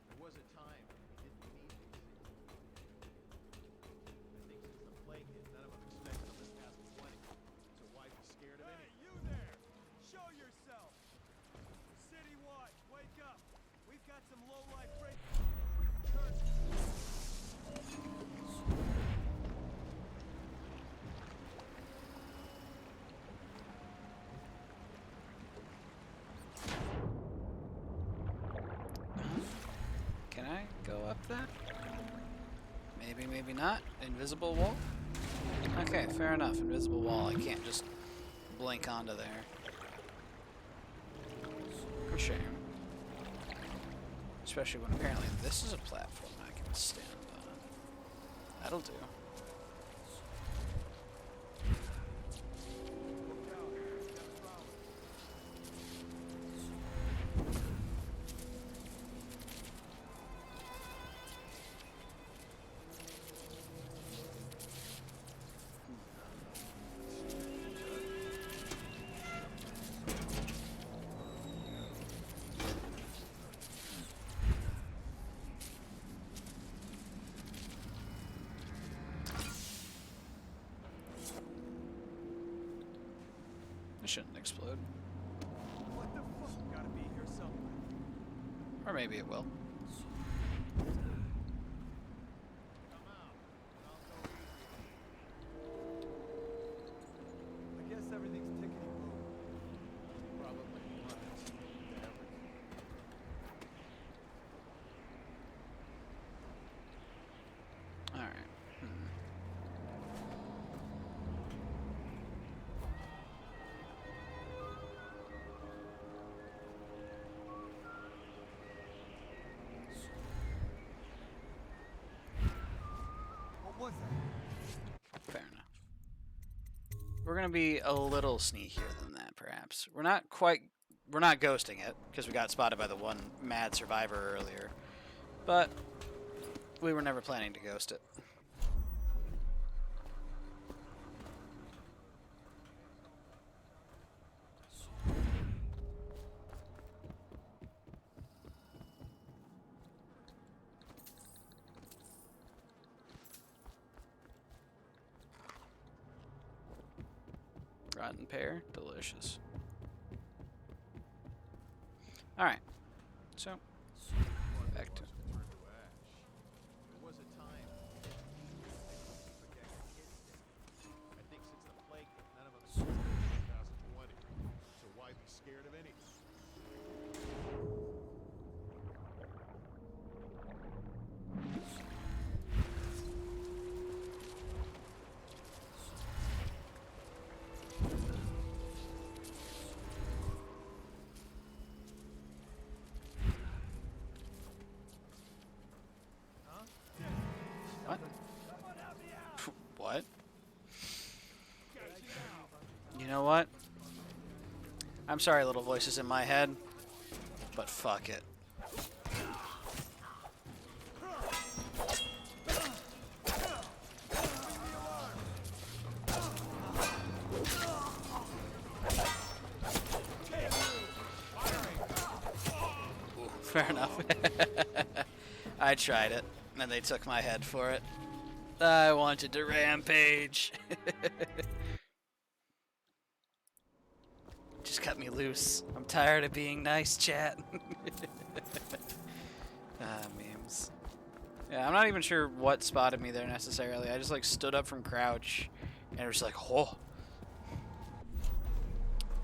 There was a time when we didn't need these things. I think since the plague hit, none of them expected them to pass the 20. So why be scared of anything? Hey, you there! Show yourself! City Watch, wake up! We've got some low-life break. Can I go up that? Maybe, maybe not. Invisible wall? Okay, fair enough. Invisible wall. I can't just blink onto there. For shame. Especially when apparently this is a platform I can stand on. That'll do. It shouldn't explode. What the fuck? Gotta be here somewhere. Or maybe it will. I guess everything's tickety-boo. Probably runs to everything. Alright. What was that? Fair enough. We're gonna be a little sneakier than that, perhaps. We're not ghosting it, because we got spotted by the one mad survivor earlier. But we were never planning to ghost it. Rotten pear, delicious. Alright, so back to I'm sorry, little voices in my head, but fuck it. Ooh, fair enough. I tried it, and they took my head for it. I wanted to rampage. Just cut me loose. I'm tired of being nice, chat. Memes. Yeah, I'm not even sure what spotted me there necessarily. I just like stood up from crouch, and it was like, oh.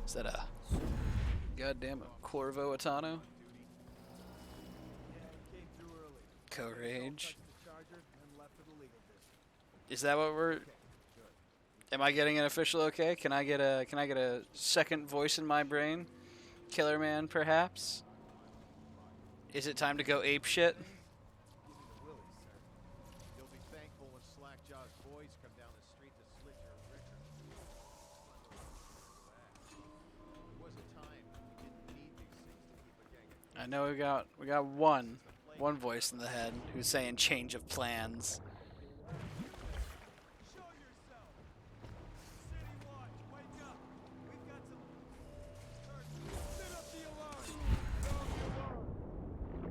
Is that a goddamn Corvo Atano? Co-rage. Is that what we're? Am I getting an official okay? Can I get a second voice in my brain? Killer Man, perhaps? Is it time to go ape shit? I know we got one voice in the head who's saying change of plans.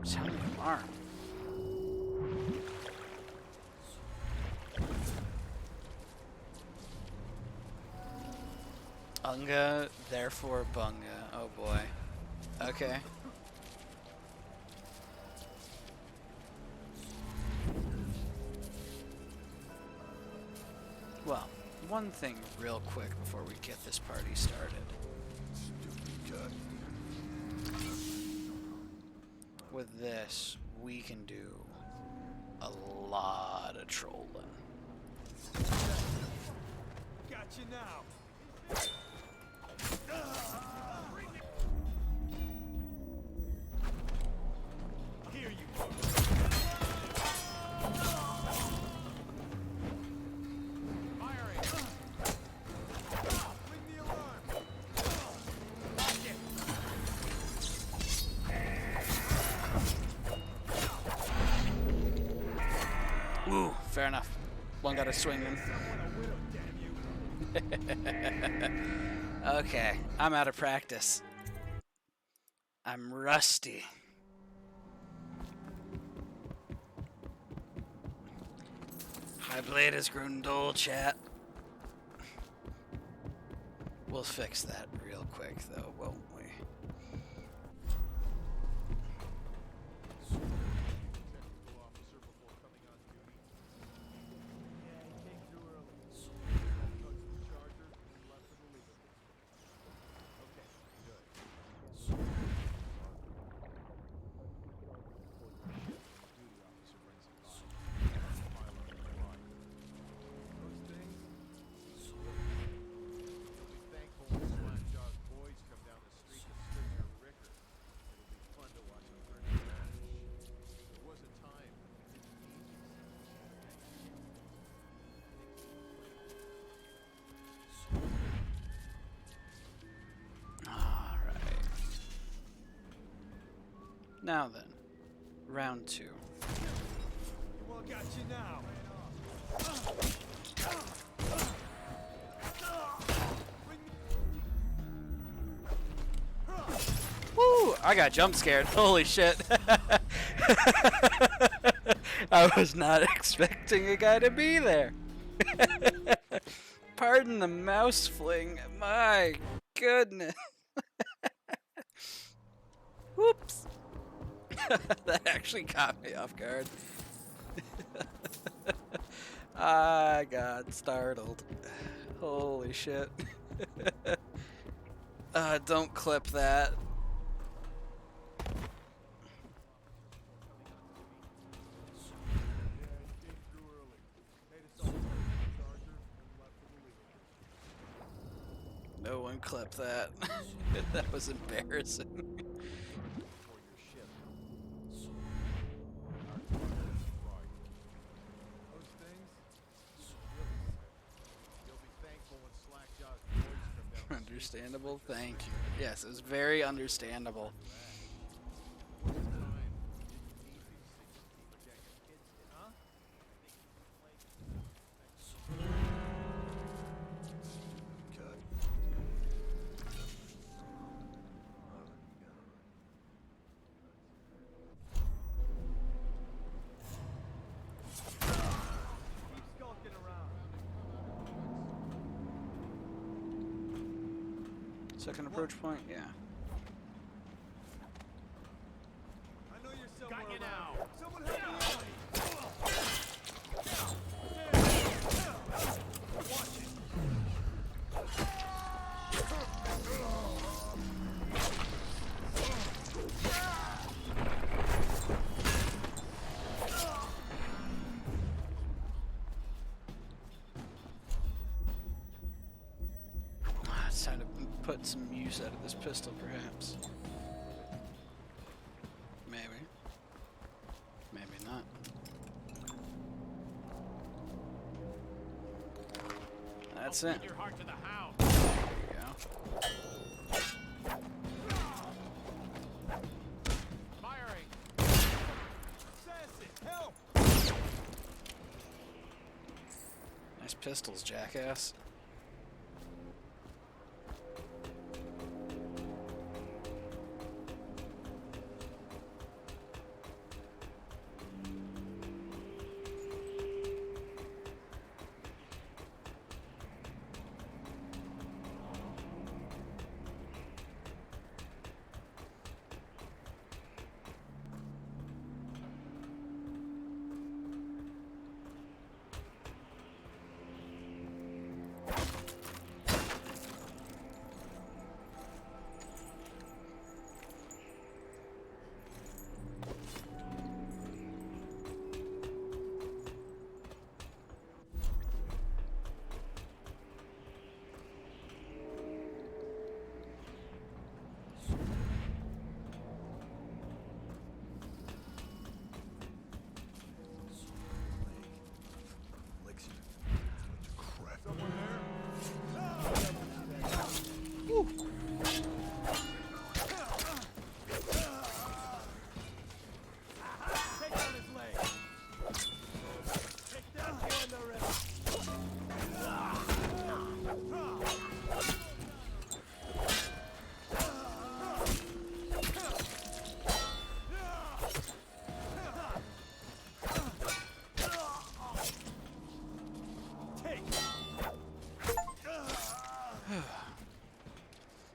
Sound the alarm. Unga, therefore bunga. Oh boy. Okay. Well, one thing real quick before we get this party started. With this, we can do a lot of trolling. Got you now. Here you go. Ooh, fair enough. One got a swinging. Okay, I'm out of practice. I'm rusty. My blade has grown dull, chat. We'll fix that real quick, though, won't we? Now then, round two. Well, got you now. Woo! I got jump scared. Holy shit. I was not expecting a guy to be there. Pardon the mouse fling. My goodness. Whoops. That actually caught me off guard. I got startled. Holy shit. Don't clip that. No one clip that. That was embarrassing. understandable. Thank you. Yes, it was very understandable. Second approach point, yeah. I know you're somewhere Got you around now. here. Someone help me out. Watch it. It's time to put some use out of this pistol, perhaps. Maybe. Maybe not. That's it. Your heart to the hound. There you go. Firing. Assassin, help! Nice pistols, jackass. Take out his leg. Take that boy in the ribs.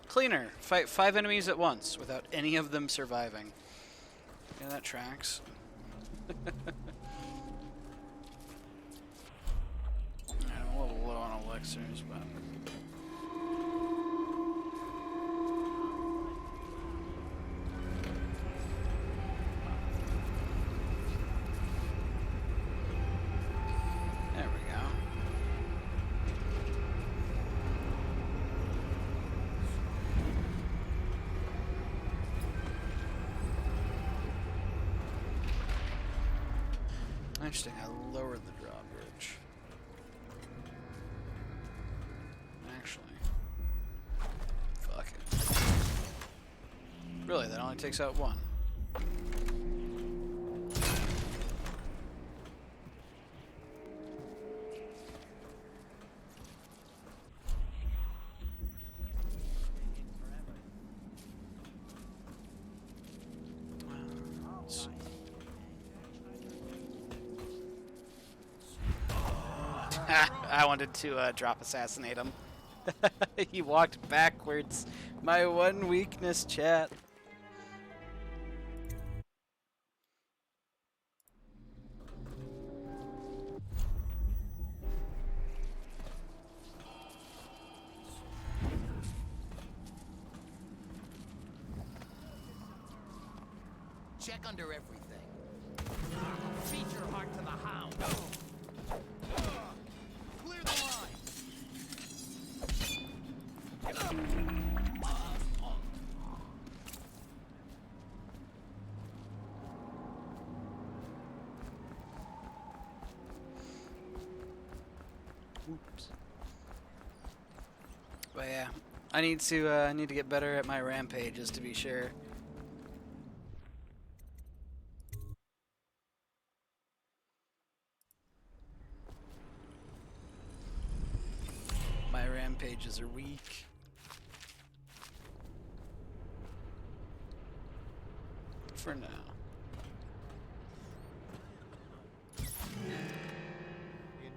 Cleaner. Fight 5 enemies at once without any of them surviving. Yeah, that tracks. I'm a little low on elixirs, but... There we go. Interesting, I lowered the drawbridge. Actually. Fuck it. Really, that only takes out one. I wanted to drop assassinate him. He walked backwards. My one weakness, chat. Check under everything. Feed your heart to the hound. Clear the line. Oops. But yeah, I need to get better at my rampages to be sure. My rampages are weak. For now.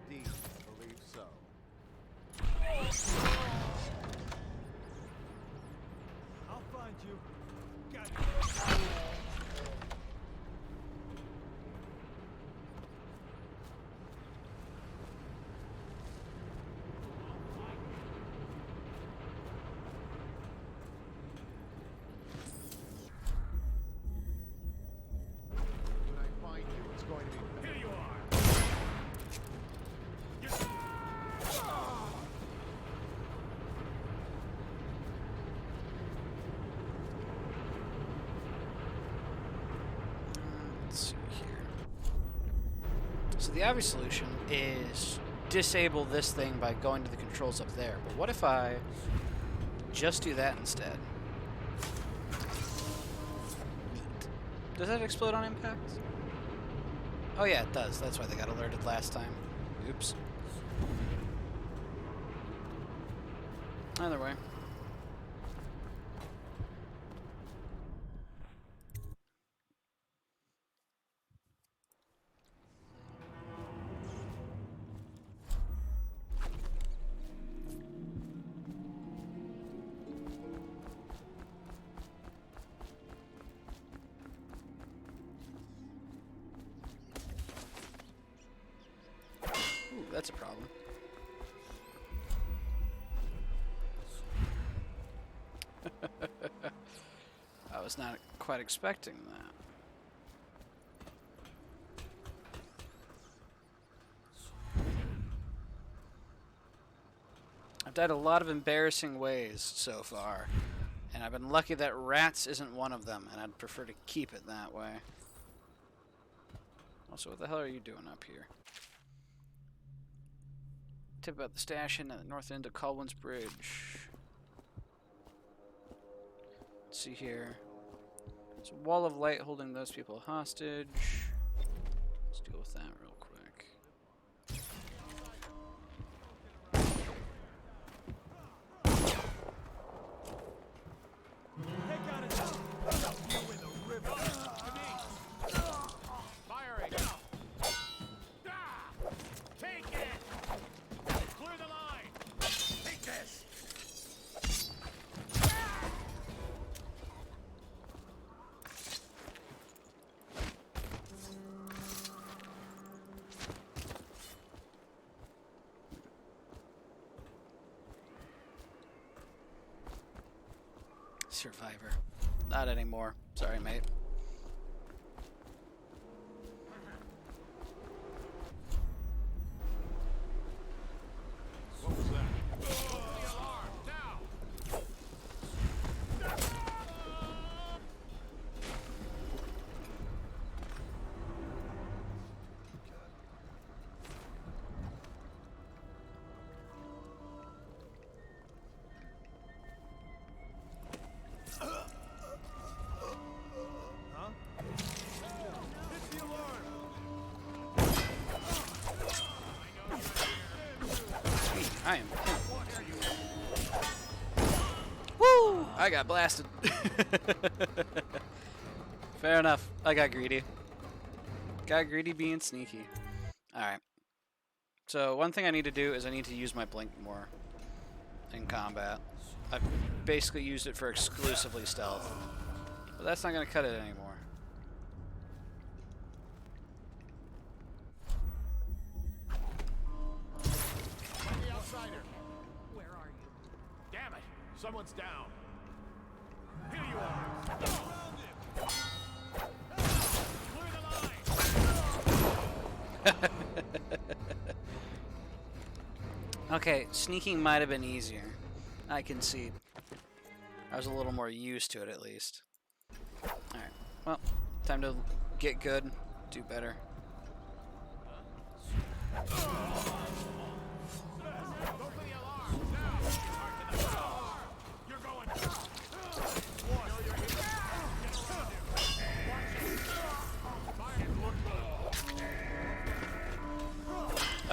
Indeed, I believe so. I'll find you. Got When I find you, it's going to be better. Here you are. Let's see here. So the obvious solution is disable this thing by going to the controls up there. But what if I just do that instead? Neat. Does that explode on impact? Oh yeah, it does. That's why they got alerted last time. Oops. Either way. Ooh, that's a problem. I was not quite expecting that. I've died a lot of embarrassing ways so far, and I've been lucky that rats isn't one of them, and I'd prefer to keep it that way. Also, what the hell are you doing up here? Tip about the stash in at the north end of Colwyn's Bridge. Let's see here. There's a wall of light holding those people hostage. Let's deal with that real quick. Firing! Take it! Clear the line! Take this! Survivor. Not anymore. Sorry, mate. What was that? Open the alarm, now! Huh? Hit the alarm! Sweet, I am. Woo! I got blasted. Fair enough. I got greedy. Got greedy being sneaky. Alright. So one thing I need to do is I need to use my blink more in combat. I've basically used it for exclusively stealth. But that's not going to cut it anymore. Find the outsider! Where are you? Damn it! Someone's down! Here you are! Clear the line! Okay, sneaking might have been easier. I concede. I was a little more used to it, at least. Alright, well, time to get good, do better.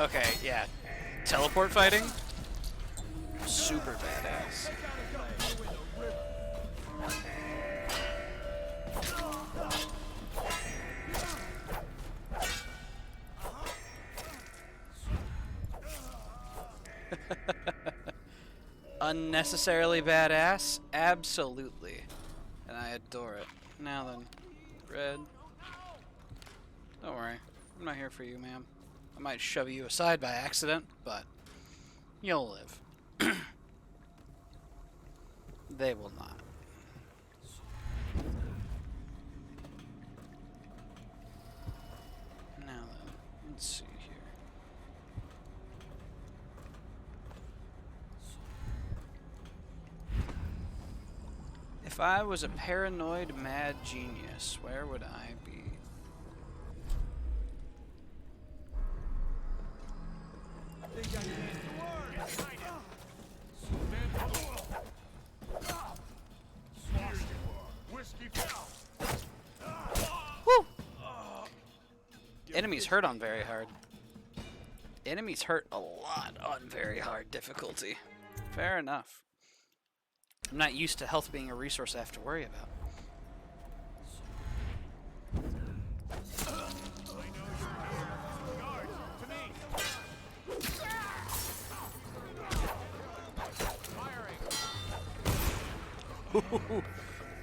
Okay, yeah. Teleport fighting? Super badass. Unnecessarily badass? Absolutely. And I adore it. Now then, Red. Don't worry. I'm not here for you, ma'am. I might shove you aside by accident, but you'll live. They will not. Now then, let's see here. If I was a paranoid mad genius, where would I be? Woo! Enemies hurt on very hard. Enemies hurt a lot on very hard difficulty. Fair enough. I'm not used to health being a resource I have to worry about.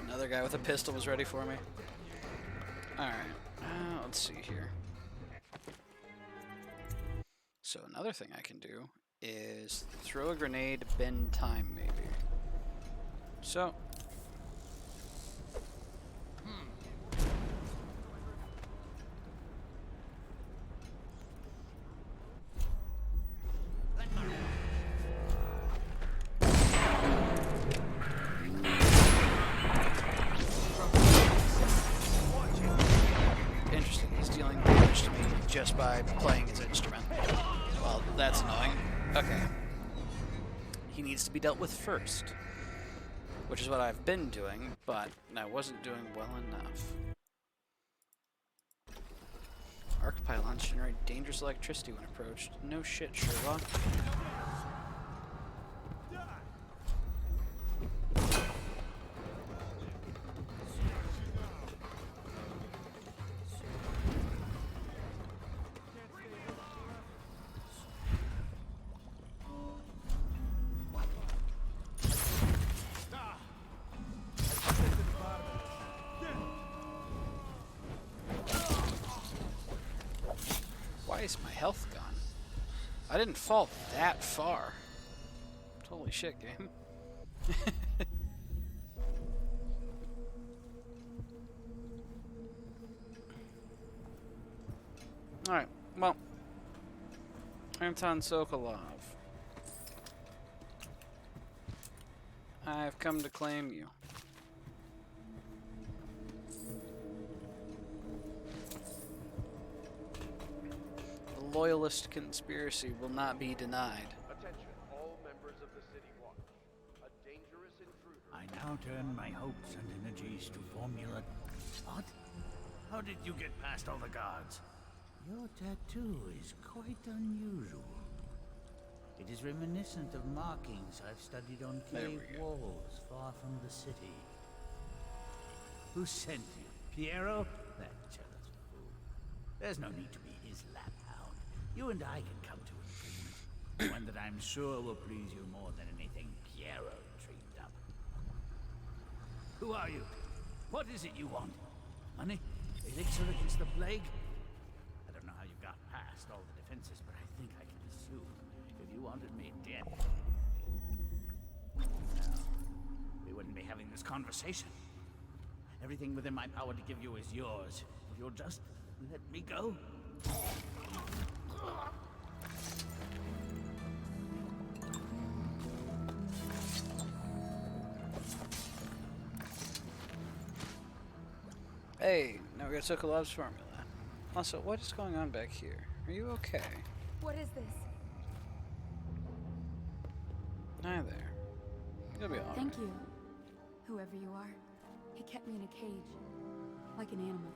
Another guy with a pistol was ready for me. Alright, let's see here. So another thing I can do is throw a grenade, bend time maybe. So. Interesting, he's dealing damage to me just by playing his instrument. Well, that's annoying. Okay. He needs to be dealt with first. Which is what I've been doing, but I wasn't doing well enough. Arc pylons generate dangerous electricity when approached. No shit, Sherlock. Why is my health gone? I didn't fall that far. Holy shit, game. Alright, well. Anton Sokolov. I've come to claim you. The Loyalist conspiracy will not be denied. Attention, all members of the City Watch. A dangerous intruder. I now turn my hopes and energies to formula. What? How did you get past all the guards? Your tattoo is quite unusual. It is reminiscent of markings I've studied on cave walls far from the city. Who sent you? Piero? That jealous fool. There's no need to be his laphound. You and I can come to an agreement. One that I'm sure will please you more than anything Piero dreamed up. Who are you? What is it you want? Money? Elixir against the plague? I don't know how you got past all the defenses, but I think I can assume if you wanted me dead, we wouldn't be having this conversation. Everything within my power to give you is yours. If you'll just let me go. Hey, now we got Sokolov's formula. Also, what is going on back here? Are you okay? What is this? Hi there. You'll be alright. Thank you, whoever you are. He kept me in a cage, like an animal.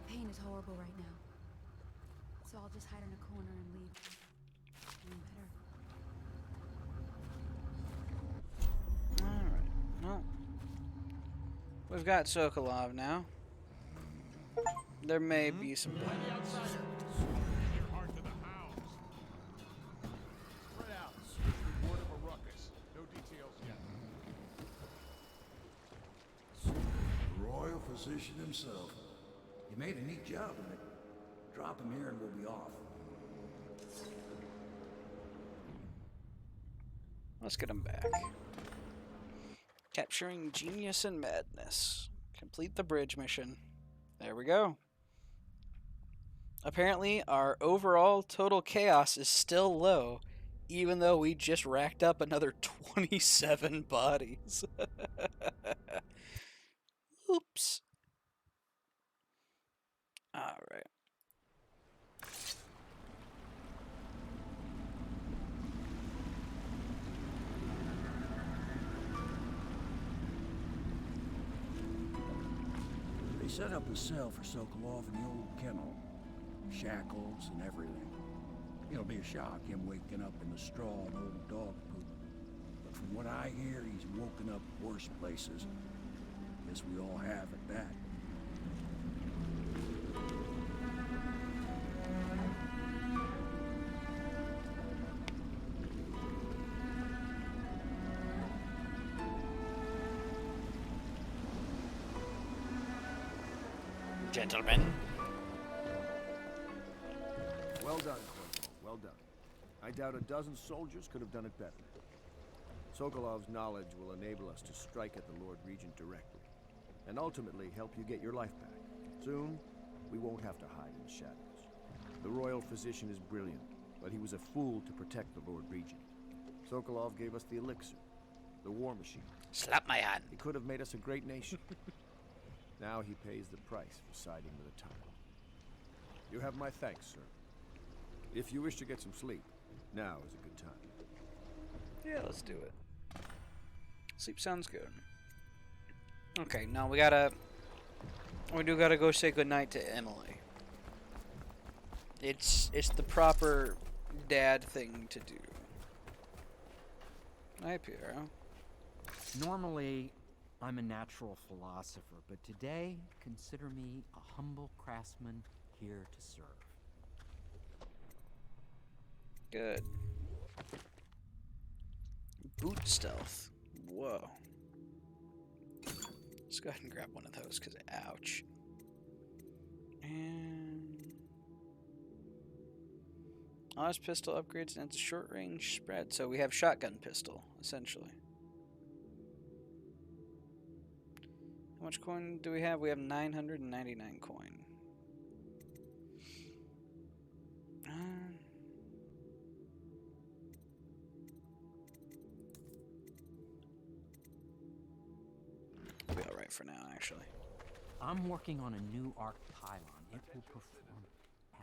Pain is horrible right now. So I'll just hide in a corner and leave. Even better. Alright, well. We've got Sokolov now. There may be some plans. Spread out. Report of a ruckus. No details yet. The royal physician himself. You made a neat job of it. Drop him here and we'll be off. Let's get him back. Capturing Genius and Madness. Complete the bridge mission. There we go. Apparently, our overall total chaos is still low, even though we just racked up another 27 bodies. Oops. Alright. They set up a cell for Sokolov in the old kennel. Shackles and everything. It'll be a shock, him waking up in the straw and old dog poop. But from what I hear, he's woken up worse places. Guess we all have at that. Gentlemen. Well done, Corporal. Well done. I doubt a dozen soldiers could have done it better. Sokolov's knowledge will enable us to strike at the Lord Regent directly, and ultimately help you get your life back. Soon, we won't have to hide in the shadows. The royal physician is brilliant, but he was a fool to protect the Lord Regent. Sokolov gave us the elixir, the war machine. Slap my hand. He could have made us a great nation. Now he pays the price for siding with a tyrant. You have my thanks, sir. If you wish to get some sleep, now is a good time. Yeah, let's do it. Sleep sounds good. Okay, now we do gotta go say goodnight to Emily. It's the proper dad thing to do. Hi, Piero. Normally, I'm a natural philosopher, but today, consider me a humble craftsman here to serve. Good. Boot stealth. Whoa. Let's go ahead and grab one of those, because ouch. And... Honest pistol upgrades and it's a short range spread. So we have shotgun pistol, essentially. How much coin do we have? We have 999 coin. We'll be alright for now, actually. I'm working on a new arc pylon. It will perform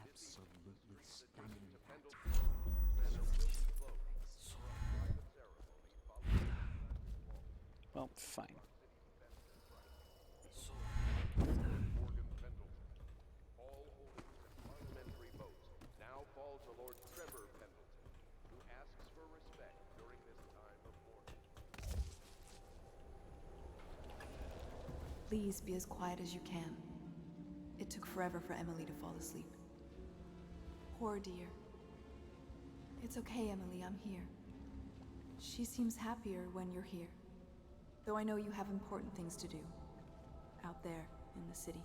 absolutely stunning. Well, fine. Please be as quiet as you can. It took forever for Emily to fall asleep. Poor dear. It's okay, Emily, I'm here. She seems happier when you're here. Though I know you have important things to do. Out there, in the city.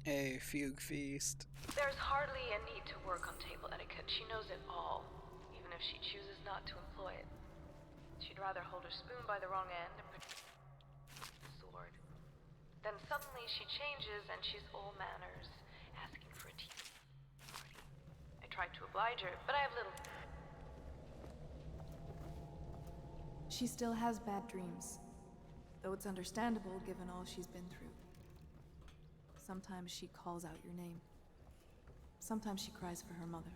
A fugue feast. There's hardly a need to work on table etiquette. She knows it all, even if she chooses not to employ it. She'd rather hold her spoon by the wrong end and the sword. Then suddenly she changes and she's all manners, asking for a tea party. I tried to oblige her, but I have little... She still has bad dreams, though it's understandable given all she's been through. Sometimes she calls out your name. Sometimes she cries for her mother.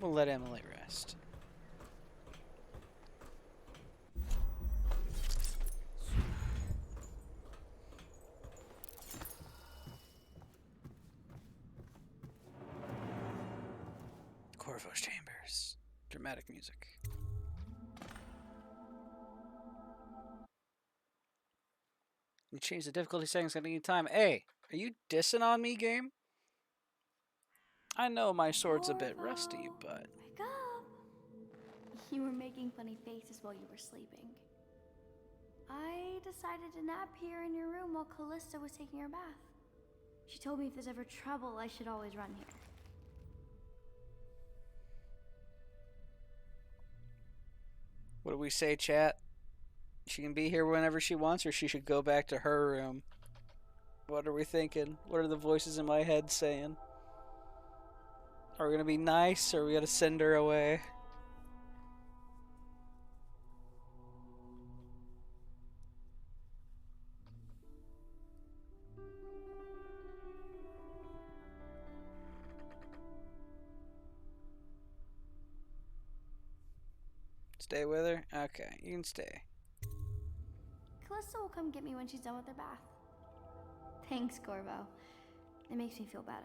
We'll let Emily rest. Corvo's Chambers. Dramatic music. You change the difficulty settings at any time. Hey, are you dissing on me, game? I know my sword's a bit rusty, but... Wake up! You were making funny faces while you were sleeping. I decided to nap here in your room while Callista was taking her bath. She told me if there's ever trouble, I should always run here. What do we say, chat? She can be here whenever she wants, or she should go back to her room. What are we thinking? What are the voices in my head saying? Are we gonna be nice, or are we gonna send her away? Stay with her? Okay, you can stay. Callista will come get me when she's done with her bath. Thanks, Corvo. It makes me feel better.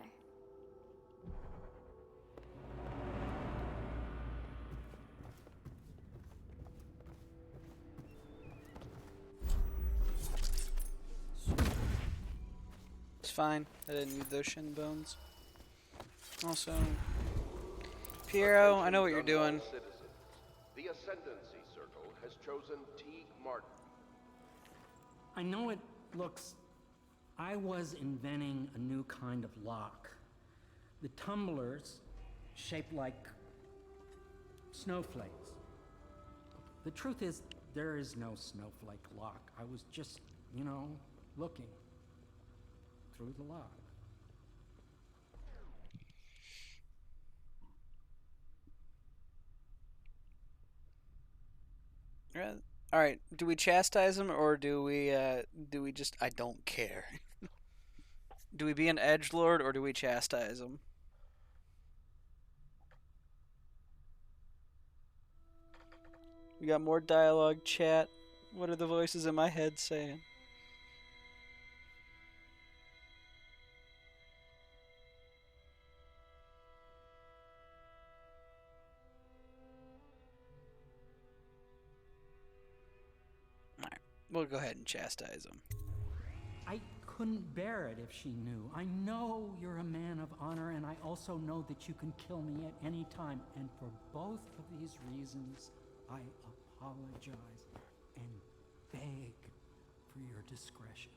It's fine. I didn't need those shin bones. Also, Piero, I know what you're doing. The Ascendancy Circle has chosen Teague Martin. I know it looks... I was inventing a new kind of lock. The tumblers, shaped like snowflakes. The truth is, there is no snowflake lock. I was just, you know, looking through the lock. All right. Do we chastise him, or do we just? I don't care. Do we be an edgelord, or do we chastise him? We got more dialogue, chat. What are the voices in my head saying? Alright, we'll go ahead and chastise him. I couldn't bear it if she knew. I know you're a man of honor, and I also know that you can kill me at any time. And for both of these reasons, I apologize and beg for your discretion.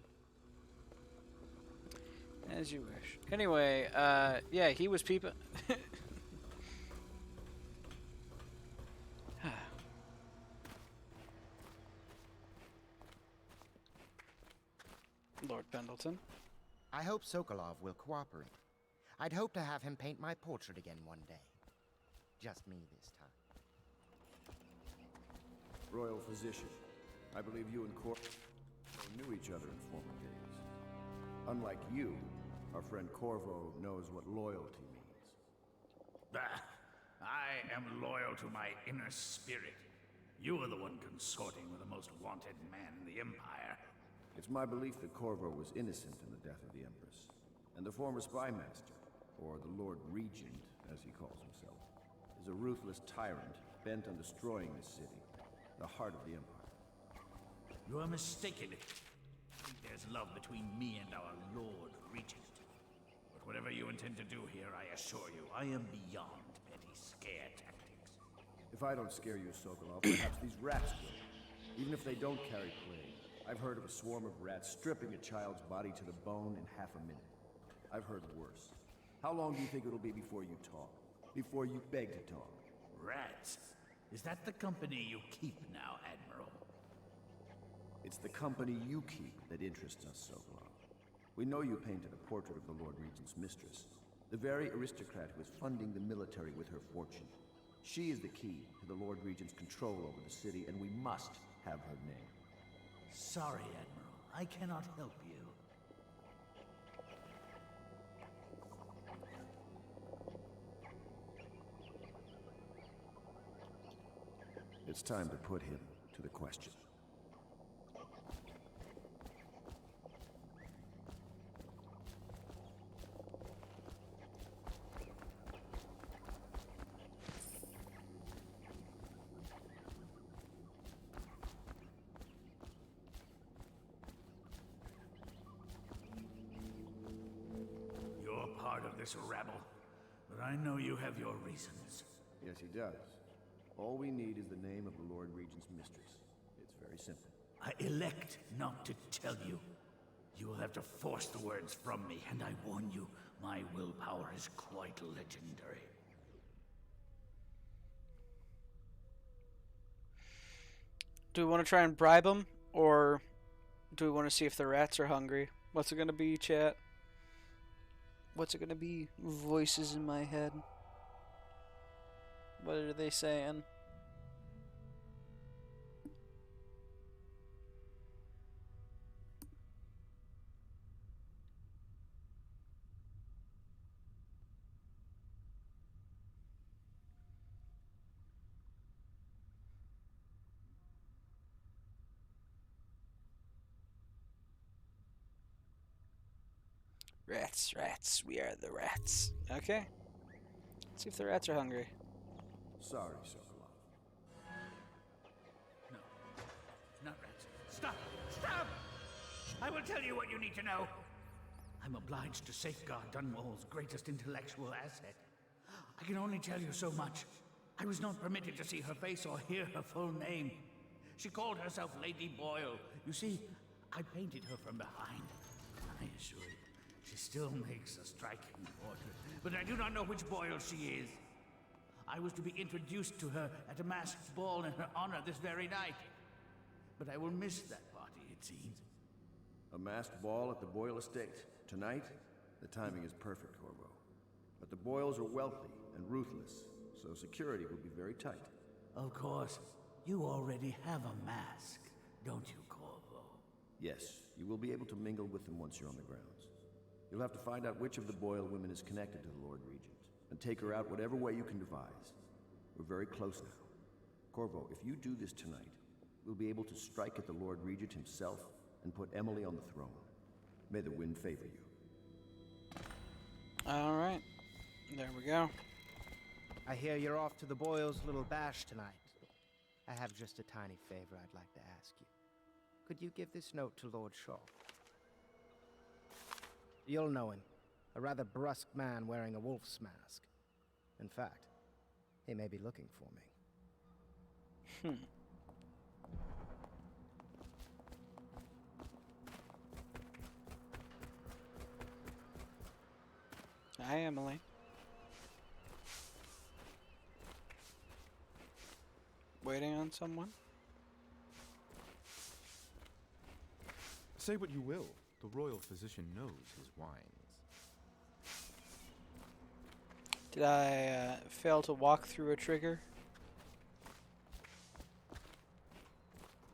As you wish. Anyway, yeah, he was peeping. Lord Pendleton. I hope Sokolov will cooperate. I'd hope to have him paint my portrait again one day. Just me this time. Royal Physician, I believe you and Corvo knew each other in former days. Unlike you, our friend Corvo knows what loyalty means. I am loyal to my inner spirit. You are the one consorting with the most wanted man in the Empire. It's my belief that Corvo was innocent in the death of the Empress, and the former spy master, or the Lord Regent, as he calls himself, is a ruthless tyrant bent on destroying this city, the heart of the Empire. You are mistaken. I think there's love between me and our Lord Regent. But whatever you intend to do here, I assure you, I am beyond petty scare tactics. If I don't scare you, Sokolov, perhaps these rats will. Even if they don't carry plague, I've heard of a swarm of rats stripping a child's body to the bone in half a minute. I've heard worse. How long do you think it'll be before you talk? Before you beg to talk? Rats? Is that the company you keep now, Admiral? It's the company you keep that interests us, Sokolov. We know you painted a portrait of the Lord Regent's mistress, the very aristocrat who is funding the military with her fortune. She is the key to the Lord Regent's control over the city, and we must have her name. Sorry, Admiral. I cannot help you. It's time to put him to the question. You're part of this rabble, but I know you have your reasons. Yes, he does. All we need is the name of the Lord Regent's mistress. It's very simple. I elect not to tell you. You will have to force the words from me, and I warn you, my willpower is quite legendary. Do we want to try and bribe them, or do we want to see if the rats are hungry? What's it gonna be, chat? What's it gonna be? Voices in my head. What are they saying? Rats, rats, we are the rats. Okay. Let's see if the rats are hungry. Sorry, Sokolov. No. Not rats. Stop! Stop! I will tell you what you need to know. I'm obliged to safeguard Dunwall's greatest intellectual asset. I can only tell you so much. I was not permitted to see her face or hear her full name. She called herself Lady Boyle. You see, I painted her from behind. I assure you, she still makes a striking portrait, but I do not know which Boyle she is. I was to be introduced to her at a masked ball in her honor this very night. But I will miss that party, it seems. A masked ball at the Boyle estate. Tonight? The timing is perfect, Corvo. But the Boyles are wealthy and ruthless, so security will be very tight. Of course. You already have a mask, don't you, Corvo? Yes, you will be able to mingle with them once you're on the grounds. You'll have to find out which of the Boyle women is connected to the Lord Regent, and take her out whatever way you can devise. We're very close now. Corvo, if you do this tonight, we'll be able to strike at the Lord Regent himself and put Emily on the throne. May the wind favor you. Alright. There we go. I hear you're off to the Boyles' little bash tonight. I have just a tiny favor I'd like to ask you. Could you give this note to Lord Shaw? You'll know him. A rather brusque man wearing a wolf's mask. In fact, he may be looking for me. Hi, Emily. Waiting on someone? Say what you will. The royal physician knows his wines. Did I fail to walk through a trigger?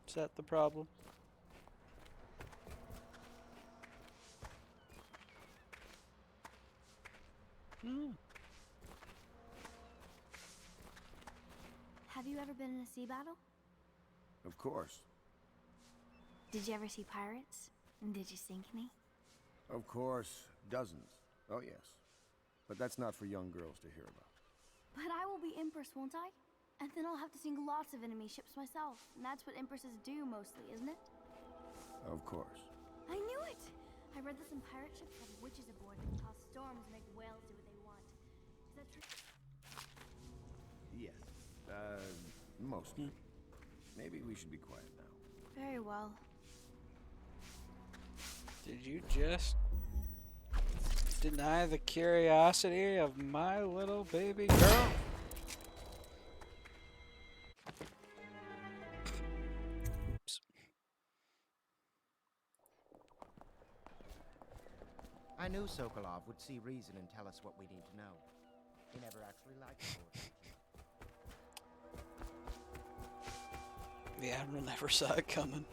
Is that the problem? Have you ever been in a sea battle? Of course. Did you ever see pirates? And did you sink any? Of course. Dozens. Oh, yes. But that's not for young girls to hear about. But I will be Empress, won't I? And then I'll have to sink lots of enemy ships myself. And that's what Empresses do mostly, isn't it? Of course. I knew it! I read that some pirate ships have witches aboard that can cause storms and make whales do what they want. Is that true? Yes. Mostly. Maybe we should be quiet now. Very well. Did you just deny the curiosity of my little baby girl? Oops. I knew Sokolov would see reason and tell us what we need to know. He never actually liked the Lord. The Admiral never saw it coming.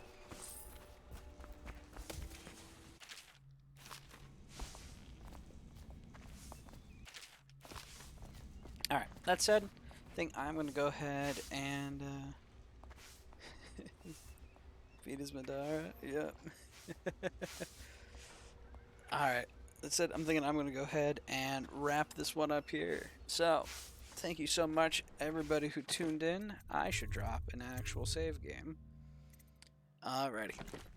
Alright, that said, I think I'm going to go ahead and Meet his Madara. Yep. Alright. That's it. I'm thinking I'm going to go ahead and wrap this one up here. So, thank you so much, everybody who tuned in. I should drop an actual save game. Alrighty.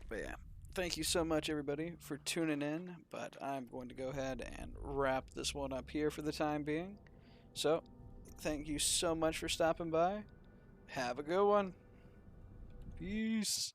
But yeah. Thank you so much, everybody, for tuning in. But I'm going to go ahead and wrap this one up here for the time being. So, thank you so much for stopping by. Have a good one. Peace.